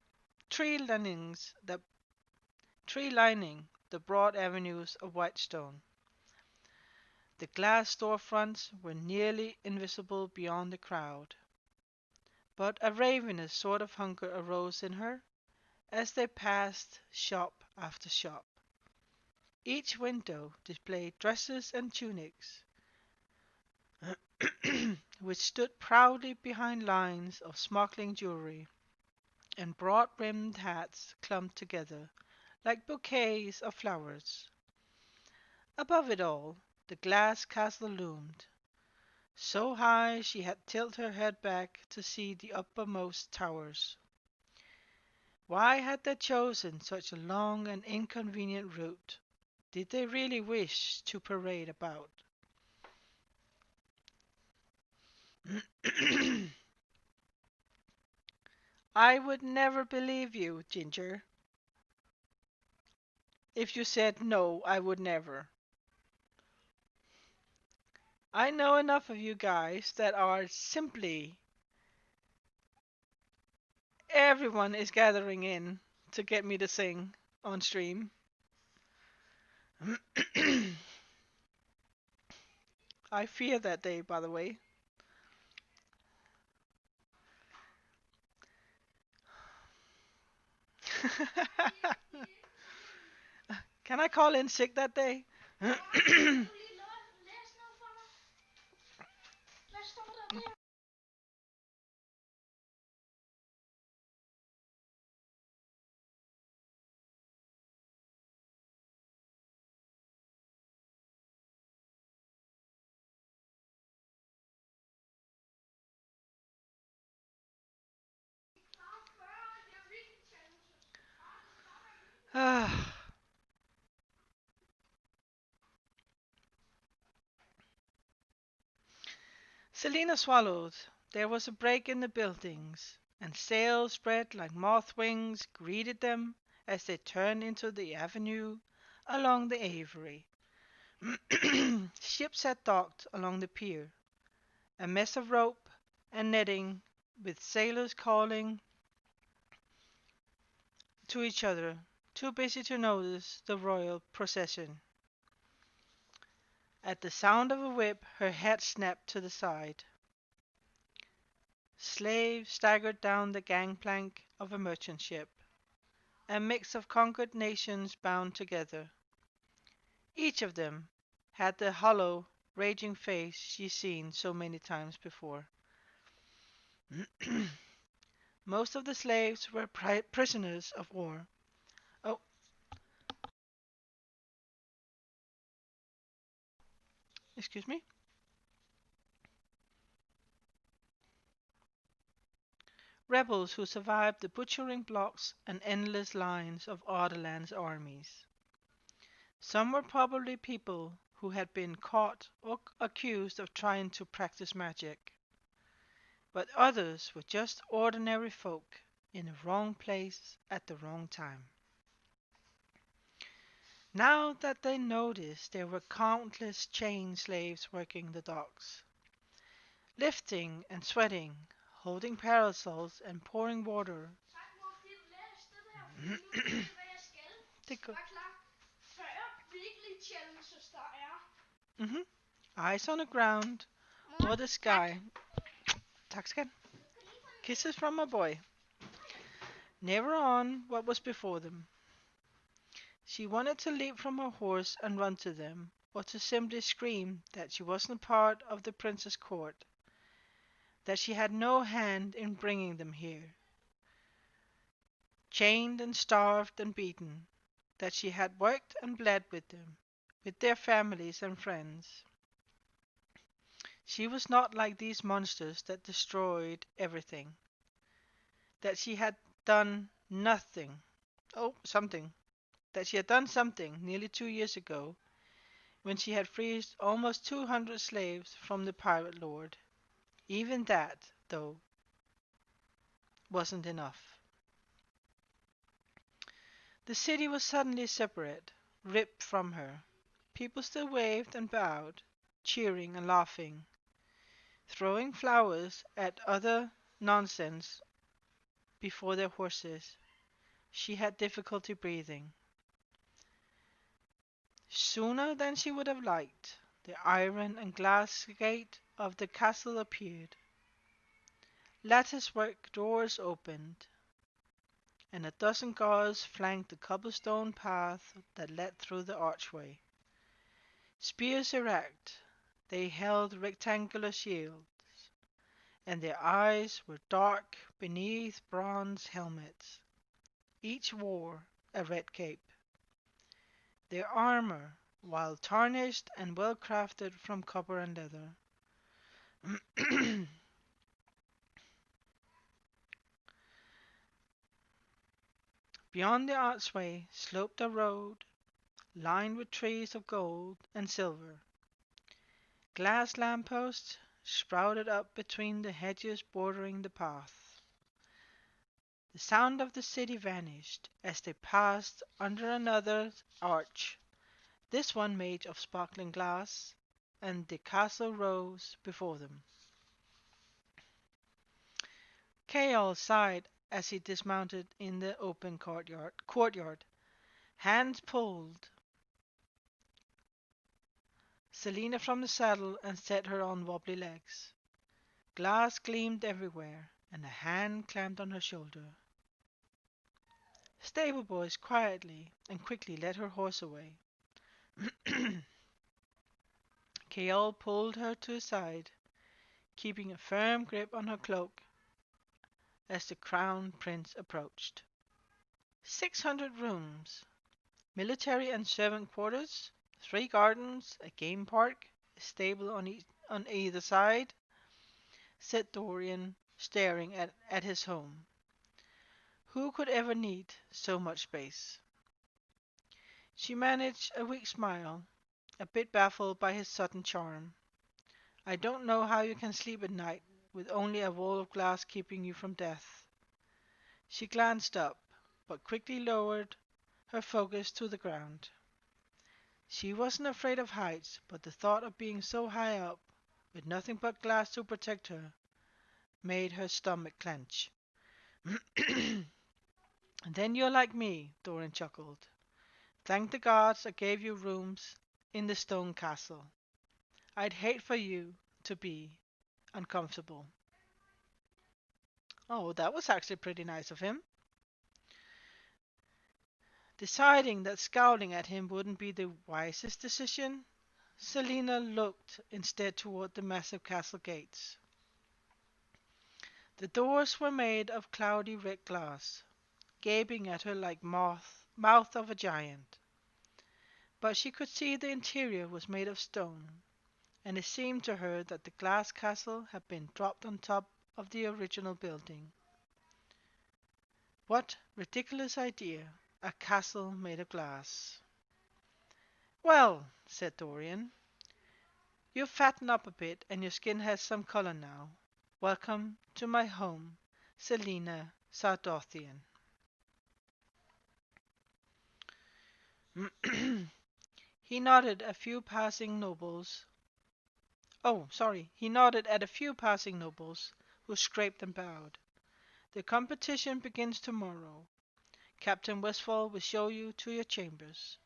linings the tree lining the broad avenues of white stone. The glass storefronts were nearly invisible beyond the crowd, but a ravenous sort of hunger arose in her as they passed shop after shop. Each window displayed dresses and tunics, which stood proudly behind lines of sparkling jewelry, and broad-brimmed hats clumped together like bouquets of flowers. Above it all, the glass castle loomed, so high she had tilted her head back to see the uppermost towers. Why had they chosen such a long and inconvenient route? Did they really wish to parade about? I would never believe you, Ginger. If you said no, I would never. I know enough of you guys that are simply everyone is gathering in to get me to sing on stream. I fear that day, by the way. Can I call in sick that day? Selina swallowed. There was a break in the buildings, and sails spread like moth wings greeted them as they turned into the avenue along the Avery. Ships had docked along the pier, a mess of rope and netting, with sailors calling to each other, too busy to notice the royal procession. At the sound of a whip, her head snapped to the side. Slaves staggered down the gangplank of a merchant ship, a mix of conquered nations bound together. Each of them had the hollow, raging face she'd seen so many times before. Most of the slaves were prisoners of war. Oh, excuse me. Rebels who survived the butchering blocks and endless lines of Ardalan's armies. Some were probably people who had been caught or accused of trying to practice magic, but others were just ordinary folk in the wrong place at the wrong time. Now that they noticed there were countless chained slaves working the docks, lifting and sweating, holding parasols and pouring water. Det er Mhm. Eyes on the ground or the sky. Tak skat. Kisses from a boy. Never on what was before them. She wanted to leap from her horse and run to them, or to simply scream that she wasn't part of the prince's court, that she had no hand in bringing them here, chained and starved and beaten, that she had worked and bled with them, with their families and friends. She was not like these monsters that destroyed everything, that she had done nothing, oh, something, that she had done something nearly 2 years ago when she had freed almost 200 slaves from the pirate lord. Even that, though, wasn't enough. The city was suddenly separate, ripped from her. People still waved and bowed, cheering and laughing, throwing flowers at other nonsense before their horses. She had difficulty breathing. Sooner than she would have liked, the iron and glass gate of the castle appeared. Lattice-work doors opened, and a dozen guards flanked the cobblestone path that led through the archway. Spears erect, they held rectangular shields, and their eyes were dark beneath bronze helmets. Each wore a red cape. Their armor, while tarnished and well crafted from copper and leather. Beyond the archway sloped a road lined with trees of gold and silver. Glass lampposts sprouted up between the hedges bordering the path. The sound of the city vanished as they passed under another arch, this one made of sparkling glass, and the castle rose before them. Kaol sighed as he dismounted in the open courtyard. Hands pulled Selina from the saddle and set her on wobbly legs. Glass gleamed everywhere, and a hand clamped on her shoulder. Stable boys quietly and quickly led her horse away. Keol pulled her to his side, keeping a firm grip on her cloak as the crown prince approached. 600 rooms, military and servant quarters, 3 gardens, a game park, a stable on either side, said Dorian, staring at his home. Who could ever need so much space? She managed a weak smile, a bit baffled by his sudden charm. I don't know how you can sleep at night with only a wall of glass keeping you from death. She glanced up, but quickly lowered her focus to the ground. She wasn't afraid of heights, but the thought of being so high up, with nothing but glass to protect her, made her stomach clench. Then you're like me, Doran chuckled. Thank the gods I gave you rooms in the stone castle. I'd hate for you to be uncomfortable. Oh, that was actually pretty nice of him. Deciding that scowling at him wouldn't be the wisest decision, Selina looked instead toward the massive castle gates. The doors were made of cloudy red glass, gaping at her like mouth of a giant. But she could see the interior was made of stone, and it seemed to her that the glass castle had been dropped on top of the original building. What ridiculous idea! A castle made of glass. Well, said Dorian, you've fattened up a bit and your skin has some color now. Welcome to my home, Selina Sardothian. He nodded a few passing nobles. Oh, sorry. He nodded at a few passing nobles who scraped and bowed. The competition begins tomorrow. Captain Westfall will show you to your chambers.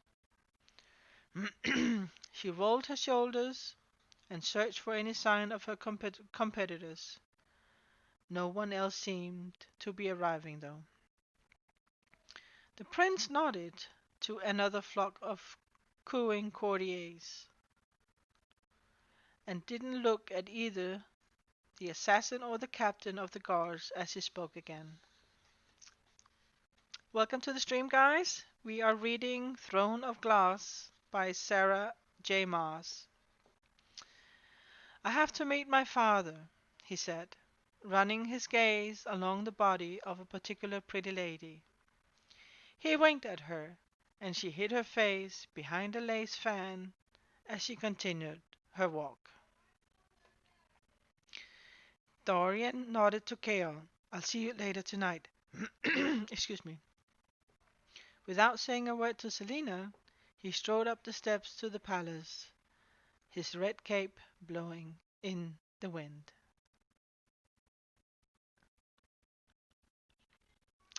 She rolled her shoulders and searched for any sign of her competitors. No one else seemed to be arriving, though. The prince nodded to another flock of cooing courtiers, and didn't look at either the assassin or the captain of the guards as he spoke again. Welcome to the stream, guys. We are reading Throne of Glass by Sarah J. Maas. I have to meet my father, he said, running his gaze along the body of a particular pretty lady. He winked at her, and she hid her face behind a lace fan as she continued her walk. Dorian nodded to Kale. I'll see you later tonight. Excuse me. Without saying a word to Selina, he strode up the steps to the palace, his red cape blowing in the wind.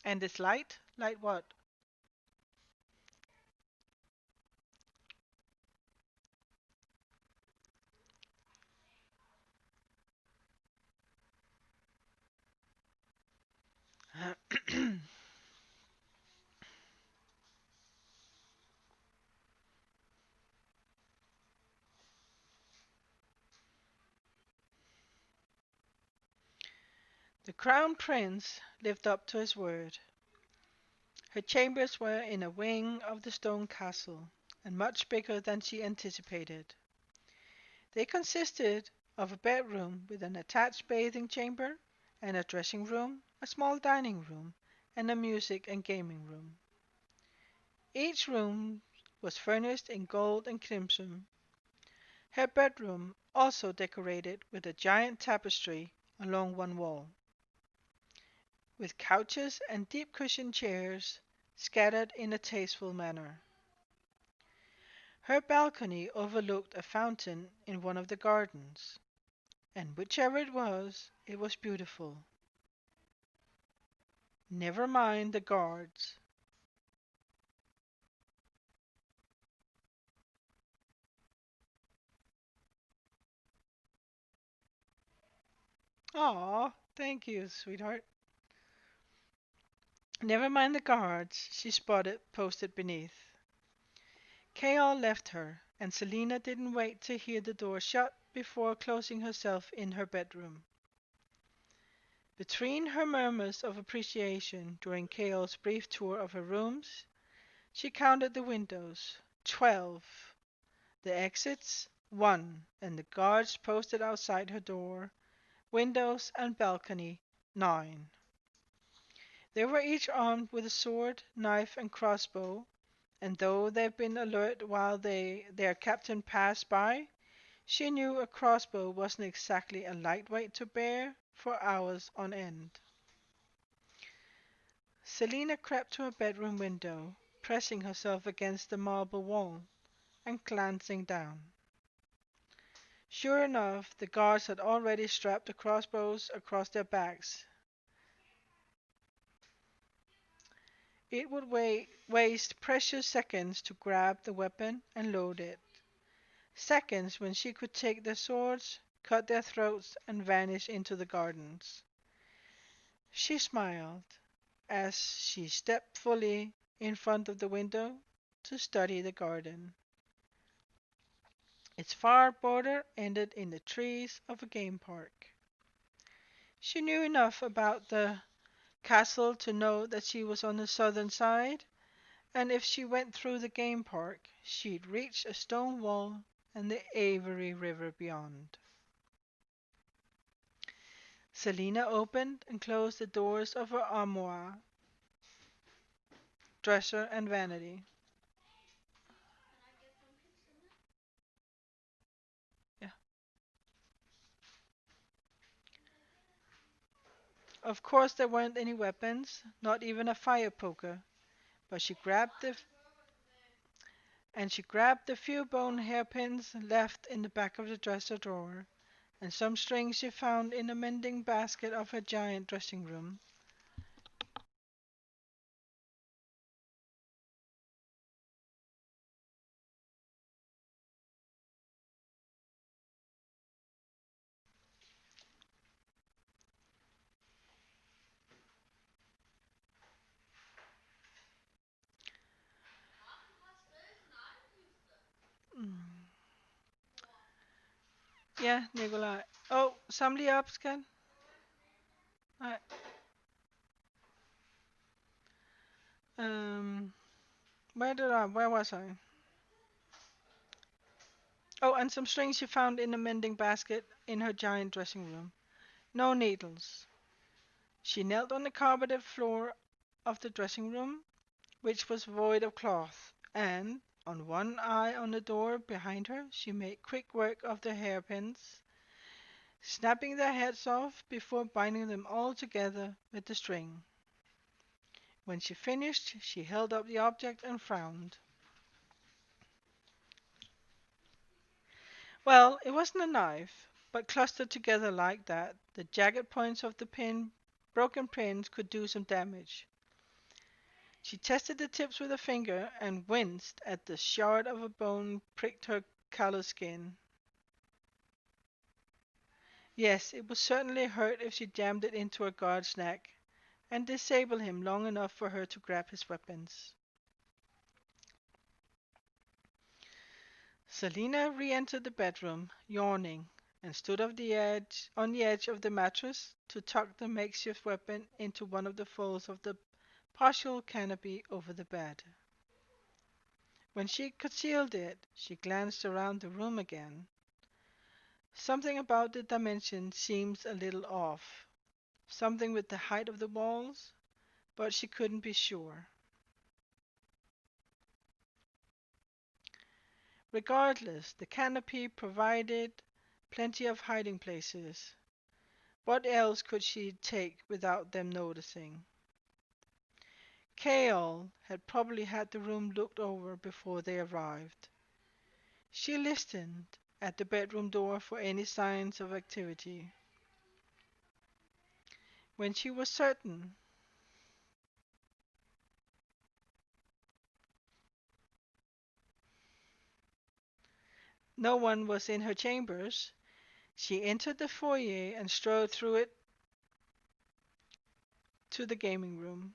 And this light? Light what? The crown prince lived up to his word. Her chambers were in a wing of the stone castle, and much bigger than she anticipated. They consisted of a bedroom with an attached bathing chamber, and a dressing room, a small dining room, and a music and gaming room. Each room was furnished in gold and crimson. Her bedroom also decorated with a giant tapestry along one wall. with couches and deep cushioned chairs scattered in a tasteful manner. Her balcony overlooked a fountain in one of the gardens, and whichever it was beautiful. Never mind the guards. Aw, thank you, sweetheart. Never mind the guards, she spotted posted beneath. Kaol left her, and Selina didn't wait to hear the door shut before closing herself in her bedroom. Between her murmurs of appreciation during Kaol's brief tour of her rooms, she counted the windows. 12. The exits. 1. And the guards posted outside her door, windows, and balcony. 9. They were each armed with a sword, knife, and crossbow, and though they'd been alert while their captain passed by, she knew a crossbow wasn't exactly a lightweight to bear for hours on end. Selina crept to her bedroom window, pressing herself against the marble wall, and glancing down. Sure enough, the guards had already strapped the crossbows across their backs. It would waste precious seconds to grab the weapon and load it. Seconds when she could take their swords, cut their throats, and vanish into the gardens. She smiled as she stepped fully in front of the window to study the garden. Its far border ended in the trees of a game park. She knew enough about the castle to know that she was on the southern side, and if she went through the game park, she'd reach a stone wall and the Avery River beyond. Selina opened and closed the doors of her armoire, dresser, and vanity. Yeah. Of course, there weren't any weapons, not even a fire poker, but she grabbed the few bone hairpins left in the back of the dresser drawer, and some strings she found in the mending basket of her giant dressing room. Mm. Ja, Nikolaj. Oh, samle lige op, skat. Nej. Where was I? Oh, and some strings she found in the mending basket in her giant dressing room. No needles. She knelt on the carpeted floor of the dressing room, which was void of cloth, and, on one eye on the door behind her, she made quick work of the hairpins, snapping their heads off before binding them all together with the string. When she finished, she held up the object and frowned. Well, it wasn't a knife, but clustered together like that, the jagged points of the broken pins could do some damage. She tested the tips with a finger and winced at the shard of a bone pricked her callous skin. Yes, it would certainly hurt if she jammed it into a guard's neck and disable him long enough for her to grab his weapons. Selina re-entered the bedroom, yawning, and stood on the edge of the mattress to tuck the makeshift weapon into one of the folds of the partial canopy over the bed. When she concealed it, she glanced around the room again. Something about the dimension seems a little off. Something with the height of the walls, but she couldn't be sure. Regardless, the canopy provided plenty of hiding places, What else could she take without them noticing? Kale had probably had the room looked over before they arrived. She listened at the bedroom door for any signs of activity. When she was certain no one was in her chambers, she entered the foyer and strode through it to the gaming room.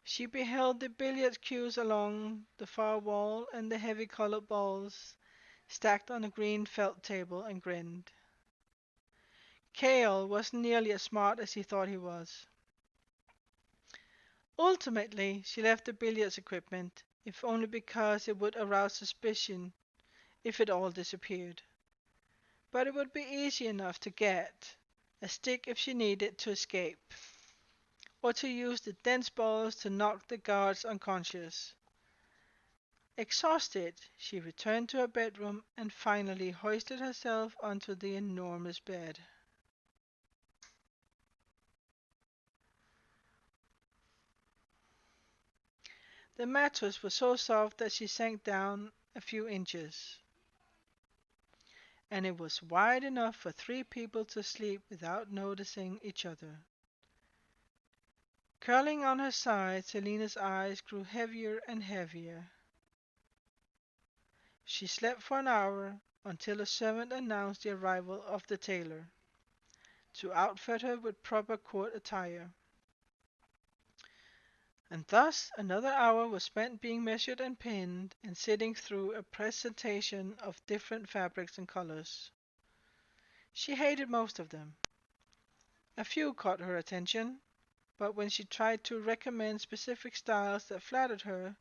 She beheld the billiard cues along the far wall and the heavy colored balls stacked on a green felt table and grinned. Cale wasn't nearly as smart as he thought he was. Ultimately, she left the billiards equipment, if only because it would arouse suspicion if it all disappeared. But it would be easy enough to get a stick if she needed to escape, or to use the dense balls to knock the guards unconscious. Exhausted, she returned to her bedroom and finally hoisted herself onto the enormous bed. The mattress was so soft that she sank down a few inches, and it was wide enough for three people to sleep without noticing each other. Curling on her side, Selina's eyes grew heavier and heavier. She slept for an hour until a servant announced the arrival of the tailor to outfit her with proper court attire. And thus another hour was spent being measured and pinned, and sitting through a presentation of different fabrics and colors. She hated most of them. A few caught her attention, but when she tried to recommend specific styles that flattered her,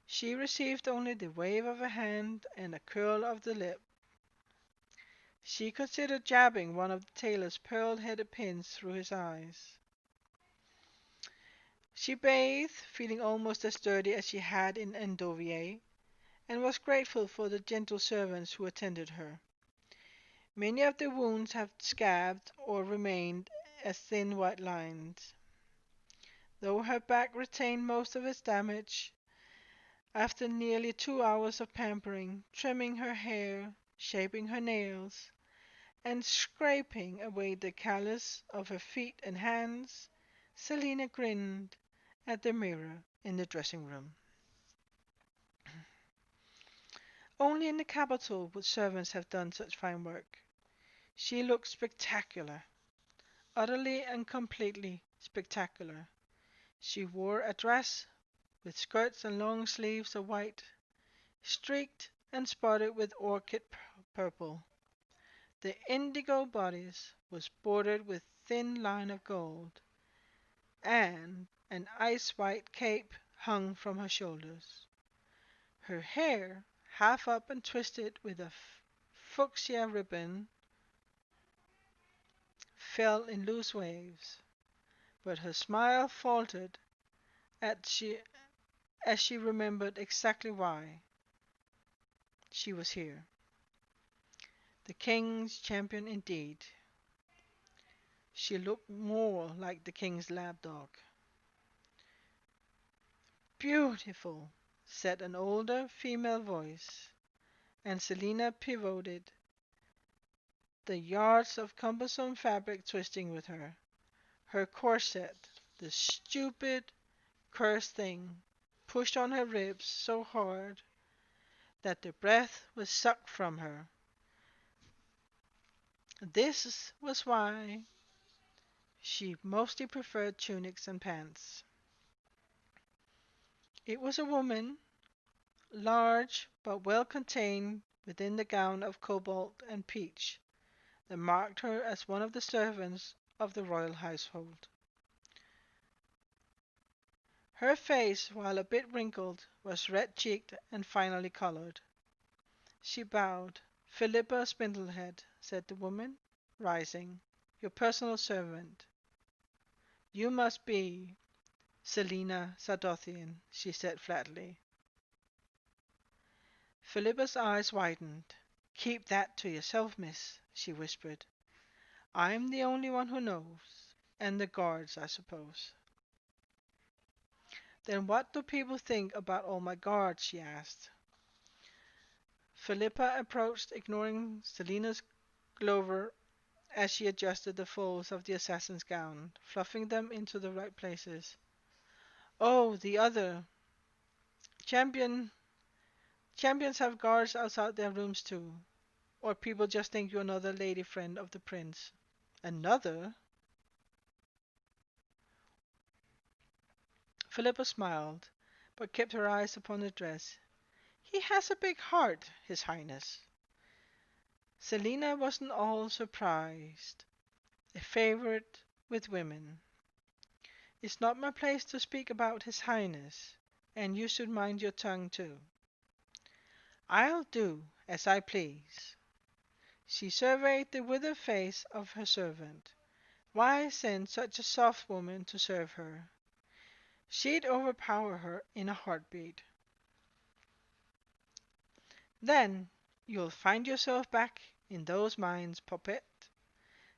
she received only the wave of a hand and a curl of the lip. She considered jabbing one of the tailor's pearl-headed pins through his eyes. She bathed, feeling almost as dirty as she had in Endovier, and was grateful for the gentle servants who attended her. Many of the wounds had scabbed or remained as thin white lines. Though her back retained most of its damage, after nearly 2 hours of pampering, trimming her hair, shaping her nails, and scraping away the callus of her feet and hands, Selina grinned at the mirror in the dressing room. Only in the capital would servants have done such fine work. She looked spectacular, utterly and completely spectacular. She wore a dress with skirts and long sleeves of white, streaked and spotted with orchid purple. The indigo bodice was bordered with thin line of gold, and an ice-white cape hung from her shoulders. Her hair, half up and twisted with a fuchsia ribbon, fell in loose waves, but her smile faltered she, as she remembered exactly why she was here. The king's champion indeed. She looked more like the king's lapdog. "Beautiful," said an older female voice, and Selina pivoted, the yards of cumbersome fabric twisting with her. Her corset, the stupid, cursed thing, pushed on her ribs so hard that the breath was sucked from her. This was why she mostly preferred tunics and pants. It was a woman, large but well contained within the gown of cobalt and peach that marked her as one of the servants of the royal household. Her face, while a bit wrinkled, was red-cheeked and finely colored. She bowed. "Philippa Spindlehead," said the woman, rising, "your personal servant." "You must be Selina Sadothian," she said flatly. Philippa's eyes widened. "Keep that to yourself, miss," she whispered. I'm the only one who knows. And the guards, I suppose. Then what do people think about all my guards? She asked. Philippa approached, ignoring Selina's glover as she adjusted the folds of the assassin's gown, fluffing them into the right places. Oh, the other champion champions have guards outside their rooms too. Or people just think you're another lady friend of the prince. Another? Philippa smiled, but kept her eyes upon the dress. He has a big heart, His Highness. Selina wasn't all surprised. A favorite with women. It's not my place to speak about His Highness, and you should mind your tongue too. I'll do as I please. She surveyed the withered face of her servant. Why send such a soft woman to serve her? She'd overpower her in a heartbeat. Then you'll find yourself back in those mines, Poppet.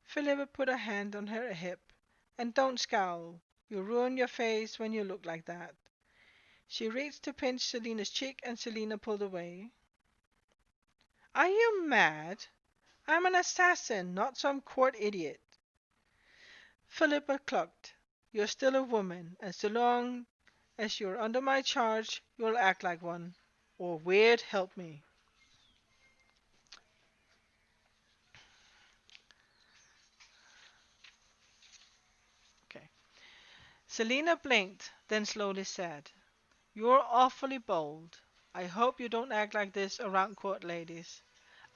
Philippa put a hand on her hip. And don't scowl. You'll ruin your face when you look like that. She reached to pinch Selina's cheek, and Selina pulled away. Are you mad? I'm an assassin, not some court idiot. Philippa clucked. You're still a woman, and so long as you're under my charge, you'll act like one. Or weird help me. Okay. Selina blinked, then slowly said, You're awfully bold. I hope you don't act like this around court ladies.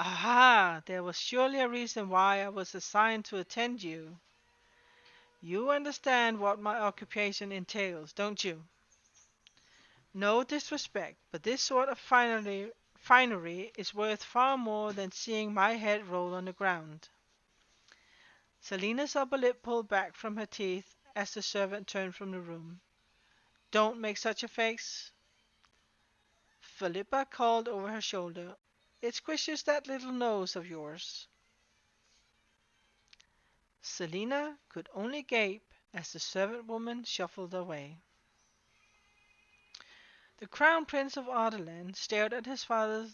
Aha! There was surely a reason why I was assigned to attend you. You understand what my occupation entails, don't you? No disrespect, but this sort of finery is worth far more than seeing my head roll on the ground. Selina's upper lip pulled back from her teeth as the servant turned from the room. Don't make such a face. Philippa called over her shoulder. It squishes that little nose of yours. Selina could only gape as the servant woman shuffled away. The Crown Prince of Ardenland stared at his father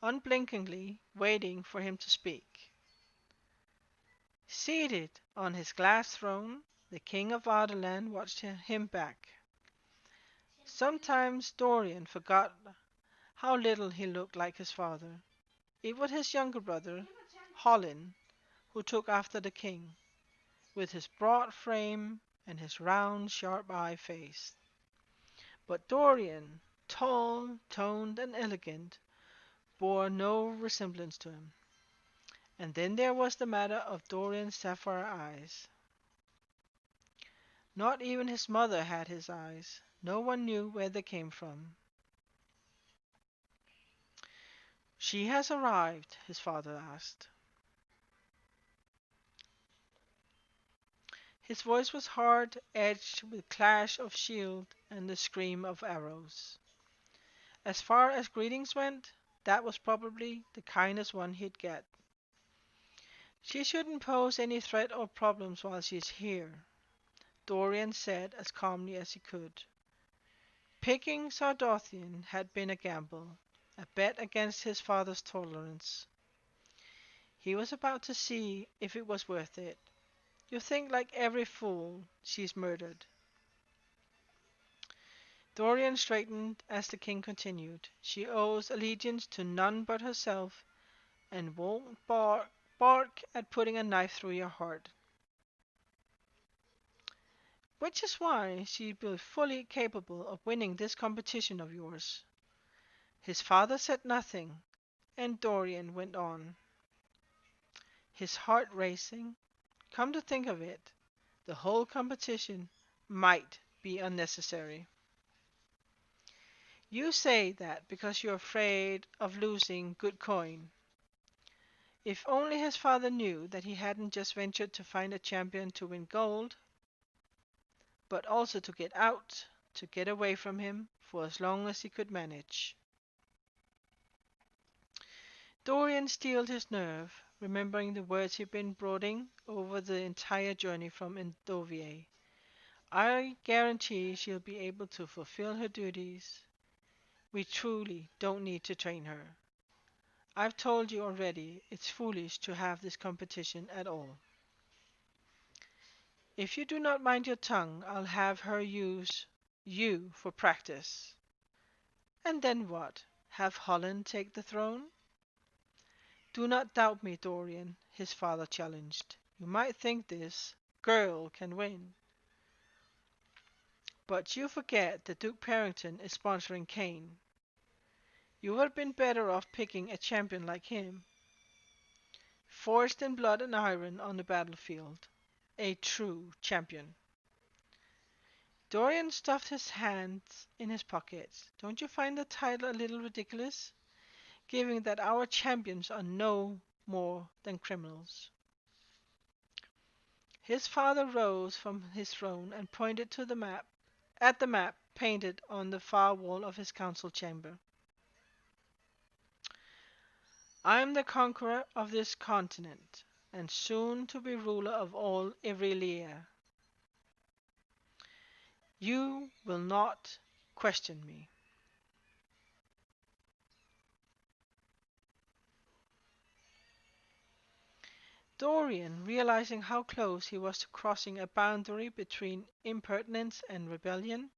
unblinkingly, waiting for him to speak. Seated on his glass throne, the King of Ardenland watched him back. Sometimes Dorian forgot how little he looked like his father. It was his younger brother, Holin, who took after the king, with his broad frame and his round, sharp-eyed face. But Dorian, tall, toned, and elegant, bore no resemblance to him. And then there was the matter of Dorian's sapphire eyes. Not even his mother had his eyes. No one knew where they came from. She has arrived, his father asked. His voice was hard, edged with clash of shield and the scream of arrows. As far as greetings went, that was probably the kindest one he'd get. She shouldn't pose any threat or problems while she's here, Dorian said as calmly as he could. Picking Sardothian had been a gamble, a bet against his father's tolerance. He was about to see if it was worth it. You think like every fool she's murdered. Dorian straightened as the king continued. She owes allegiance to none but herself, and won't bark at putting a knife through your heart. Which is why she'll be fully capable of winning this competition of yours. His father said nothing, and Dorian went on, his heart racing. Come to think of it, the whole competition might be unnecessary. You say that because you're afraid of losing good coin. If only his father knew that he hadn't just ventured to find a champion to win gold, but also to get out, to get away from him for as long as he could manage. Dorian steeled his nerve, remembering the words he'd been brooding over the entire journey from Endovier. I guarantee she'll be able to fulfill her duties. We truly don't need to train her. I've told you already it's foolish to have this competition at all. If you do not mind your tongue, I'll have her use you for practice. And then what? Have Holland take the throne? Do not doubt me, Dorian, his father challenged. You might think this girl can win. But you forget that Duke Parrington is sponsoring Kane. You would have been better off picking a champion like him, forged in blood and iron on the battlefield. A true champion. Dorian stuffed his hands in his pockets. Don't you find the title a little ridiculous, given that our champions are no more than criminals? His father rose from his throne and pointed to the map at the map painted on the far wall of his council chamber. I am the conqueror of this continent, and soon to be ruler of all Irelia. You will not question me. Dorian, realizing how close he was to crossing a boundary between impertinence and rebellion,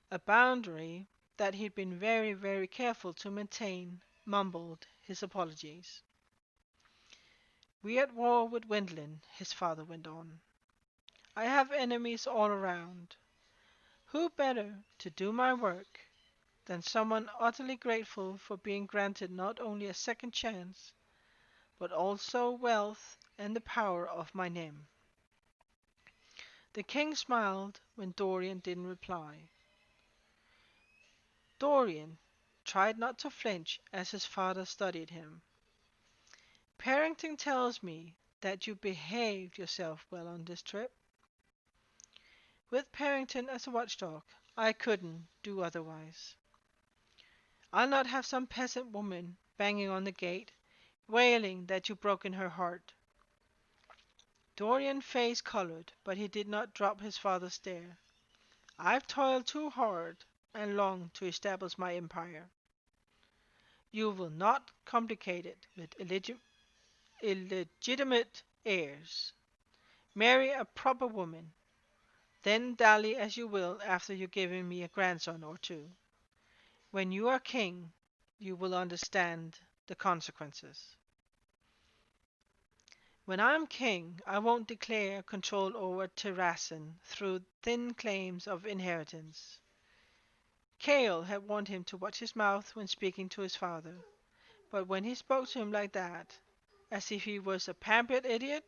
a boundary that he'd been very, very careful to maintain, mumbled his apologies. "We're at war with Wendlin," his father went on. "I have enemies all around. Who better to do my work than someone utterly grateful for being granted not only a second chance, but also wealth and the power of my name?" The king smiled when Dorian didn't reply. Dorian tried not to flinch as his father studied him. "Parrington tells me that you behaved yourself well on this trip. With Parrington as a watchdog, I couldn't do otherwise. I'll not have some peasant woman banging on the gate, wailing that you've broken her heart." Dorian's face colored, but he did not drop his father's stare. "I've toiled too hard and long to establish my empire. You will not complicate it with illegitimate heirs. Marry a proper woman, then dally as you will after you've given me a grandson or two. When you are king, you will understand the consequences." "When I'm king, I won't declare control over Terrasson through thin claims of inheritance." Cale had warned him to watch his mouth when speaking to his father, but when he spoke to him like that, as if he was a pampered idiot,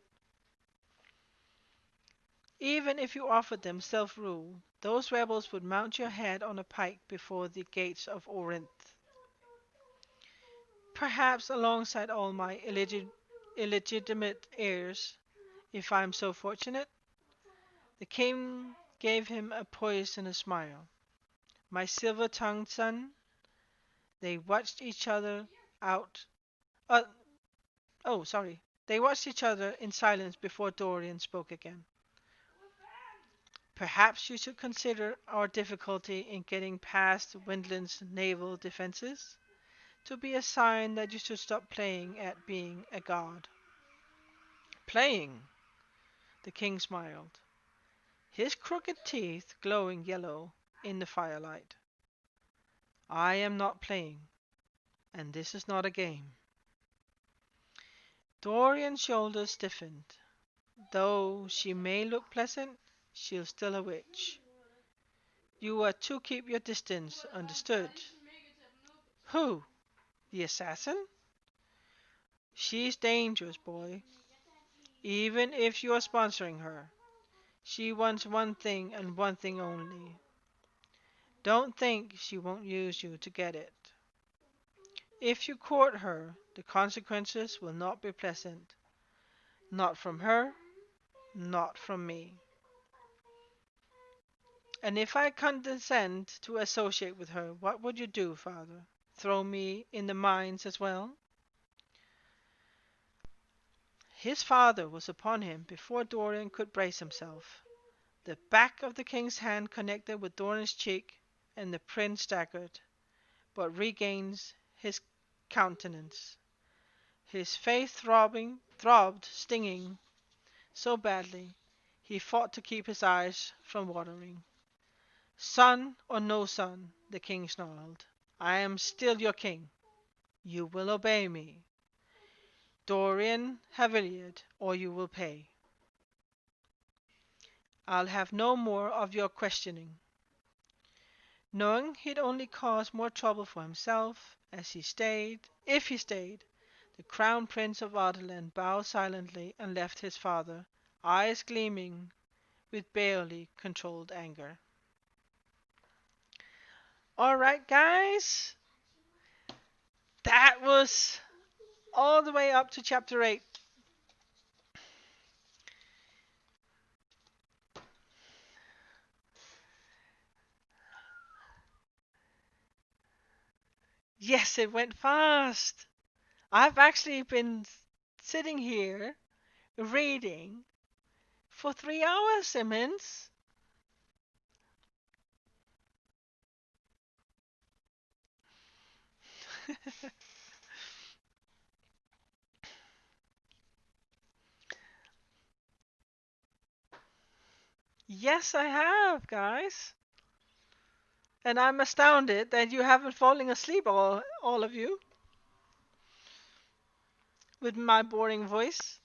even if you offered them self-rule, those rebels would mount your head on a pike before the gates of Orinth. Perhaps alongside all my illegitimate heirs, if I am so fortunate." The king gave him a poisonous smile. "My silver-tongued son." They watched each other out. Uh, oh, sorry. They watched each other in silence before Dorian spoke again. "Perhaps you should consider our difficulty in getting past Wendland's naval defenses to be a sign that you should stop playing at being a god." "Playing?" The king smiled, his crooked teeth glowing yellow in the firelight. "I am not playing, and this is not a game." Dorian's shoulders stiffened. "Though she may look pleasant, she's still a witch. You are to keep your distance, understood?" "Who? The assassin?" "She's dangerous, boy, even if you are sponsoring her. She wants one thing and one thing only. Don't think she won't use you to get it. If you court her, the consequences will not be pleasant. Not from her, not from me." "And if I condescend to associate with her, what would you do, father? Throw me in the mines as well?" His father was upon him before Dorian could brace himself. The back of the king's hand connected with Dorian's cheek, and the prince staggered, but regained his countenance. His face throbbed, stinging so badly, he fought to keep his eyes from watering. "Son or no son," the king snarled, "I am still your king. You will obey me, Dorian Haviliard, or you will pay. I'll have no more of your questioning." Knowing he'd only cause more trouble for himself as he stayed, if he stayed, the Crown Prince of Ardenland bowed silently and left his father, eyes gleaming with barely controlled anger. All right, guys, that was all the way up to chapter 8. Yes, it went fast. I've actually been sitting here reading for 3 hours, Simmons. Yes, I have, guys. And I'm astounded that you haven't fallen asleep, all of you, with my boring voice.